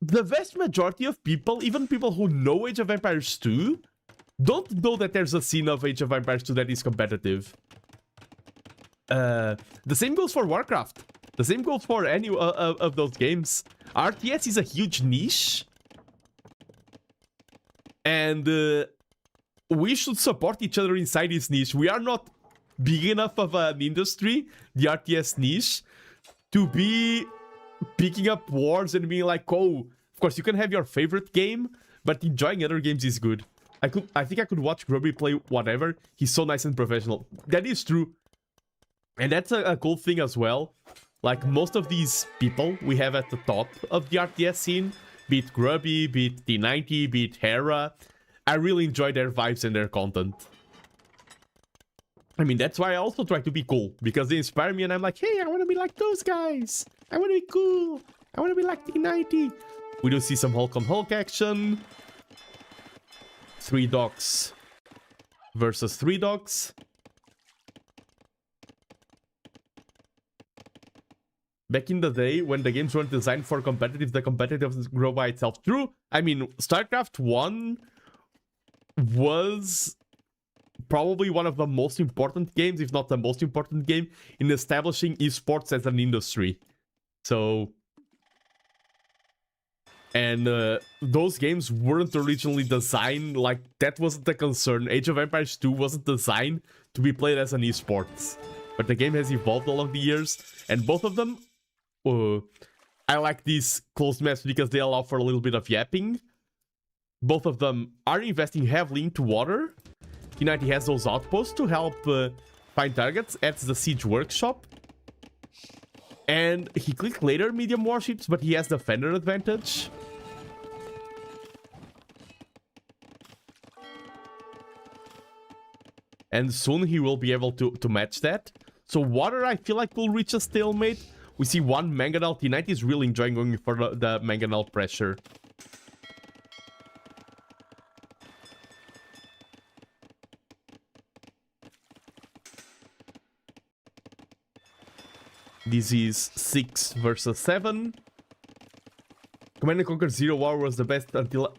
The vast majority of people, even people who know Age of Empires 2, don't know that there's a scene of Age of Empires 2 that is competitive. The same goes for Warcraft. The same goes for any of those games. RTS is a huge niche. And we should support each other inside this niche. We are not big enough of an industry, the RTS niche, to be picking up wars and being like, oh, of course you can have your favorite game, but enjoying other games is good. I think I could watch Grubby play whatever. He's so nice and professional. That is true. And that's a cool thing as well. Like, most of these people we have at the top of the RTS scene, be it Grubby, be it T90, be it Hera, I really enjoy their vibes and their content. I mean, that's why I also try to be cool, because they inspire me and I'm like, hey, I want to be like those guys. I want to be cool. I want to be like T90. We do see some Hulk on Hulk action. 3 dogs versus 3 dogs. Back in the day, when the games weren't designed for competitive, the competitive grow by itself. True. I mean, StarCraft 1 was probably one of the most important games, if not the most important game, in establishing esports as an industry. So... And those games weren't originally designed, like, that wasn't the concern. Age of Empires 2 wasn't designed to be played as an esports. But the game has evolved along the years, and both of them... I like these closed maps because they allow for a little bit of yapping. Both of them are investing heavily into water. T90 has those outposts to help find targets at the Siege Workshop. And he clicked later medium warships, but he has the Fender advantage. And soon he will be able to match that. So water, I feel like, will reach a stalemate. We see one Mangonel. T90 is really enjoying going for the Mangonel pressure. This is 6 versus 7. Command & Conquer 0 Hour was the best until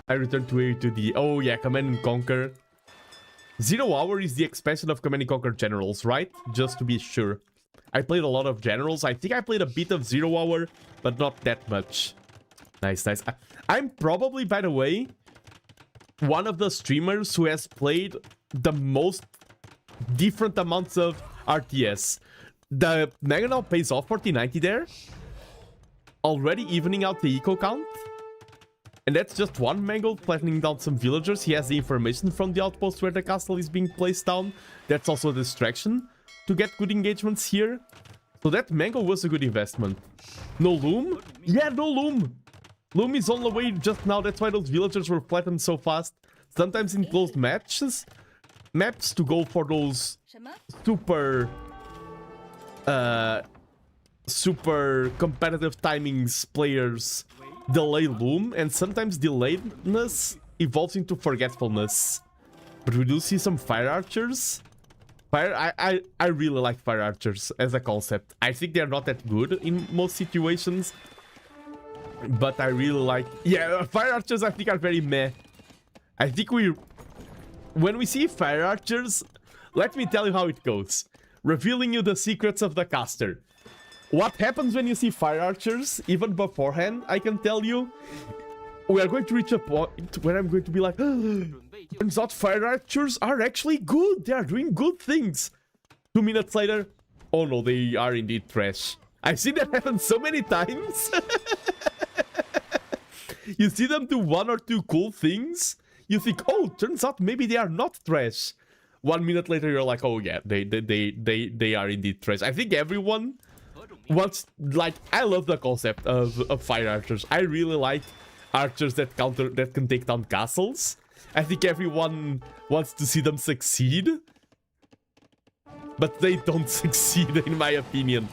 I returned to the... Oh yeah, Command & Conquer. 0 Hour is the expansion of Command & Conquer Generals, right? Just to be sure. I played a lot of Generals. I think I played a bit of 0 Hour, but not that much. Nice, nice. I'm probably, by the way, one of the streamers who has played the most different amounts of RTS. The Mangonel pays off for T90 there. Already evening out the eco count. And that's just one Mango flattening down some villagers. He has the information from the outpost where the castle is being placed down. That's also a distraction to get good engagements here. So that Mango was a good investment. No Loom? Yeah, no Loom. Loom is on the way just now. That's why those villagers were flattened so fast. Sometimes in closed matches, maps to go for those super competitive timings players delay Loom, and sometimes delayedness evolves into forgetfulness. But we do see some Fire Archers. I really like Fire Archers as a concept. I think they're not that good in most situations, but I really like... Yeah, Fire Archers I think are very meh. I think when we see Fire Archers, let me tell you how it goes. Revealing you the secrets of the caster. What happens when you see Fire Archers, even beforehand, I can tell you, we are going to reach a point where I'm going to be like, turns out Fire Archers are actually good. They are doing good things. 2 minutes later, oh no, they are indeed trash. I've seen that happen so many times. You see them do 1 or 2 cool things, you think, oh, turns out maybe they are not trash. 1 minute later, you're like, oh yeah, they are indeed trash. I think everyone wants, like, I love the concept of Fire Archers. I really like archers that can take down castles. I think everyone wants to see them succeed, but they don't succeed in my opinion.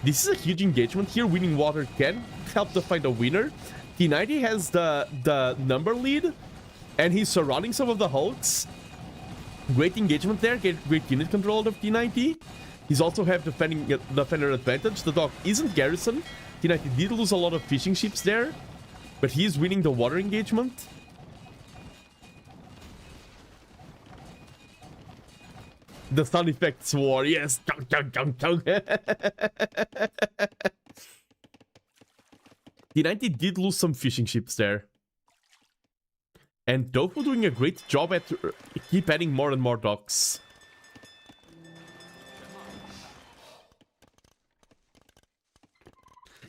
This is a huge engagement here. Winning water can help to find a winner. T90 has the number lead, and he's surrounding some of the hulks. Great engagement there, great unit control of T90. He's also have defender advantage. The dock isn't garrisoned. T90 did lose a lot of fishing ships there, but he's winning the water engagement. The sound effects war, yes. Chunk, chunk, chunk, chunk. T90 did lose some fishing ships there. And Thofou doing a great job at keep adding more and more docks.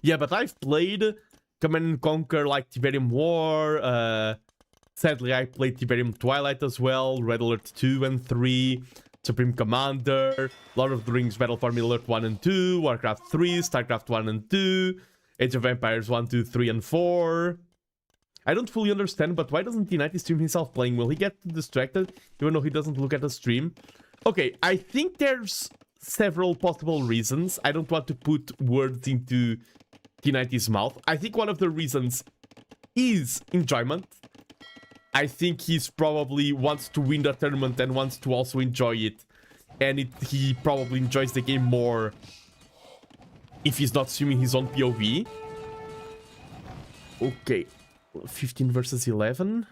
Yeah, but I've played Command & Conquer like Tiberium War. Sadly, I played Tiberium Twilight as well. Red Alert 2 and 3. Supreme Commander. Lord of the Rings Battle for Middle Earth 1 and 2. Warcraft 3. Starcraft 1 and 2. Age of Empires 1, 2, 3, and 4. I don't fully understand, but why doesn't T90 stream himself playing? Will he get distracted even though he doesn't look at the stream? Okay, I think there's several possible reasons. I don't want to put words into T90's mouth. I think one of the reasons is enjoyment. I think he's probably wants to win the tournament and wants to also enjoy it. And he probably enjoys the game more if he's not streaming his own POV. Okay, 15 versus 11.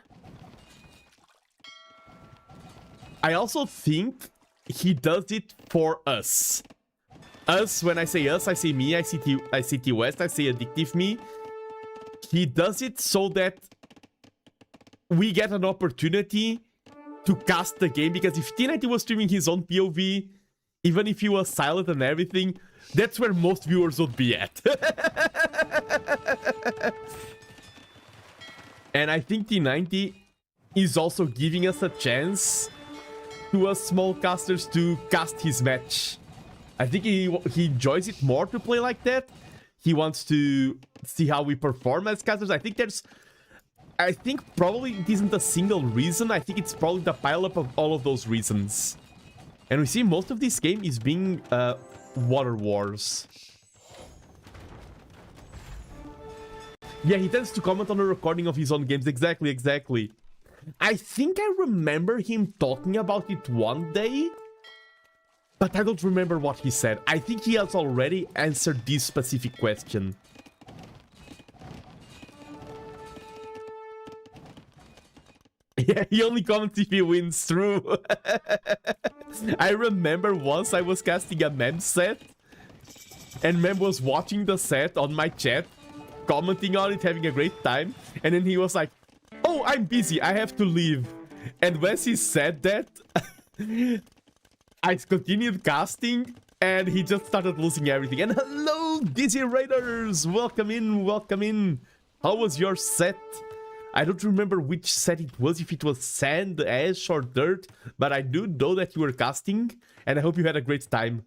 I also think he does it for us. Us, when I say us, I say me, I say T West, I say Addictive Me. He does it so that we get an opportunity to cast the game, because if T90 was streaming his own POV, even if he was silent and everything, that's where most viewers would be at. And I think T90 is also giving us a chance to us small casters to cast his match I think he enjoys it more to play like that. He wants to see how we perform as casters. I think probably it isn't a single reason. I think it's probably the pileup of all of those reasons. And we see most of this game is being water wars. Yeah, he tends to comment on the recording of his own games. Exactly, exactly. I think I remember him talking about it one day, but I don't remember what he said. I think he has already answered this specific question. Yeah, he only comments if he wins, true. I remember once I was casting a Mem set, and Mem was watching the set on my chat, commenting on it, having a great time, and then he was like, "Oh, I'm busy, I have to leave." And when he said that, I continued casting, and he just started losing everything. And hello, Dizzy Raiders! Welcome in, welcome in. How was your set? I don't remember which set it was, if it was sand, ash, or dirt, but I do know that you were casting, and I hope you had a great time.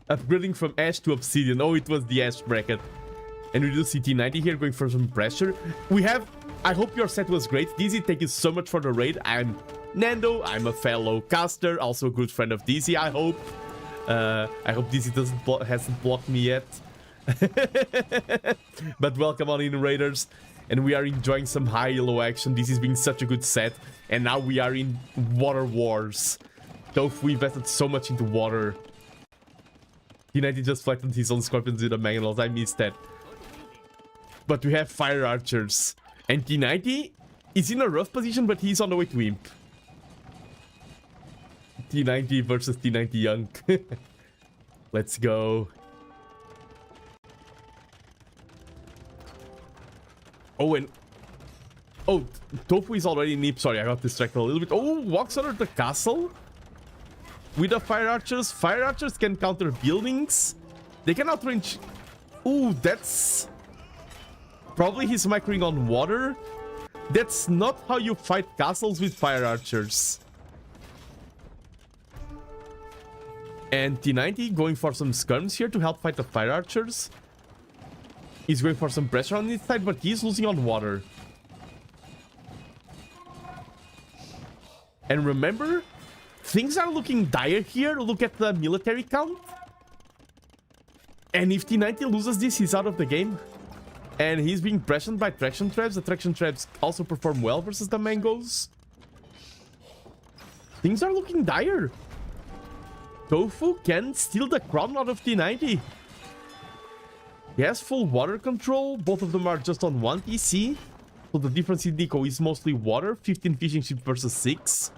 Upgrading from ash to obsidian. Oh, it was the ash bracket. And we do see T90 here going for some pressure. I hope your set was great. Dizzy, thank you so much for the raid. I'm Nando, I'm a fellow caster, also a good friend of Dizzy, I hope. I hope Dizzy hasn't blocked me yet. But welcome on in, Raiders. And we are enjoying some high elo action. This has been such a good set. And now we are in water wars. Thofou invested so much into water. T90 just flattened his own scorpions with the mangonels. I missed that. But we have fire archers. And T90 is in a rough position, but he's on the way to imp. T90 versus T90 Young. Let's go. Oh, and... Oh, Thofou is already in imp. Sorry, I got distracted a little bit. Oh, walks under the castle. With the fire archers. Fire archers can counter buildings. They can outrange... Ooh, that's... Probably he's microing on water. That's not how you fight castles with fire archers. And T90 going for some skirms here to help fight the fire archers. He's going for some pressure on his side, but he's losing on water. And remember, things are looking dire here. Look at the military count. And if T90 loses this, he's out of the game. And he's being pressured by traction traps. The traction traps also perform well versus the mangoes. Things are looking dire. Thofou can steal the crown out of T90. He has full water control. Both of them are just on 1 TC. So the difference in Nico is mostly water. 15 fishing ships versus 6.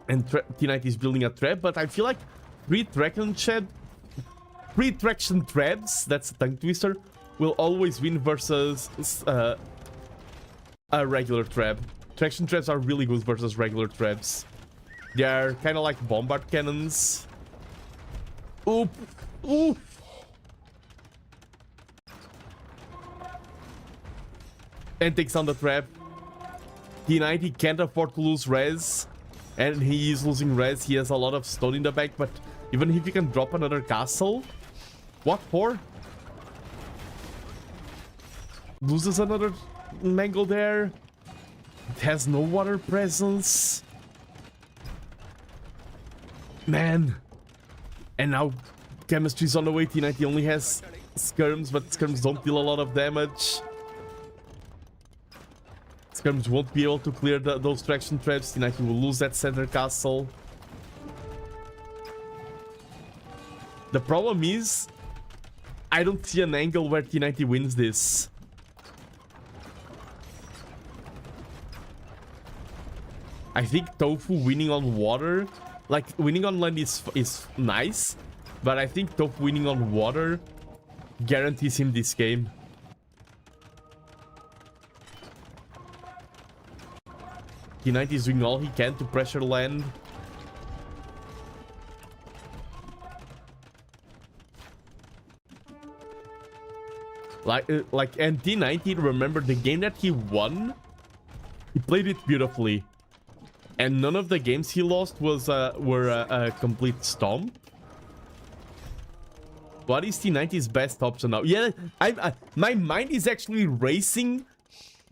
And T90 is building a trap, but I feel like pre-traction traps, that's a tongue twister, will always win versus a regular trap. Traction traps are really good versus regular traps. They are kind of like bombard cannons. Oop! Oof! And takes on the trap. T90 can't afford to lose res. And he is losing res. He has a lot of stone in the back, but even if he can drop another castle... What for? Loses another mango there. It has no water presence. Man. And now chemistry's on the way. T90 only has skirms, but skirms don't deal a lot of damage. Skirms won't be able to clear those traction traps. T90 will lose that center castle. The problem is, I don't see an angle where T90 wins this. I think Thofou winning on water, like winning on land is nice, but I think Thofou winning on water guarantees him this game. T90 is doing all he can to pressure land. And T90, remember the game that he won? He played it beautifully. And none of the games he lost were a complete stomp. What is T90's best option now? Yeah, my mind is actually racing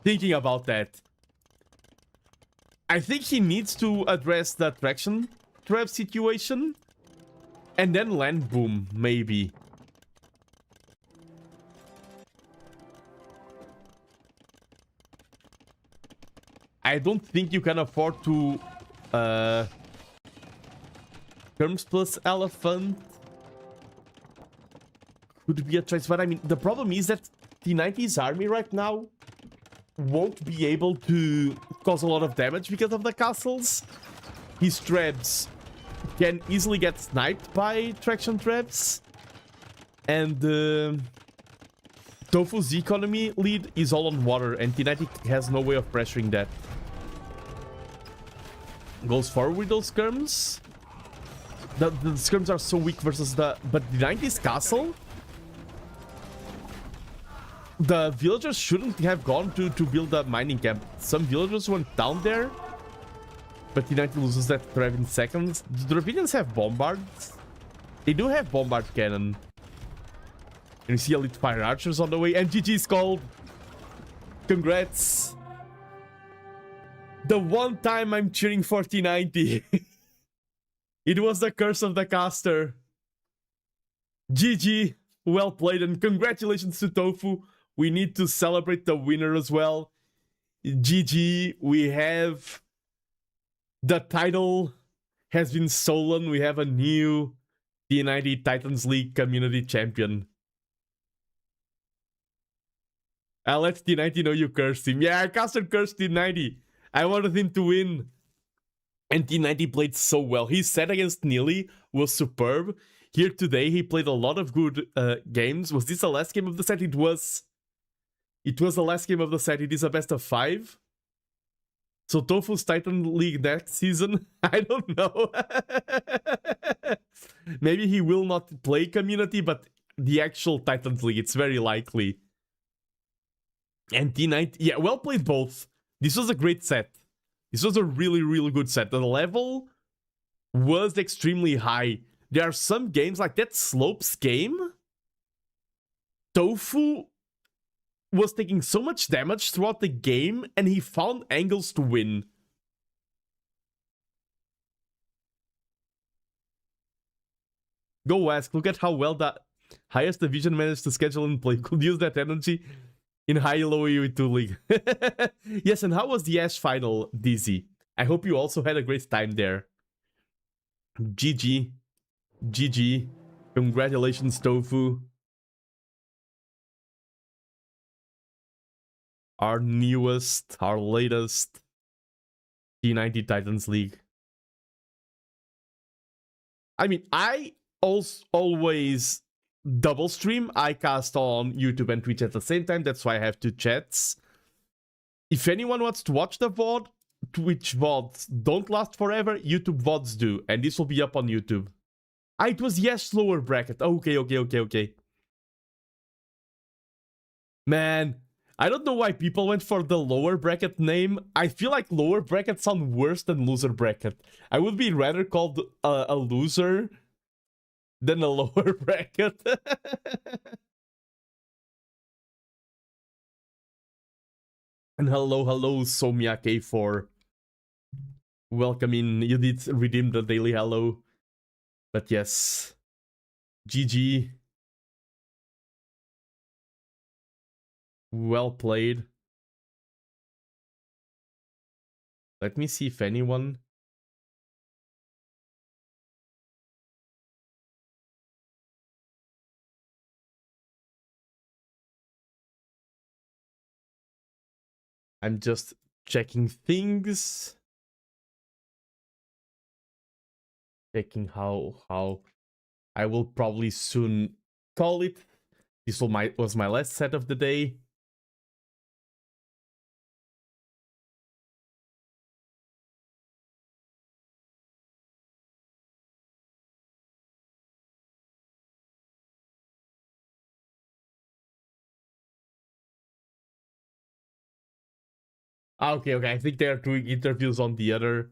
thinking about that. I think he needs to address the traction trap situation. And then land boom, maybe. I don't think you can afford to Kerms plus Elephant could be a choice, but I mean the problem is that T90's army right now won't be able to cause a lot of damage because of the castles. His traps can easily get sniped by traction traps, and Thofou's economy lead is all on water, and T90 has no way of pressuring that. Goes forward with those skirms. The skirms are so weak versus the... But T90's castle... The villagers shouldn't have gone to build a mining camp. Some villagers went down there. But T90 loses that trap in seconds. Do the Dravidians have bombards? They do have bombard cannon. And you see elite fire archers on the way. And GG's called. Congrats. The one time I'm cheering for T90. It was the curse of the caster. GG. Well played, and congratulations to Thofou. We need to celebrate the winner as well. GG. We have... The title has been stolen. We have a new T90 Titans League Community Champion. I'll let T90 know you cursed him. Yeah, caster cursed T90. I wanted him to win. And T90 played so well. His set against Neely was superb. Here today, he played a lot of good games. Was this the last game of the set? It was. It was the last game of the set. It is a best of 5. So Thofou's Titan League next season? I don't know. Maybe he will not play Community, but the actual Titans League, it's very likely. And T90, yeah, well played both. This was a great set. This was a really, really good set. The level was extremely high. There are some games like that Slopes game. Thofou was taking so much damage throughout the game, and he found angles to win. Go ask. Look at how well the highest division managed to schedule and play. Could use that energy in high-low UE2 league. Yes, and how was the Ash final, Dizzy? I hope you also had a great time there. GG. GG. Congratulations, Thofou. Our newest, our latest T90 Titans League. I mean, I always double stream. I cast on YouTube and Twitch at the same time. That's why I have 2 chats. If anyone wants to watch the VOD, Twitch VODs don't last forever. YouTube VODs do. And this will be up on YouTube. Ah, it was yes, lower bracket. Okay. Man, I don't know why people went for the lower bracket name. I feel like lower bracket sound worse than loser bracket. I would be rather called a loser than a lower bracket. And hello, Somia K4. Welcome in. You did redeem the daily hello. But yes. GG. Well played. Let me see if anyone... I'm just checking things. Checking how I will probably soon call it. This was my last set of the day. Okay, okay. I think they are doing interviews on the other.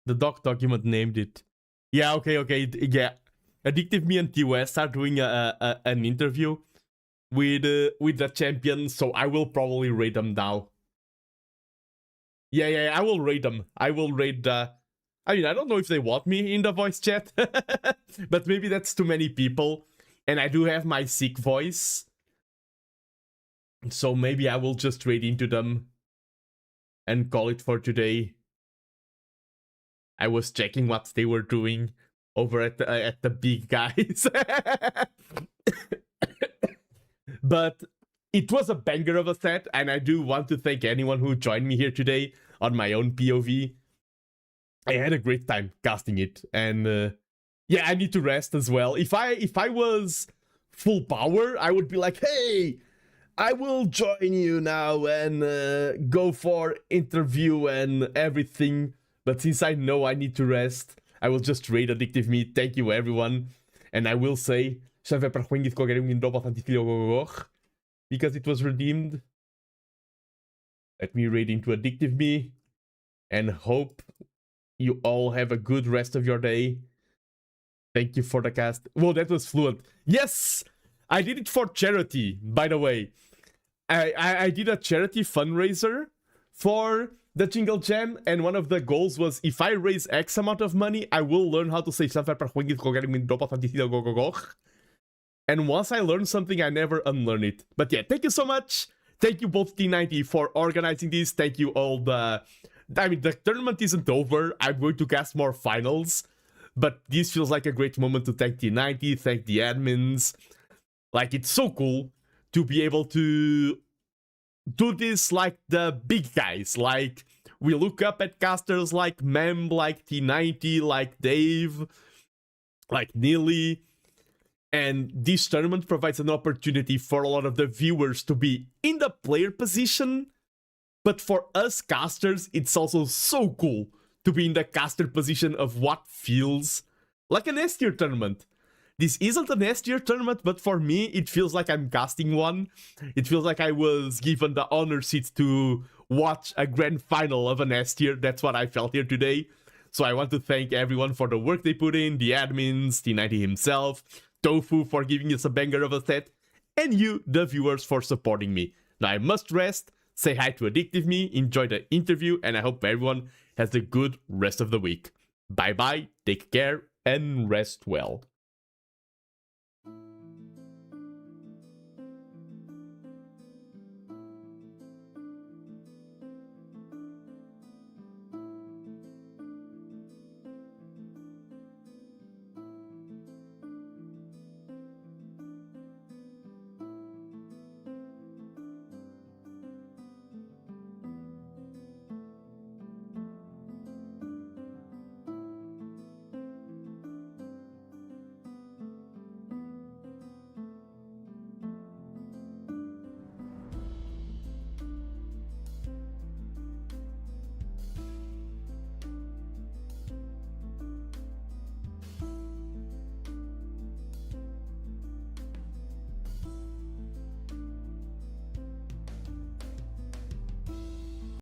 The document named it. Yeah, okay, okay. Yeah. Addictive Me and T-West are doing an interview with the champion, so I will probably rate them now. Yeah, I will rate them. I will rate I mean, I don't know if they want me in the voice chat, but maybe that's too many people. And I do have my sick voice. So maybe I will just trade into them and call it for today. I was checking what they were doing over at the big guys. But it was a banger of a set, and I do want to thank anyone who joined me here today on my own POV. I had a great time casting it, and yeah, I need to rest as well. If I was full power, I would be like, hey, I will join you now and go for interview and everything. But since I know I need to rest, I will just raid Addictive Me. Thank you, everyone. And I will say, because it was redeemed. Let me raid into Addictive Me and hope you all have a good rest of your day. Thank you for the cast. Whoa, that was fluent. Yes! I did it for charity, by the way. I did a charity fundraiser for the Jingle Jam, and one of the goals was if I raise X amount of money, I will learn how to say and once I learn something, I never unlearn it. But yeah, thank you so much. Thank you both T90 for organizing this. Thank you all the... I mean, the tournament isn't over. I'm going to cast more finals. But this feels like a great moment to thank T90, thank the admins. Like, it's so cool to be able to do this like the big guys. Like, we look up at casters like Mem, like T90, like Dave, like Neely. And this tournament provides an opportunity for a lot of the viewers to be in the player position. But for us casters, it's also so cool to be in the caster position of what feels like an S-tier tournament. This isn't an S-tier tournament, but for me, it feels like I'm casting one. It feels like I was given the honor seat to watch a grand final of an S-tier. That's what I felt here today. So I want to thank everyone for the work they put in, the admins, T90 himself, Thofou for giving us a banger of a set, and you, the viewers, for supporting me. Now I must rest, say hi to Addictive Me, enjoy the interview, and I hope everyone has a good rest of the week. Bye bye, take care, and rest well.